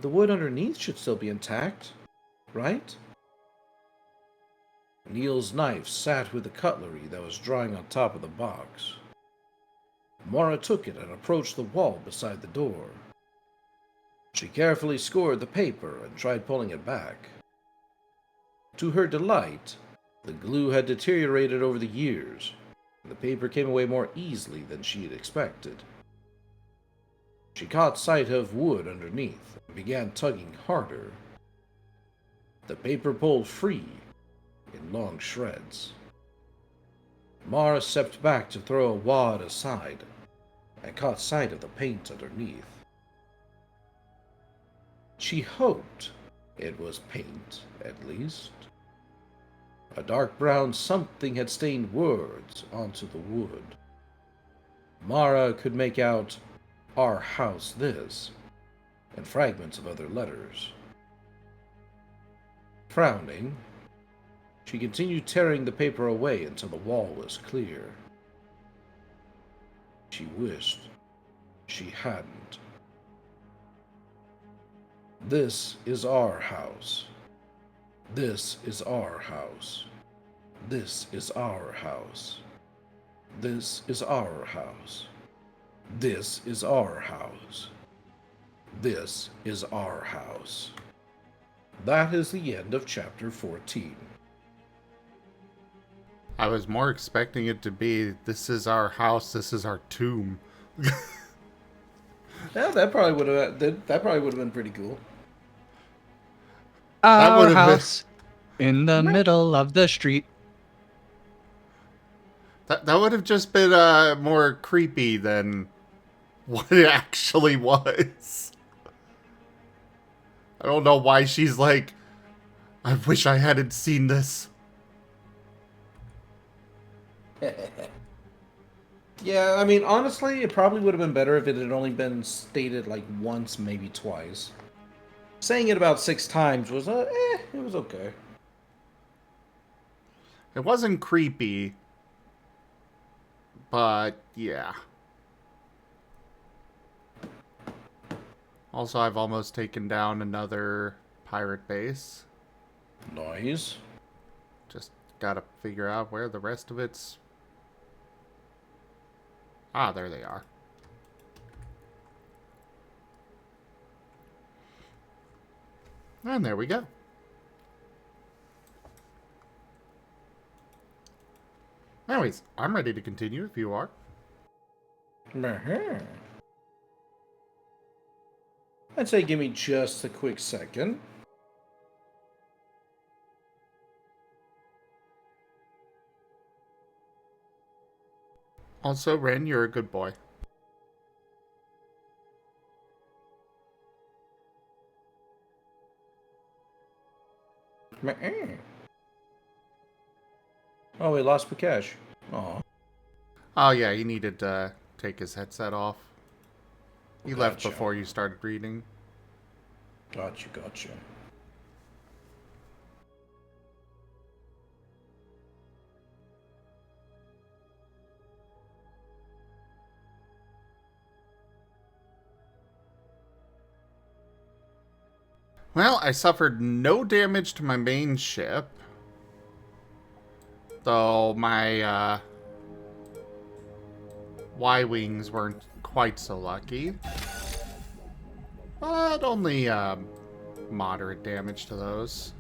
The wood underneath should still be intact, right? Neil's knife sat with the cutlery that was drying on top of the box. Mara took it and approached the wall beside the door. She carefully scored the paper and tried pulling it back. To her delight, the glue had deteriorated over the years, The paper came away more easily than she had expected. She caught sight of wood underneath and began tugging harder. The paper pulled free in long shreds. Mara stepped back to throw a wad aside and caught sight of the paint underneath. She hoped it was paint, at least. A dark brown something had stained words onto the wood. Mara could make out "Our house this" and fragments of other letters. Frowning, she continued tearing the paper away until the wall was clear. She wished she hadn't. This is our house. This is our house. This is our house. This is our house. This is our house. This is our house. That is the end of chapter 14. I was more expecting it to be, this is our house, this is our tomb. Yeah, that probably would have been pretty cool. That Our would've been- house in the middle of the street. That would have just been more creepy than what it actually was. I don't know why she's like, I wish I hadn't seen this. Yeah, I mean, honestly, it probably would have been better if it had only been stated like once, maybe twice. Saying it about 6 times was, it was okay. It wasn't creepy, but yeah. Also, I've almost taken down another pirate base. Nice. Just gotta figure out where the rest of it's... Ah, there they are. And there we go. Anyways, I'm ready to continue if you are. I'd say give me just a quick second. Also, Ren, you're a good boy. Oh, we lost Prakash. Aw. Oh yeah, he needed to take his headset off. He left Gotcha. before you started reading. Gotcha. Well, I suffered no damage to my main ship. Though my Y-wings weren't quite so lucky. But only moderate damage to those.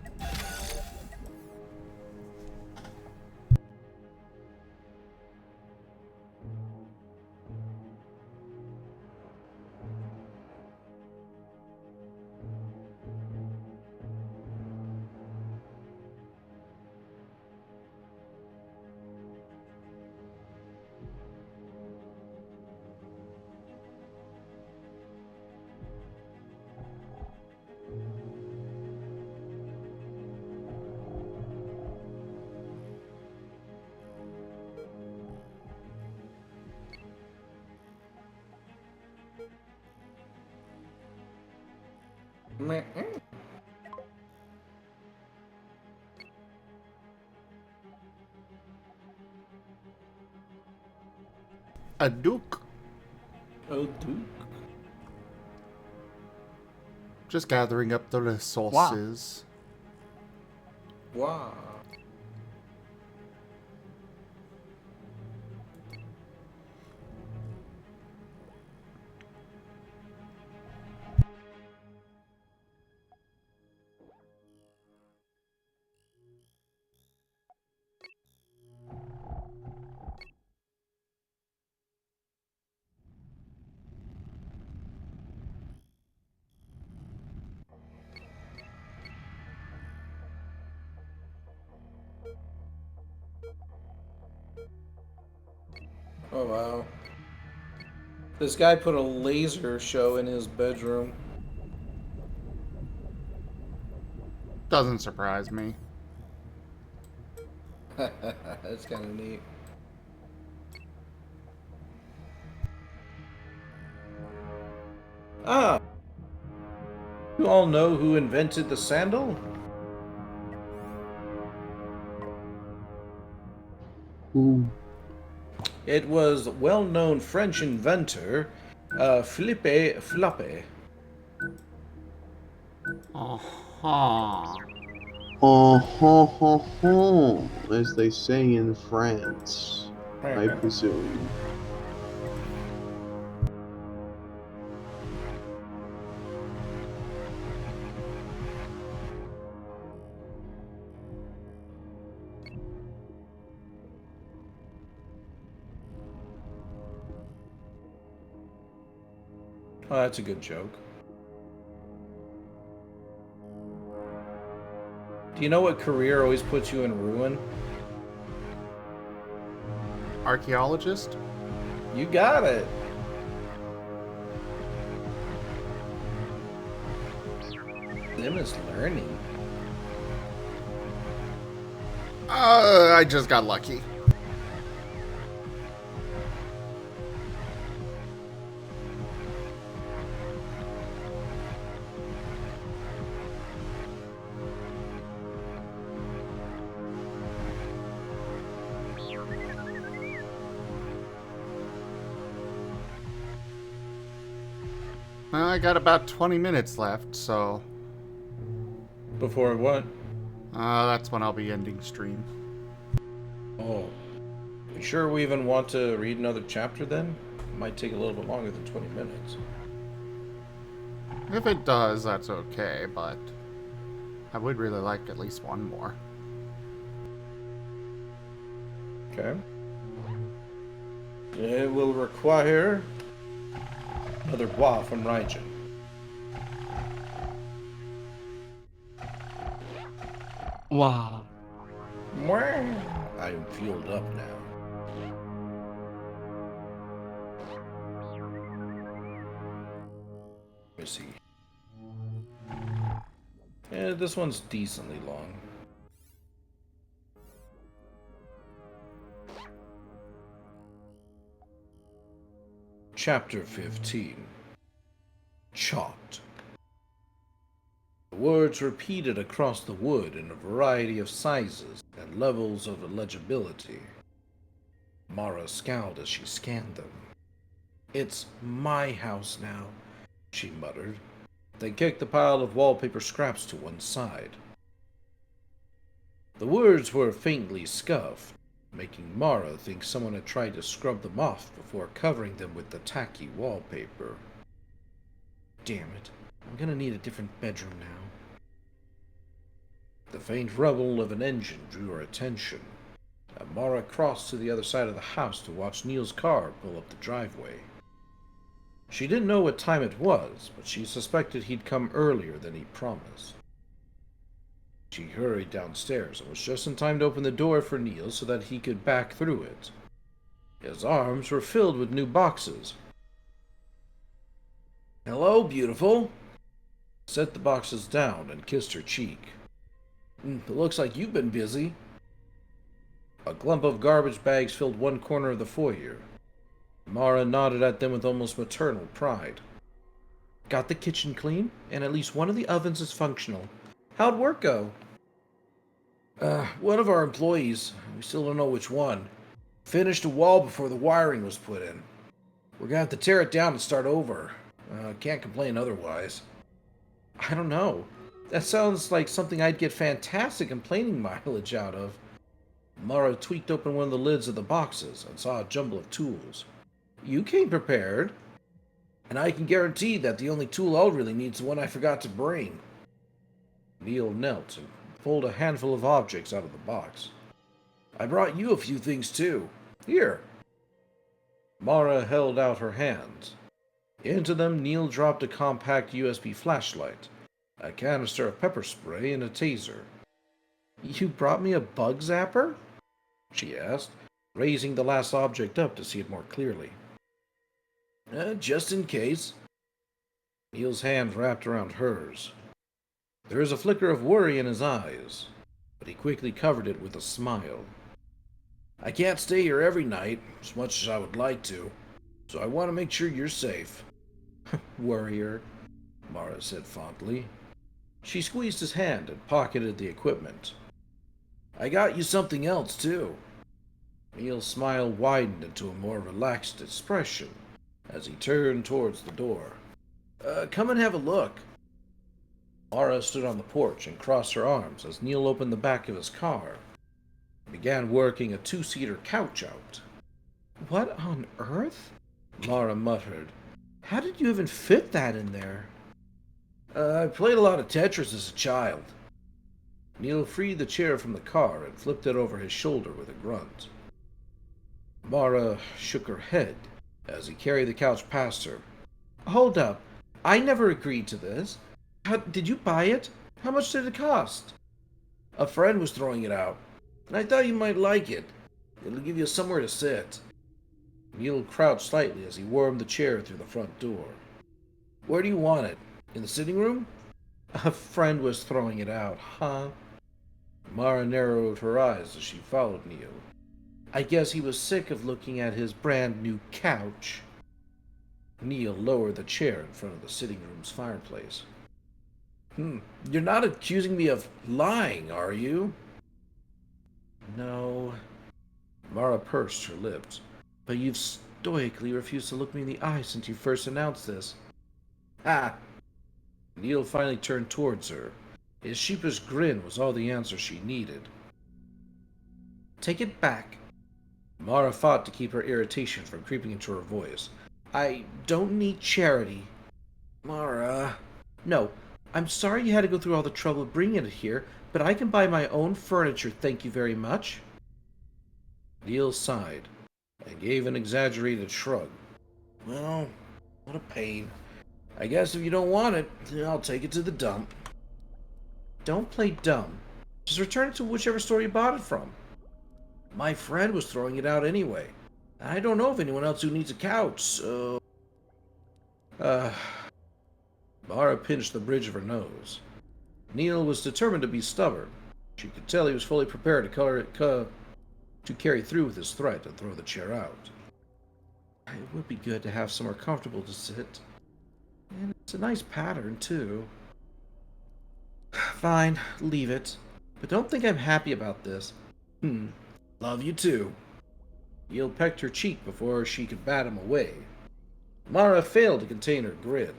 A Duke. Oh, dude. Just gathering up the resources. Wow. Oh, wow. This guy put a laser show in his bedroom. Doesn't surprise me. That's kind of neat. Ah! You all know who invented the sandal? Ooh. It was well-known French inventor Philippe Flappe. Uh-huh. As they say in France, I presume. Oh, that's a good joke. Do you know what career always puts you in ruin? Archaeologist? You got it. Them is learning. I just got lucky. Well, I got about 20 minutes left, so Before what? that's when I'll be ending stream. Oh. You sure we even want to read another chapter then? It might take a little bit longer than 20 minutes. If it does, that's okay, but I would really like at least one more. Okay. It will require another bois from Rdyjin. Wow. I'm fueled up now. Let me see. Yeah, this one's decently long. Chapter 15. Chopped. The words repeated across the wood in a variety of sizes and levels of illegibility. Mara scowled as she scanned them. "It's my house now," she muttered, then kicked the pile of wallpaper scraps to one side. The words were faintly scuffed, making Mara think someone had tried to scrub them off before covering them with the tacky wallpaper. Damn it, I'm gonna need a different bedroom now. The faint rumble of an engine drew her attention, and Mara crossed to the other side of the house to watch Neil's car pull up the driveway. She didn't know what time it was, but she suspected he'd come earlier than he promised. She hurried downstairs and was just in time to open the door for Neil so that he could back through it. His arms were filled with new boxes. "Hello, beautiful." Set the boxes down and kissed her cheek. "It looks like you've been busy." A clump of garbage bags filled one corner of the foyer. Mara nodded at them with almost maternal pride. "Got the kitchen clean, and at least one of the ovens is functional. How'd work go?" One of our employees, we still don't know which one, finished a wall before the wiring was put in. We're gonna have to tear it down and start over. Can't complain otherwise." "I don't know. That sounds like something I'd get fantastic complaining mileage out of." Mara tweaked open one of the lids of the boxes and saw a jumble of tools. "You came prepared. And I can guarantee that the only tool I'll really need is the one I forgot to bring." Neil knelt and pulled a handful of objects out of the box. "I brought you a few things too. Here." Mara held out her hands. Into them, Neil dropped a compact USB flashlight, a canister of pepper spray, and a taser. "You brought me a bug zapper?" she asked, raising the last object up to see it more clearly. Just in case. Neil's hand wrapped around hers. There is a flicker of worry in his eyes, but he quickly covered it with a smile. I can't stay here every night, as much as I would like to, so I want to make sure you're safe. Worrier, Mara said fondly. She squeezed his hand and pocketed the equipment. I got you something else, too. Neil's smile widened into a more relaxed expression as he turned towards the door. Come and have a look. Mara stood on the porch and crossed her arms as Neil opened the back of his car and began working a two-seater couch out. What on earth? Mara muttered. How did you even fit that in there? I played a lot of Tetris as a child. Neil freed the chair from the car and flipped it over his shoulder with a grunt. Mara shook her head as he carried the couch past her. Hold up. I never agreed to this. Did you buy it? How much did it cost? A friend was throwing it out, and I thought you might like it. It'll give you somewhere to sit. Neil crouched slightly as he warmed the chair through the front door. Where do you want it? In the sitting room? A friend was throwing it out, huh? Mara narrowed her eyes as she followed Neil. I guess he was sick of looking at his brand new couch. Neil lowered the chair in front of the sitting room's fireplace. You're not accusing me of lying, are you? No. Mara pursed her lips. But you've stoically refused to look me in the eye since you first announced this. Ah! Neil finally turned towards her. His sheepish grin was all the answer she needed. Take it back. Mara fought to keep her irritation from creeping into her voice. I don't need charity. Mara. No, I'm sorry you had to go through all the trouble of bringing it here, but I can buy my own furniture, thank you very much. Neil sighed and gave an exaggerated shrug. Well, what a pain. I guess if you don't want it, then I'll take it to the dump. Don't play dumb. Just return it to whichever store you bought it from. My friend was throwing it out anyway. I don't know of anyone else who needs a couch, so... Mara pinched the bridge of her nose. Neil was determined to be stubborn. She could tell he was fully prepared to carry through with his threat and throw the chair out. It would be good to have somewhere comfortable to sit. And it's a nice pattern, too. Fine, leave it. But don't think I'm happy about this. Love you too. Neil pecked her cheek before she could bat him away. Mara failed to contain her grin.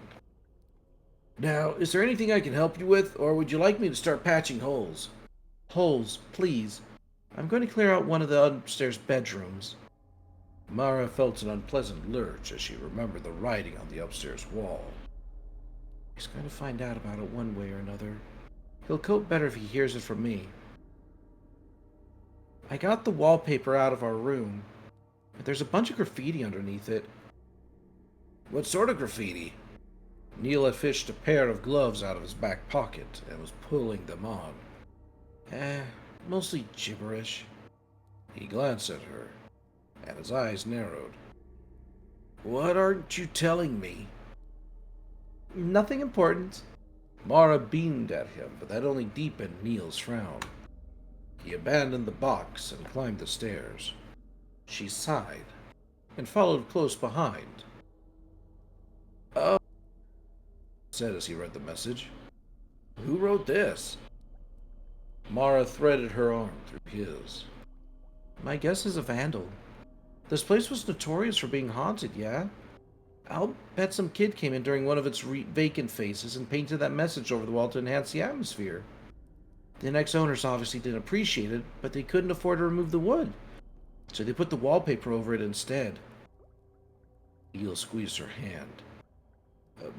Now, is there anything I can help you with, or would you like me to start patching holes? Holes, please. I'm going to clear out one of the upstairs bedrooms. Mara felt an unpleasant lurch as she remembered the writing on the upstairs wall. He's going to find out about it one way or another. He'll cope better if he hears it from me. I got the wallpaper out of our room, but there's a bunch of graffiti underneath it. What sort of graffiti? Neil had fished a pair of gloves out of his back pocket and was pulling them on. Mostly gibberish. He glanced at her, and his eyes narrowed. What aren't you telling me? Nothing important. Mara beamed at him, but that only deepened Neil's frown. He abandoned the box and climbed the stairs. She sighed and followed close behind. Oh, said as he read the message. Who wrote this? Mara threaded her arm through his. My guess is a vandal. This place was notorious for being haunted, yeah? I'll bet some kid came in during one of its vacant phases and painted that message over the wall to enhance the atmosphere. The next owners obviously didn't appreciate it, but they couldn't afford to remove the wood, so they put the wallpaper over it instead. Neil squeezed her hand.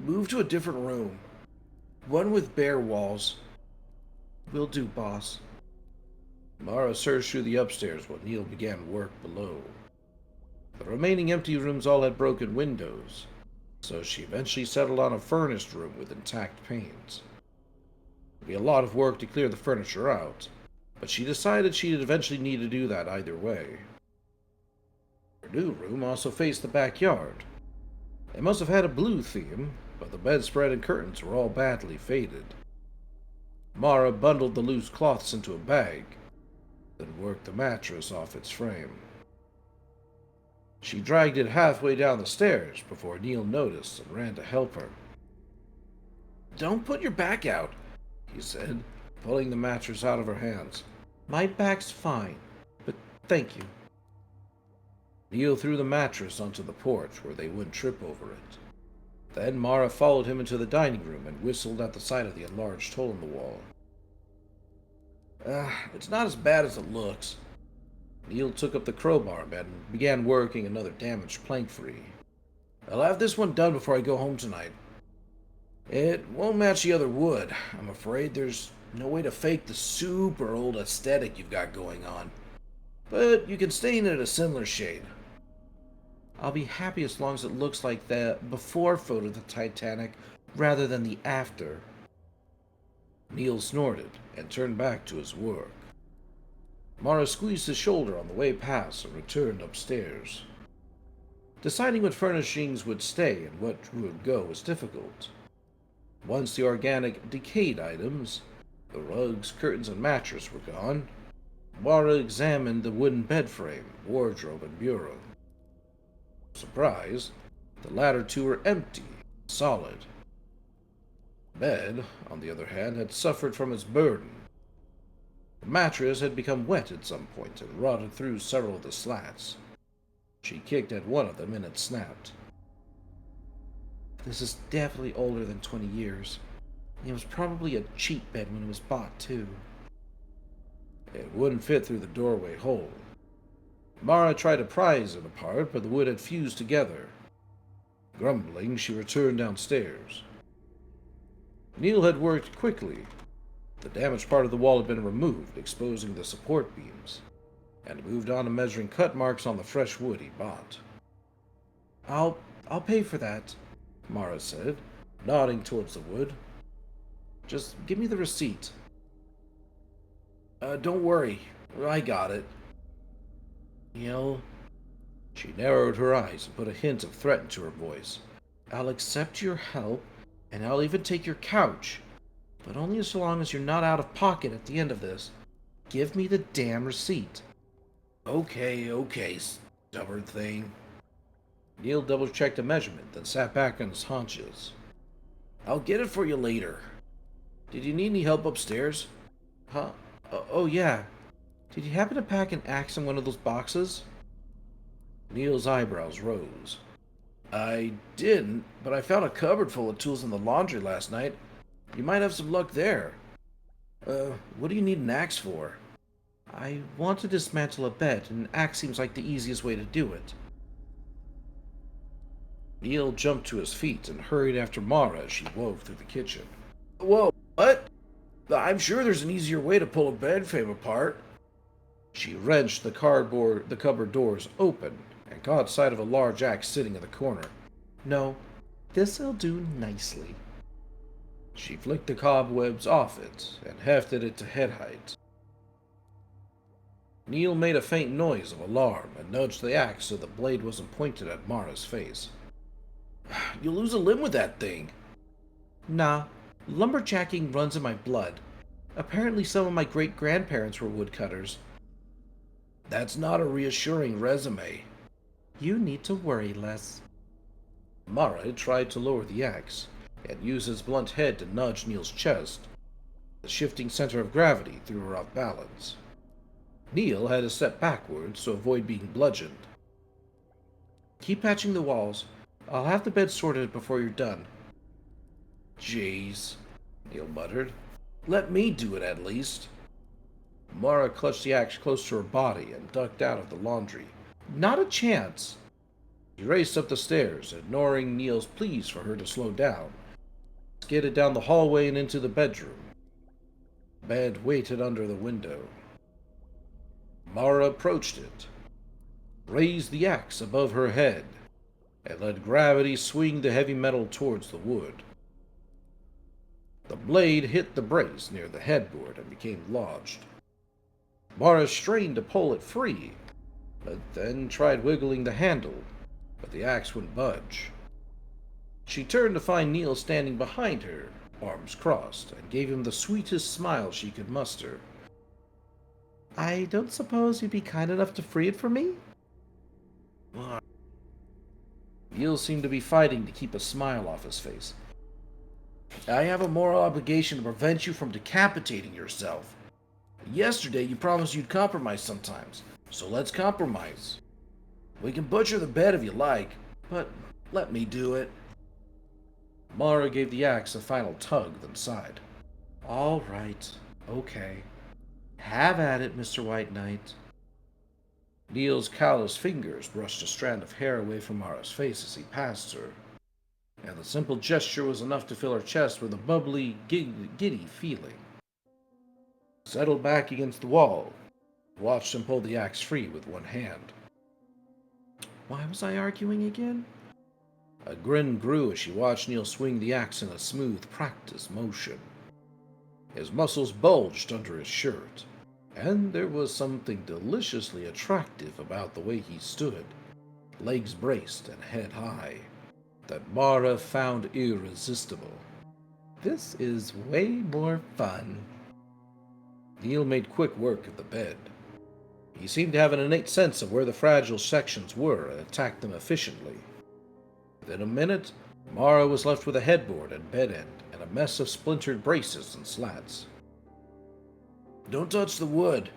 Move to a different room. One with bare walls. Will do, boss. Mara searched through the upstairs while Neil began work below. The remaining empty rooms all had broken windows, so she eventually settled on a furnished room with intact panes. It would be a lot of work to clear the furniture out, but she decided she'd eventually need to do that either way. new room also faced the backyard. It must have had a blue theme, but the bedspread and curtains were all badly faded. Mara bundled the loose cloths into a bag, then worked the mattress off its frame. She dragged it halfway down the stairs before Neil noticed and ran to help her. "Don't put your back out," he said, pulling the mattress out of her hands. "My back's fine, but thank you." Neil threw the mattress onto the porch where they wouldn't trip over it. Then Mara followed him into the dining room and whistled at the sight of the enlarged hole in the wall. It's not as bad as it looks." Neil took up the crowbar and began working another damaged plank free. "I'll have this one done before I go home tonight. It won't match the other wood. I'm afraid there's no way to fake the super old aesthetic you've got going on. But you can stain it a similar shade." "I'll be happy as long as it looks like the before photo of the Titanic rather than the after." Neil snorted and turned back to his work. Mara squeezed his shoulder on the way past and returned upstairs. Deciding what furnishings would stay and what would go was difficult. Once the organic, decayed items, the rugs, curtains, and mattress were gone, Mara examined the wooden bed frame, wardrobe, and bureau. Surprise, the latter two were empty, solid. Bed, on the other hand, had suffered from its burden. The mattress had become wet at some point and rotted through several of the slats. She kicked at one of them and it snapped. "This is definitely older than 20 years. It was probably a cheap bed when it was bought, too." It wouldn't fit through the doorway hole. Mara tried to prise it apart, but the wood had fused together. Grumbling, she returned downstairs. Neil had worked quickly. The damaged part of the wall had been removed, exposing the support beams, and moved on to measuring cut marks on the fresh wood he bought. I'll pay for that," Mara said, nodding towards the wood. "Just give me the receipt." Don't worry, I got it." "Neil," she narrowed her eyes and put a hint of threat into her voice, "I'll accept your help, and I'll even take your couch, but only as long as you're not out of pocket at the end of this. Give me the damn receipt." Okay, stubborn thing." Neil double-checked the measurement, then sat back on his haunches. "I'll get it for you later. Did you need any help upstairs?" "Huh? Oh, yeah. Did you happen to pack an axe in one of those boxes?" Neil's eyebrows rose. "I didn't, but I found a cupboard full of tools in the laundry last night. You might have some luck there. What do you need an axe for?" "I want to dismantle a bed, and an axe seems like the easiest way to do it." Neil jumped to his feet and hurried after Mara as she wove through the kitchen. "Whoa, what? I'm sure there's an easier way to pull a bed frame apart." She wrenched the cupboard doors open and caught sight of a large axe sitting in the corner. "No, this'll do nicely." She flicked the cobwebs off it and hefted it to head height. Neil made a faint noise of alarm and nudged the axe so the blade wasn't pointed at Mara's face. "You'll lose a limb with that thing." "Nah, lumberjacking runs in my blood. Apparently some of my great-grandparents were woodcutters." "That's not a reassuring resume." "You need to worry less." Mara tried to lower the axe and used its blunt head to nudge Neil's chest. The shifting center of gravity threw her off balance. Neil had to step backwards to avoid being bludgeoned. "Keep patching the walls. I'll have the bed sorted before you're done." "Jeez," Neil muttered. "Let me do it at least." Mara clutched the axe close to her body and ducked out of the laundry. "Not a chance." She raced up the stairs, ignoring Neil's pleas for her to slow down, skidded down the hallway and into the bedroom. Bed waited under the window. Mara approached it, raised the axe above her head, and let gravity swing the heavy metal towards the wood. The blade hit the brace near the headboard and became lodged. Mara strained to pull it free, but then tried wiggling the handle, but the axe wouldn't budge. She turned to find Neil standing behind her, arms crossed, and gave him the sweetest smile she could muster. I don't suppose you'd be kind enough to free it for me? Neil seemed to be fighting to keep a smile off his face. I have a moral obligation to prevent you from decapitating yourself. Yesterday you promised you'd compromise sometimes, so let's compromise. We can butcher the bed if you like, but let me do it. Mara gave the axe a final tug, then sighed. All right, okay. Have at it, Mr. White Knight. Neil's callous fingers brushed a strand of hair away from Mara's face as he passed her, and the simple gesture was enough to fill her chest with a bubbly, giddy feeling. Settled back against the wall, watched him pull the axe free with one hand. Why was I arguing again? A grin grew as she watched Neil swing the axe in a smooth, practiced motion. His muscles bulged under his shirt, and there was something deliciously attractive about the way he stood, legs braced and head high, that Mara found irresistible. This is way more fun. Neil made quick work of the bed. He seemed to have an innate sense of where the fragile sections were and attacked them efficiently. Within a minute, Mara was left with a headboard and bed end and a mess of splintered braces and slats. Don't touch the wood,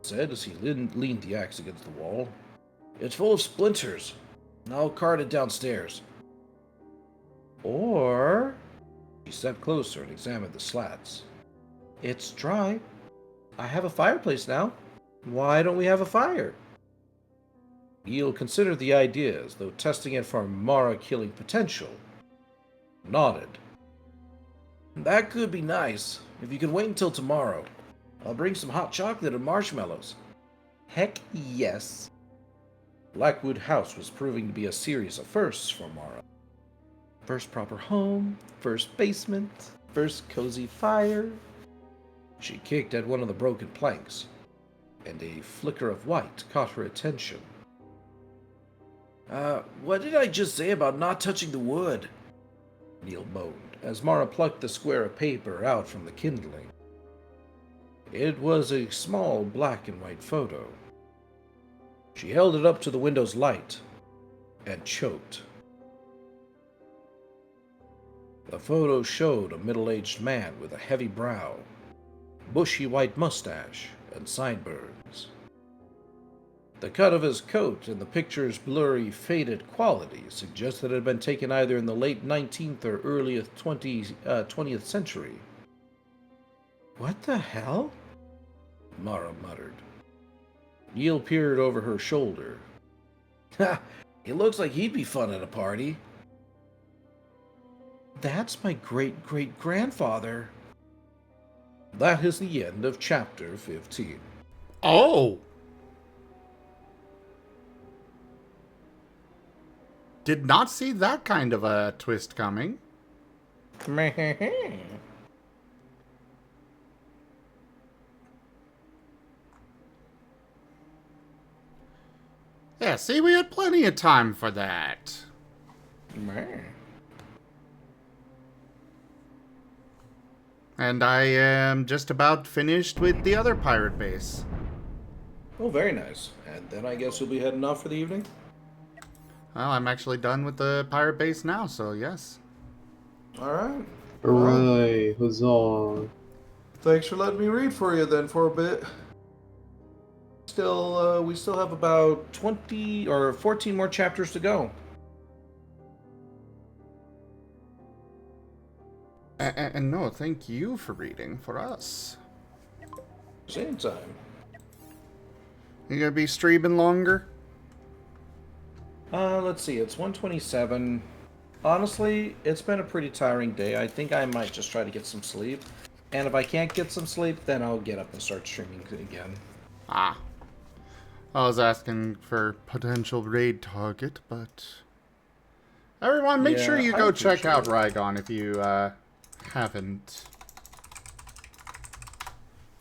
he said as he leaned the axe against the wall. It's full of splinters. I'll cart it downstairs. Or... He stepped closer and examined the slats. It's dry. I have a fireplace now. Why don't we have a fire? Neil considered the idea as though testing it for Mara-killing potential. Nodded. That could be nice, if you could wait until tomorrow. I'll bring some hot chocolate and marshmallows. Heck yes. Blackwood House was proving to be a series of firsts for Mara. First proper home, first basement, first cozy fire. She kicked at one of the broken planks, and a flicker of white caught her attention. What did I just say about not touching the wood? Neil moaned, as Mara plucked the square of paper out from the kindling. It was a small black and white photo. She held it up to the window's light, and choked. The photo showed a middle-aged man with a heavy brow, bushy white mustache, and sideburns. The cut of his coat and the picture's blurry, faded quality suggested it had been taken either in the late 19th or early 20th century. What the hell? Mara muttered. Neil peered over her shoulder. Ha! It looks like he'd be fun at a party. That's my great-great-grandfather. That is the end of chapter 15. Oh! Did not see that kind of a twist coming. Yeah, see, we had plenty of time for that. And I am just about finished with the other pirate base. Oh, very nice. And then I guess you'll be heading off for the evening? Well, I'm actually done with the pirate base now, so yes. Alright. Hooray, huzzah. Thanks for letting me read for you then for a bit. We still have about 20 or 14 more chapters to go. And no, thank you for reading for us. Same time. You gonna be streaming longer? Let's see, it's 1:27. Honestly, it's been a pretty tiring day. I think I might just try to get some sleep. And if I can't get some sleep, then I'll get up and start streaming again. Ah. I was asking for potential raid target, but... Everyone, make sure you go check out Rdyjin if you, haven't.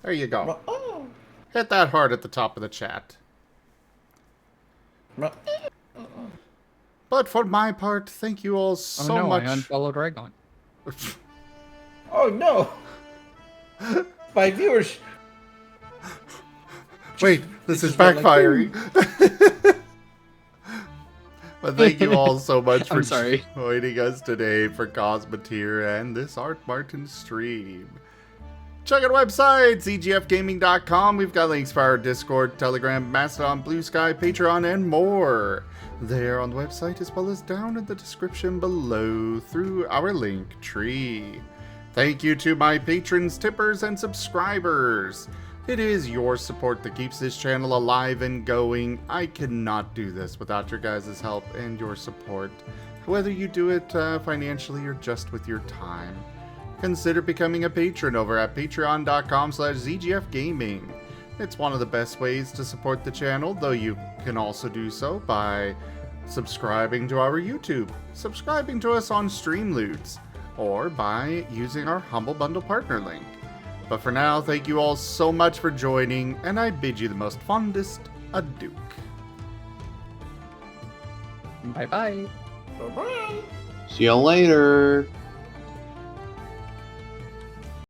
There you go. Oh. Hit that heart at the top of the chat. But for my part, thank you all so oh no, much. I unfollowed Rdyjin. Oh no! My viewers. Wait, this is just went like, backfiring. But thank you all so much for I'm sorry. joining us today for Cosmoteer and this Art Marten stream. Check out our website, cgfgaming.com. We've got links for our Discord, Telegram, Mastodon, Blue Sky, Patreon, and more. There on the website, as well as down in the description below through our link tree. Thank you to my patrons, tippers, and subscribers. It is your support that keeps this channel alive and going. I cannot do this without your guys' help and your support, whether you do it financially or just with your time. Consider becoming a patron over at patreon.com/zgfgaming. It's one of the best ways to support the channel, though you can also do so by subscribing to our YouTube, subscribing to us on Streamloots, or by using our Humble Bundle partner link. But for now, thank you all so much for joining, and I bid you the most fondest adieu. Bye bye. Bye-bye. See you later.